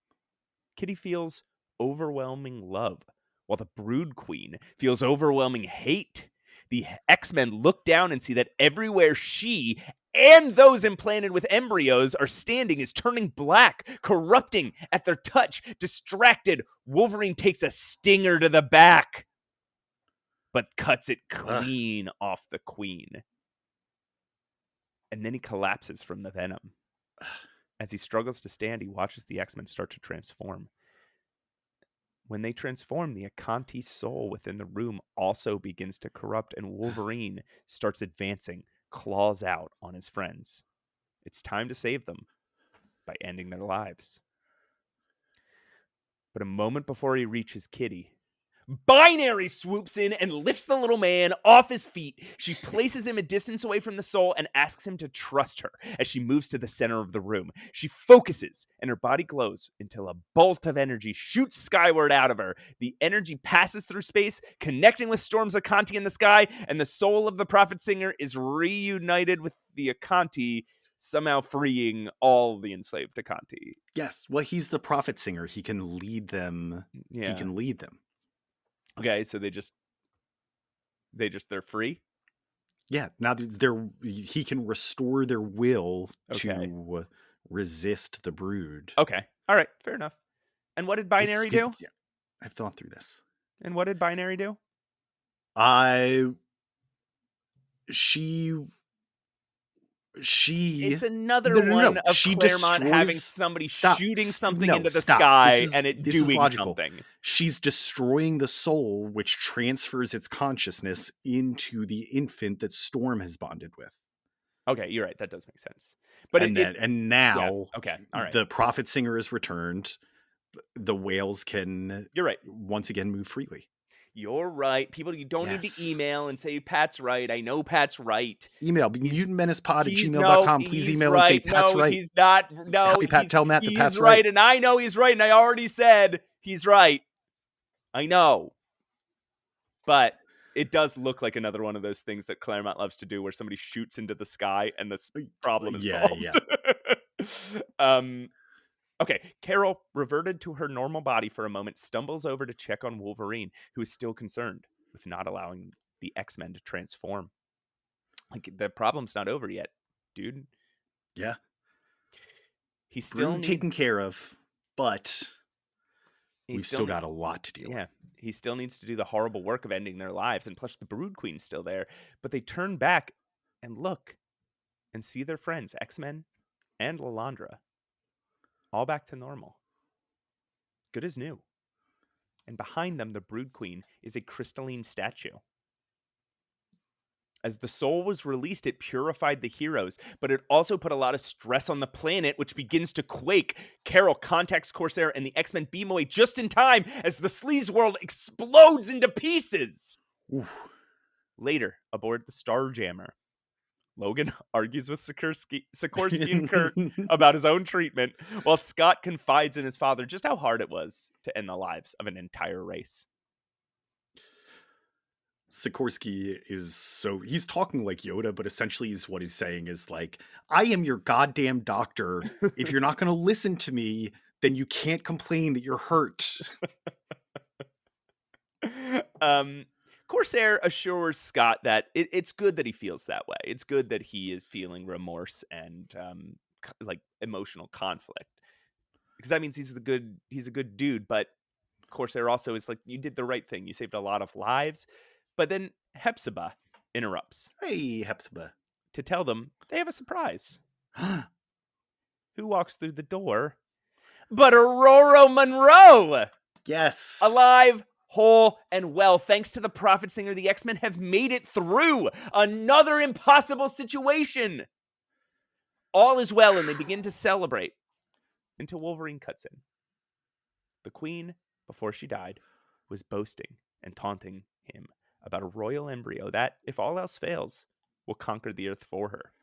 Kitty feels overwhelming love, while the Brood Queen feels overwhelming hate. The X-Men look down and see that everywhere she and those implanted with embryos are standing is turning black, corrupting at their touch. Distracted, Wolverine takes a stinger to the back, but cuts it clean off the Queen. And then he collapses from the venom. As he struggles to stand, he watches the X-Men start to transform. When they transform, the Acanti soul within the room also begins to corrupt, and Wolverine starts advancing, claws out on his friends. It's time to save them by ending their lives. But a moment before he reaches Kitty, Binary swoops in and lifts the little man off his feet. She places him a distance away from the soul and asks him to trust her as she moves to the center of the room. She focuses and her body glows until a bolt of energy shoots skyward out of her. The energy passes through space, connecting with Storm's Acanti in the sky, and the soul of the Prophet Singer is reunited with the Acanti, somehow freeing all the enslaved Acanti. Yes, well, he's the Prophet Singer. He can lead them. Yeah. He can lead them. Okay, so they're free? Yeah, now he can restore their will to resist the Brood. Okay, all right, fair enough. And what did Binary do? Yeah, I've thought through this. And what did Binary do? It's another one of Claremont having somebody shooting something into the sky and it doing something. She's destroying the soul, which transfers its consciousness into the infant that Storm has bonded with. Okay, you're right. That does make sense. But now, okay, all right. The Prophet Singer is returned. The whales can, you're right, once again move freely. You're right. People, you don't need to email and say Pat's right. I know Pat's right. Email mutantmenacepod@gmail.com. Please email and say Pat's right. He's not. No, Happy Pat, tell Matt that Pat's right. He's right, and I know he's right, and I already said he's right. I know. But it does look like another one of those things that Claremont loves to do where somebody shoots into the sky and the problem is solved. Yeah. Okay, Carol, reverted to her normal body for a moment, stumbles over to check on Wolverine, who is still concerned with not allowing the X-Men to transform. Like, the problem's not over yet, dude. Yeah. He's still taken care of, but we've still got a lot to do. Yeah, he still needs to do the horrible work of ending their lives, and plus the Brood Queen's still there. But they turn back and look and see their friends, X-Men and Lilandra, all back to normal. Good as new. And behind them, the Brood Queen is a crystalline statue. As the soul was released, it purified the heroes, but it also put a lot of stress on the planet, which begins to quake. Carol contacts Corsair and the X-Men beam away just in time as the Sleaze world explodes into pieces. Oof. Later, aboard the Starjammer, Logan argues with Sikorsky and Kurt about his own treatment, while Scott confides in his father just how hard it was to end the lives of an entire race. Sikorsky he's talking like Yoda, but essentially what he's saying is like, I am your goddamn doctor. If you're not going to listen to me, then you can't complain that you're hurt. Corsair assures Scott that it's good that he feels that way. It's good that he is feeling remorse and like emotional conflict, because that means he's a good dude. But Corsair also is like, you did the right thing. You saved a lot of lives. But then Hepzibah interrupts. Hey, Hepzibah. To tell them they have a surprise. Who walks through the door but Aurora Monroe? Yes. Alive, whole, and well, thanks to the Prophet Singer, the X-Men have made it through another impossible situation. All is well, and they begin to celebrate until Wolverine cuts in. The Queen, before she died, was boasting and taunting him about a royal embryo that, if all else fails, will conquer the Earth for her.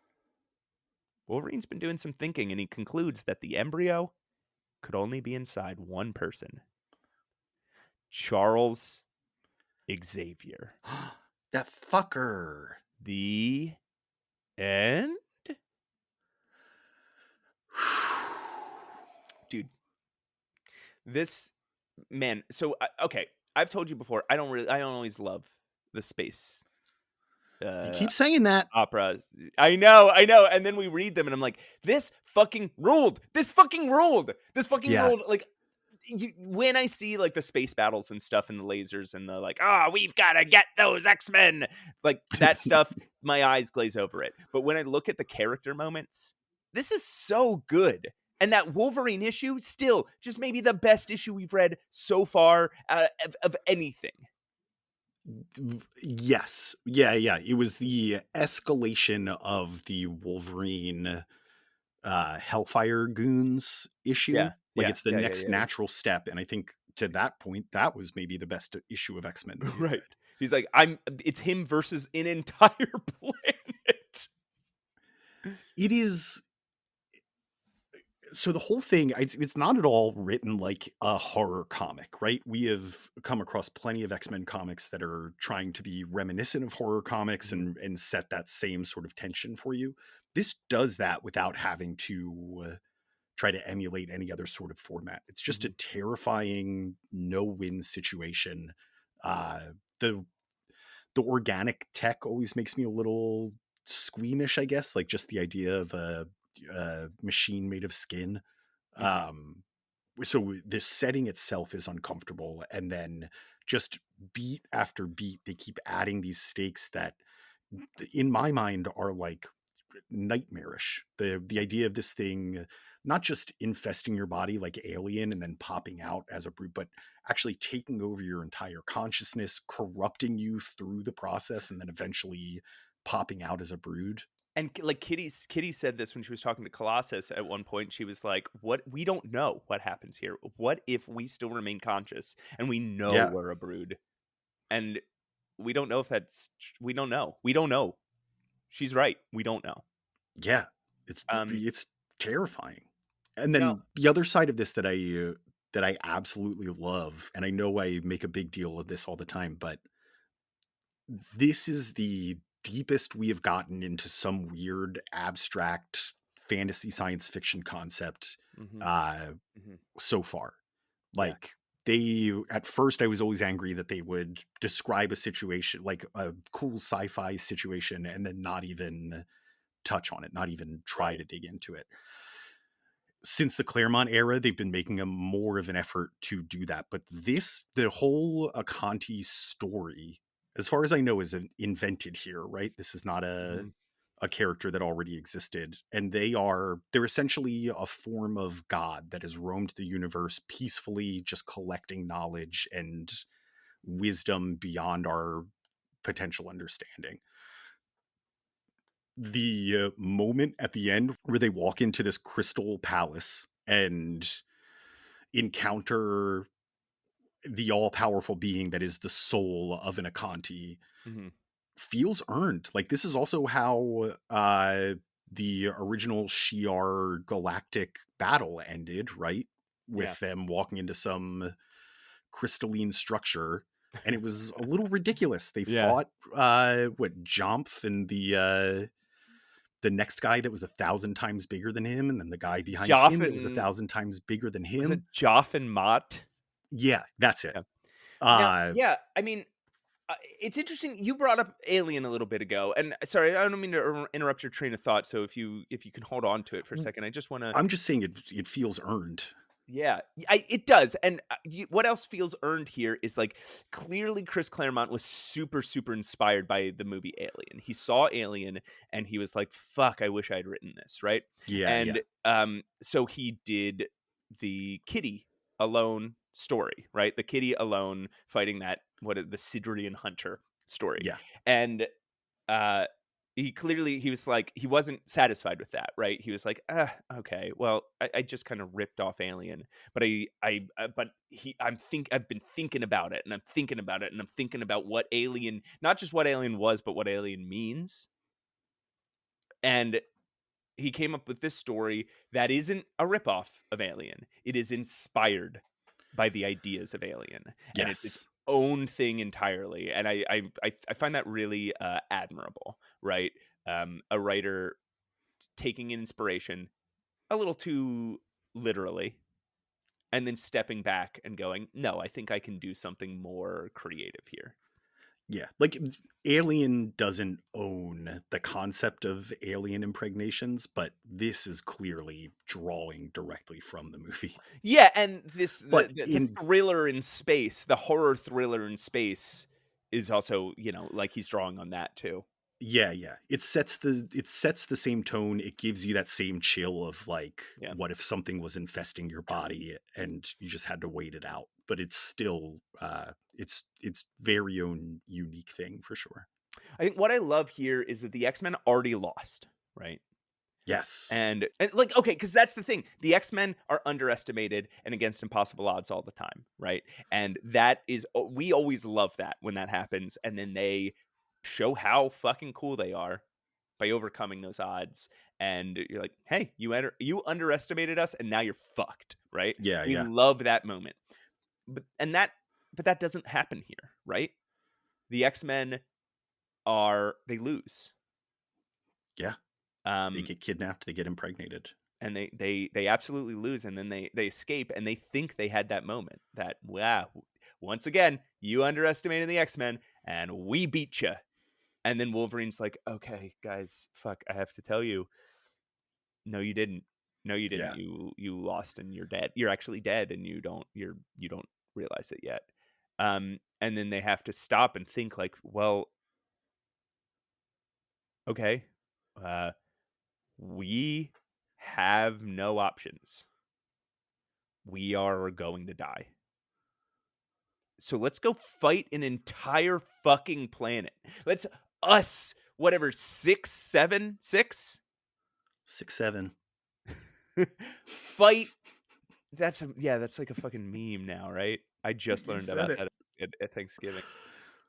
Wolverine's been doing some thinking, and he concludes that the embryo could only be inside one person. Charles Xavier. That fucker. The end? Dude. This, man, so, okay, I've told you before, I don't always love the space You keep saying that. operas. I know. And then we read them and I'm like, this fucking ruled. Yeah. Like, when I see like the space battles and stuff and the lasers and the like, we've got to get those X-Men, like that stuff, my eyes glaze over it. But when I look at the character moments, this is so good. And that Wolverine issue, still just maybe the best issue we've read so far of anything. Yes. Yeah. It was the escalation of the Wolverine Hellfire Goons issue. It's the next natural step. And I think to that point, that was maybe the best issue of X-Men. Right. He's like, it's him versus an entire planet. It is. So the whole thing, it's not at all written like a horror comic, right? We have come across plenty of X-Men comics that are trying to be reminiscent of horror comics and set that same sort of tension for you. This does that without having to try to emulate any other sort of format. It's just a terrifying no-win situation. The organic tech always makes me a little squeamish, I guess, like just the idea of a machine made of skin. So the setting itself is uncomfortable, and then just beat after beat they keep adding these stakes that in my mind are like nightmarish. The idea of this thing not just infesting your body like Alien and then popping out as a brute, but actually taking over your entire consciousness, corrupting you through the process, and then eventually popping out as a brood. And like Kitty said this when she was talking to Colossus at one point. She was like, "What? We don't know what happens here. What if we still remain conscious and we know we're a brood, and we don't know if that's we don't know. We don't know." She's right. We don't know. Yeah, it's terrifying. And then the other side of this that I absolutely love, and I know I make a big deal of this all the time, but this is the deepest we have gotten into some weird abstract fantasy science fiction concept so far. Like at first I was always angry that they would describe a situation like a cool sci-fi situation and then not even touch on it, not even try to dig into it. Since the Claremont era, they've been making more of an effort to do that. But the whole Acanti story, as far as I know, is invented here, right? This is not a character that already existed. And they're essentially a form of God that has roamed the universe peacefully, just collecting knowledge and wisdom beyond our potential understanding. The moment at the end where they walk into this crystal palace and encounter the all-powerful being that is the soul of an Acanti, feels earned. Like, this is also how the original Shi'ar galactic battle ended, right? Yeah. With them walking into some crystalline structure, and it was a little ridiculous. They Yeah. fought Jomph and the next guy that was 1,000 times bigger than him, and then the guy behind him that was Joffin 1,000 times bigger than was it him. Joffin Mott? Yeah, that's it. Yeah. Now, Uh yeah, I mean, it's interesting. You brought up Alien a little bit ago, and sorry, I don't mean to interrupt your train of thought. So if you can hold on to it for a second, I just want to. I'm just saying it feels earned. Yeah, it does. And what else feels earned here is like clearly Chris Claremont was super, super inspired by the movie Alien. He saw Alien and he was like, fuck, I wish I'd written this. Right. Yeah, yeah. And so he did the Kitty alone story, right? The Kitty alone fighting the Sidrian Hunter story. Yeah. And uh he was like he wasn't satisfied with that, right? He was like, okay, well, I just kind of ripped off Alien, but I've been thinking about it, and I'm thinking about it, and I'm thinking about what Alien, not just what Alien was, but what Alien means. And he came up with this story that isn't a ripoff of Alien. It is inspired by the ideas of Alien, and it's its Yes. own thing entirely. And I find that really admirable, right? A writer taking inspiration a little too literally, and then stepping back and going, "No, I think I can do something more creative here." Yeah. Like, Alien doesn't own the concept of alien impregnations, but this is clearly drawing directly from the movie. Yeah, and this But the thriller in space, the horror thriller in space is also, like he's drawing on that too. yeah, yeah. It sets the same tone. It gives you that same chill of like, Yeah. what if something was infesting your body and you just had to wait it out? But it's still it's very own unique thing for sure. I think what I love here is that the X-Men already lost, right? Yes. And like, okay, because that's the thing. The X-Men are underestimated and against impossible odds all the time, right? And that is, we always love that when that happens. And then they show how fucking cool they are by overcoming those odds. And you're like, hey, you underestimated us, and now you're fucked, right? Yeah, We yeah. love that moment. But that doesn't happen here, right? The X-Men they lose. Yeah. They Um, get kidnapped, they get impregnated. and they absolutely lose, and then they escape, and they think they had that moment that, wow, once again you underestimated the X-Men and we beat you. And then Wolverine's like, okay guys, fuck, I have to tell you, no you didn't, Yeah. you lost, and you're dead, you're actually dead, and you don't realize it yet. And then they have to stop and think like, well, okay, uh we have no options. We are going to die. So let's go fight an entire fucking planet. Let's us, whatever, 6, 7, 6? 6, 7. Fight. That's like a fucking meme now, right? I just You learned said about it. that at Thanksgiving.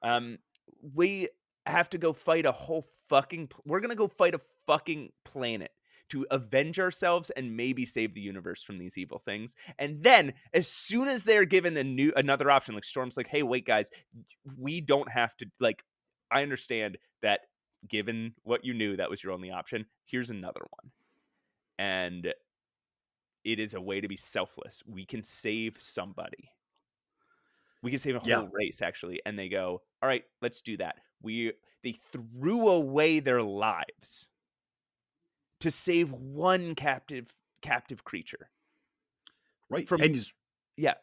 Um, we have to go fight a whole fucking. We're gonna go fight a fucking planet to avenge ourselves and maybe save the universe from these evil things. And then, as soon as they're given another option, like Storm's like, "Hey, wait, guys, we don't have to." Like, I understand that. Given what you knew, that was your only option. Here's another one, and it is a way to be selfless. We can save somebody. We can save a Yeah. whole race, actually. And they go, all right, let's do that. They threw away their lives to save one captive creature. Right. From And yeah,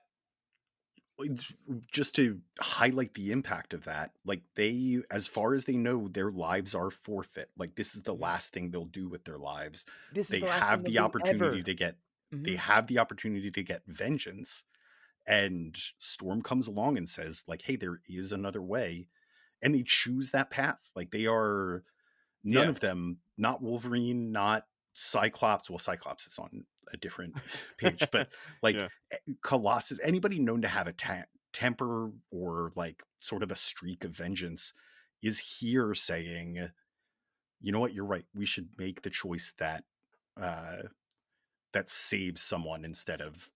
just to highlight the impact of that, like, they, as far as they know, their lives are forfeit. Like, this is the last thing they'll do with their lives. this is They the last have thing the they'll do opportunity ever. to get they Mhm. have the opportunity to get vengeance, and Storm comes along and says like, hey, there is another way, and they choose that path. Like, they are none Yeah, of them, not Wolverine, not Cyclops. Well, Cyclops is on a different page, but like, yeah, Colossus, anybody known to have a temper or like sort of a streak of vengeance is here saying, you know what, you're right. We should make the choice that that saves someone instead of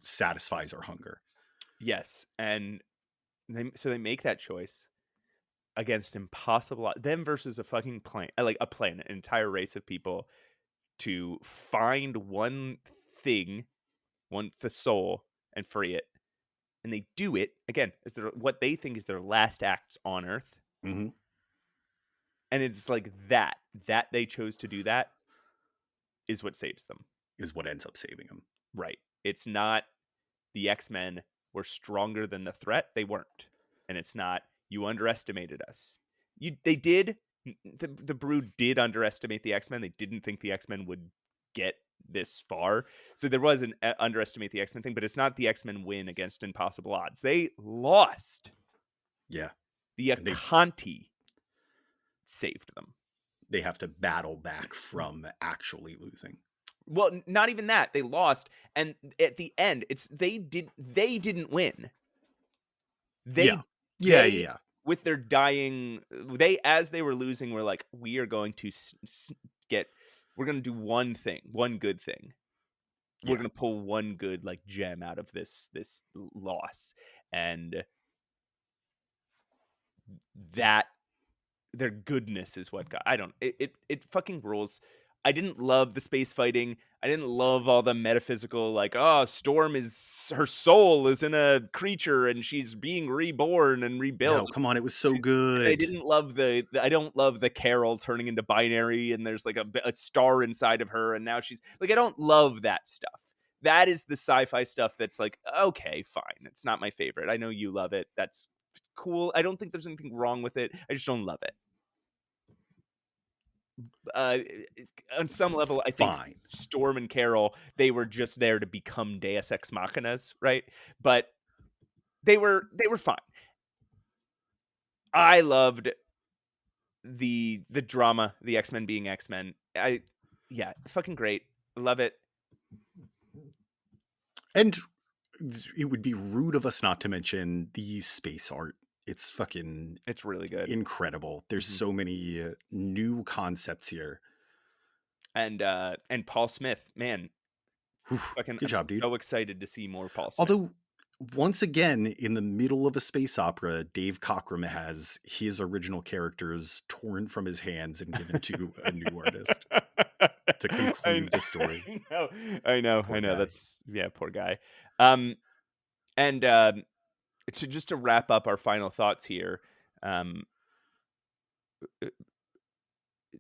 satisfies our hunger. Yes, and they make that choice against impossible them versus a fucking planet, like a planet, an entire race of people to find one thing, the soul, and free it. And they do it again as what they think is their last acts on Earth. Mm-hmm. And it's like that they chose to do that is what saves them. Is what ends up saving them. Right. It's not the X-Men were stronger than the threat. They weren't. And it's not you underestimated us. They did. The Brood did underestimate the X-Men. They didn't think the X-Men would get this far. So there was an underestimate the X-Men thing, but it's not the X-Men win against impossible odds. They lost. Yeah. The Acanti saved them. They have to battle back from actually losing. Well, not even that. They lost, and at the end, it's they didn't win. They with their dying, as they were losing, were like, we are going to we're going to do one good thing. We're going to pull one good like gem out of this loss, and that their goodness is what got. It fucking rules. I didn't love the space fighting. I didn't love all the metaphysical, like, oh, Storm her soul is in a creature and she's being reborn and rebuilt. No, come on, it was so good. I didn't love I don't love the Carol turning into binary and there's like a star inside of her and now she's like, I don't love that stuff. That is the sci-fi stuff that's like, okay, fine. It's not my favorite. I know you love it. That's cool. I don't think there's anything wrong with it. I just don't love it. On some level, I think Storm and Carol, they were just there to become Deus Ex Machinas, right? But they were fine. I loved the drama, the X-Men being X-Men. Fucking great. Love it. And it would be rude of us not to mention the space art. It's really good. Incredible. There's so many new concepts here. And Paul Smith, man. Fucking good job, dude. So excited to see more Paul Smith. Although once again, in the middle of a space opera, Dave Cockrum has his original characters torn from his hands and given to a new artist to conclude the story. I know. Poor guy. That's poor guy. To wrap up our final thoughts here,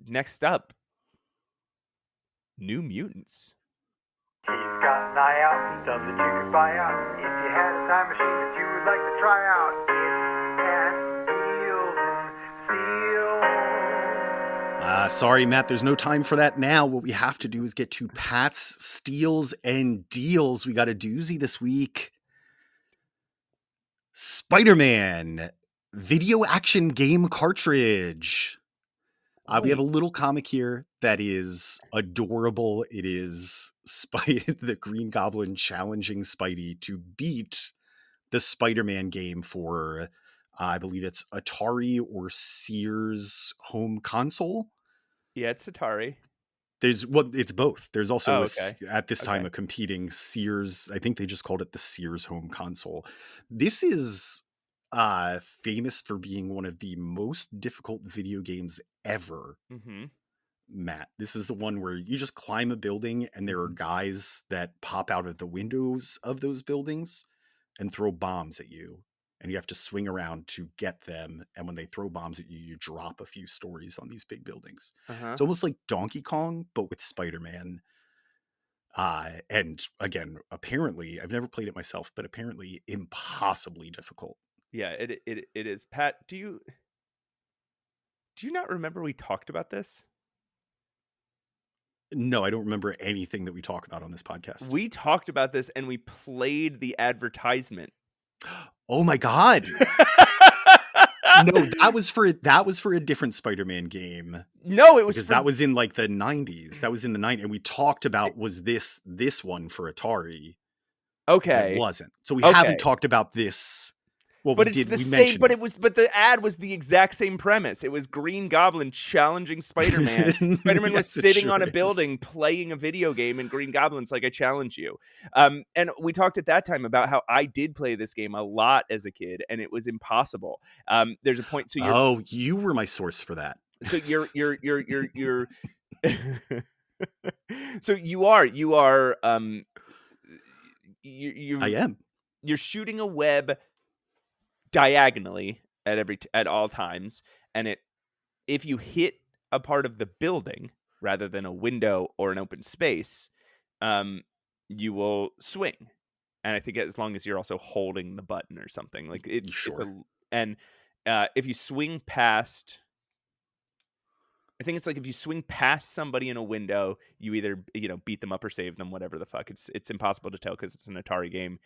next up, New Mutants. He's got an eye out, stuff that you could buy out. If you had a time machine that you would like to try out, it's Pat's Deals and Steals. Sorry, Matt, there's no time for that now. What we have to do is get to Pat's Steals and Deals. We got a doozy this week. Spider-Man video action game cartridge. We have a little comic here that is adorable. It is the Green Goblin challenging Spidey to beat the Spider-Man game for, I believe it's Atari or Sears home console. Yeah, it's Atari. It's both. There's also at this time a competing Sears. I think they just called it the Sears home console. This is famous for being one of the most difficult video games ever. Mm-hmm. Matt, this is the one where you just climb a building and there are guys that pop out of the windows of those buildings and throw bombs at you. And you have to swing around to get them. And when they throw bombs at you, you drop a few stories on these big buildings. It's almost like Donkey Kong, but with Spider-Man. And again, apparently, I've never played it myself, but apparently impossibly difficult. Yeah, it is. Pat, do you not remember we talked about this? No, I don't remember anything that we talk about on this podcast. We talked about this and we played the advertisement. Oh my God. No, that was for a different Spider-Man game. No, it was because that was in like the 90s. That was in the 90s. And we talked about was this one for Atari. Okay. It wasn't. So we haven't talked about this Well, But we it's did. the We same. But mentioned but the ad was the exact same premise. It was Green Goblin challenging Spider-Man. Spider-Man was Yes, it sitting sure on a is. building playing a video game, and Green Goblin's like, "I challenge you." And we talked at that time about how I did play this game a lot as a kid, and it was impossible. There's a point. Oh, you were my source for that. So you're so you are I am. you're shooting a web diagonally at all times, and if you hit a part of the building rather than a window or an open space, you will swing. And I think as long as you're also holding the button or something, like if you swing past, I think it's like if you swing past somebody in a window, you either beat them up or save them, whatever the fuck. It's impossible to tell because it's an Atari game.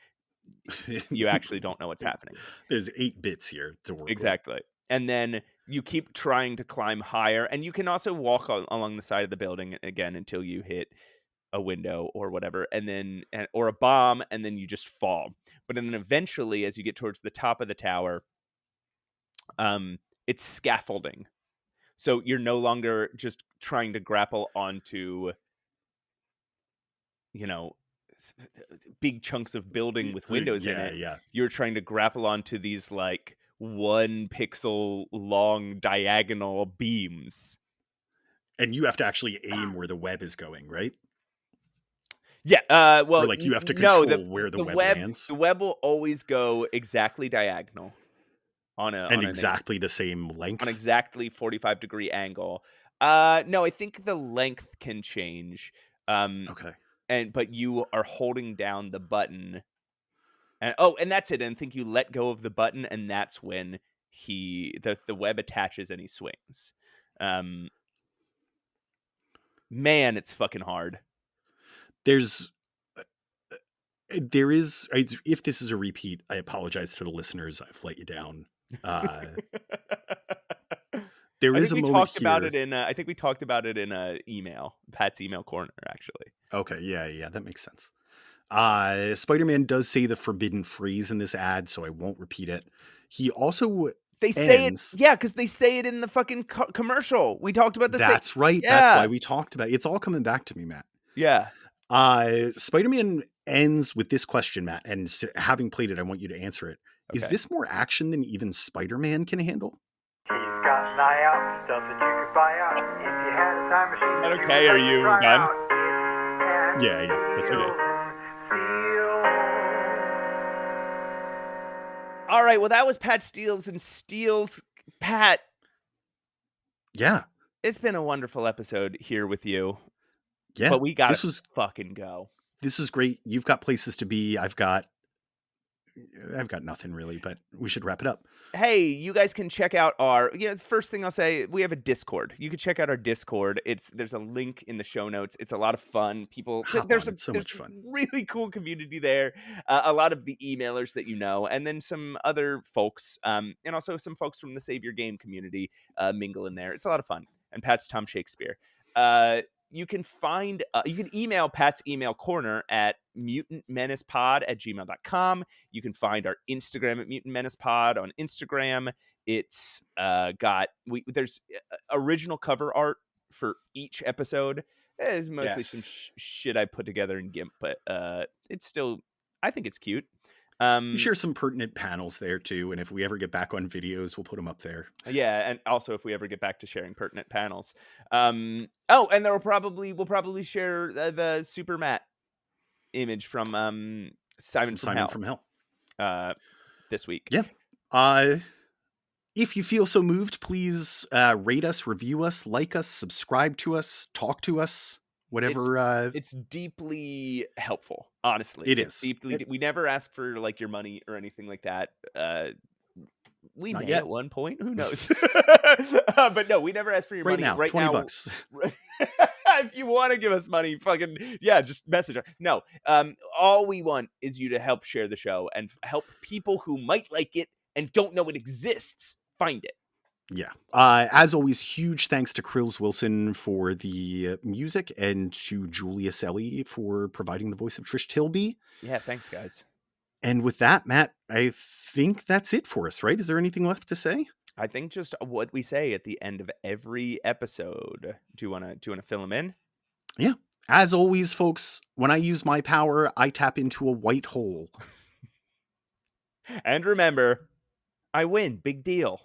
You actually don't know what's happening. There's 8 bits here to work Exactly. And then you keep trying to climb higher, and you can also walk along the side of the building again until you hit a window or whatever, or a bomb, and then you just fall. But then eventually, as you get towards the top of the tower, it's scaffolding. So you're no longer just trying to grapple onto, big chunks of building with windows in it. Yeah. You're trying to grapple onto these like 1 pixel long diagonal beams. And you have to actually aim where the web is going, right? Yeah. Well, Or like you have to control where the web lands. The web will always go exactly diagonal Exactly the same length. On exactly 45-degree angle. No, I think the length can change. Okay. But you are holding down the button, and that's it. And I think you let go of the button, and that's when the web attaches and he swings. Man, it's fucking hard. There is, if this is a repeat, I apologize to the listeners. I've let you down. There is a moment here. I think we talked about it in a email, Pat's email corner, actually. Okay, yeah, that makes sense. Spider-Man does say the forbidden phrase in this ad, so I won't repeat it. He also say it, because they say it in the fucking commercial. We talked about this. That's right. Yeah. That's why we talked about it. It's all coming back to me, Matt. Yeah. Spider-Man ends with this question, Matt, and having played it, I want you to answer it. Okay. Is this more action than even Spider-Man can handle? He's got an eye out, stuff that you could buy out. If you had a time machine, that okay, are you done? Yeah, that's okay. All right, well, that was Pat Steele's and Steele's Pat. Yeah. It's been a wonderful episode here with you. Yeah. But we got to fucking go. This is great. You've got places to be. I've got nothing really, but we should wrap it up. Hey, you guys can check out first thing I'll say, we have a Discord. You can check out our Discord. There's a link in the show notes. It's a lot of fun. There's much fun. Really cool community there. A lot of the emailers that and then some other folks, and also some folks from the Save Your Game community mingle in there. It's a lot of fun. And Pat's Tom Shakespeare. You can email Pat's email corner at mutantmenacepod@gmail.com. You can find our Instagram at mutantmenacepod on Instagram. It's there's original cover art for each episode. It's mostly some shit I put together in GIMP, but it's still, I think it's cute. We share some pertinent panels there too, and if we ever get back on videos, we'll put them up there. Yeah, and also if we ever get back to sharing pertinent panels. And we'll probably share the Super Matt image from Simon from Hell this week. Yeah. If you feel so moved, please rate us, review us, like us, subscribe to us, talk to us. Whatever. It's deeply helpful, honestly. It's deeply. We never ask for like your money or anything like that. We may at one point. Who knows? But no, we never ask for your money. Right now, $20. If you want to give us money, just message us. No, all we want is you to help share the show and help people who might like it and don't know it exists find it. Yeah. As always, huge thanks to Krills Wilson for the music and to Julia Selly for providing the voice of Trish Tilby. Yeah, thanks, guys. And with that, Matt, I think that's it for us, right? Is there anything left to say? I think just what we say at the end of every episode. Do you want to fill them in? Yeah. As always, folks, when I use my power, I tap into a white hole. And remember, I win. Big deal.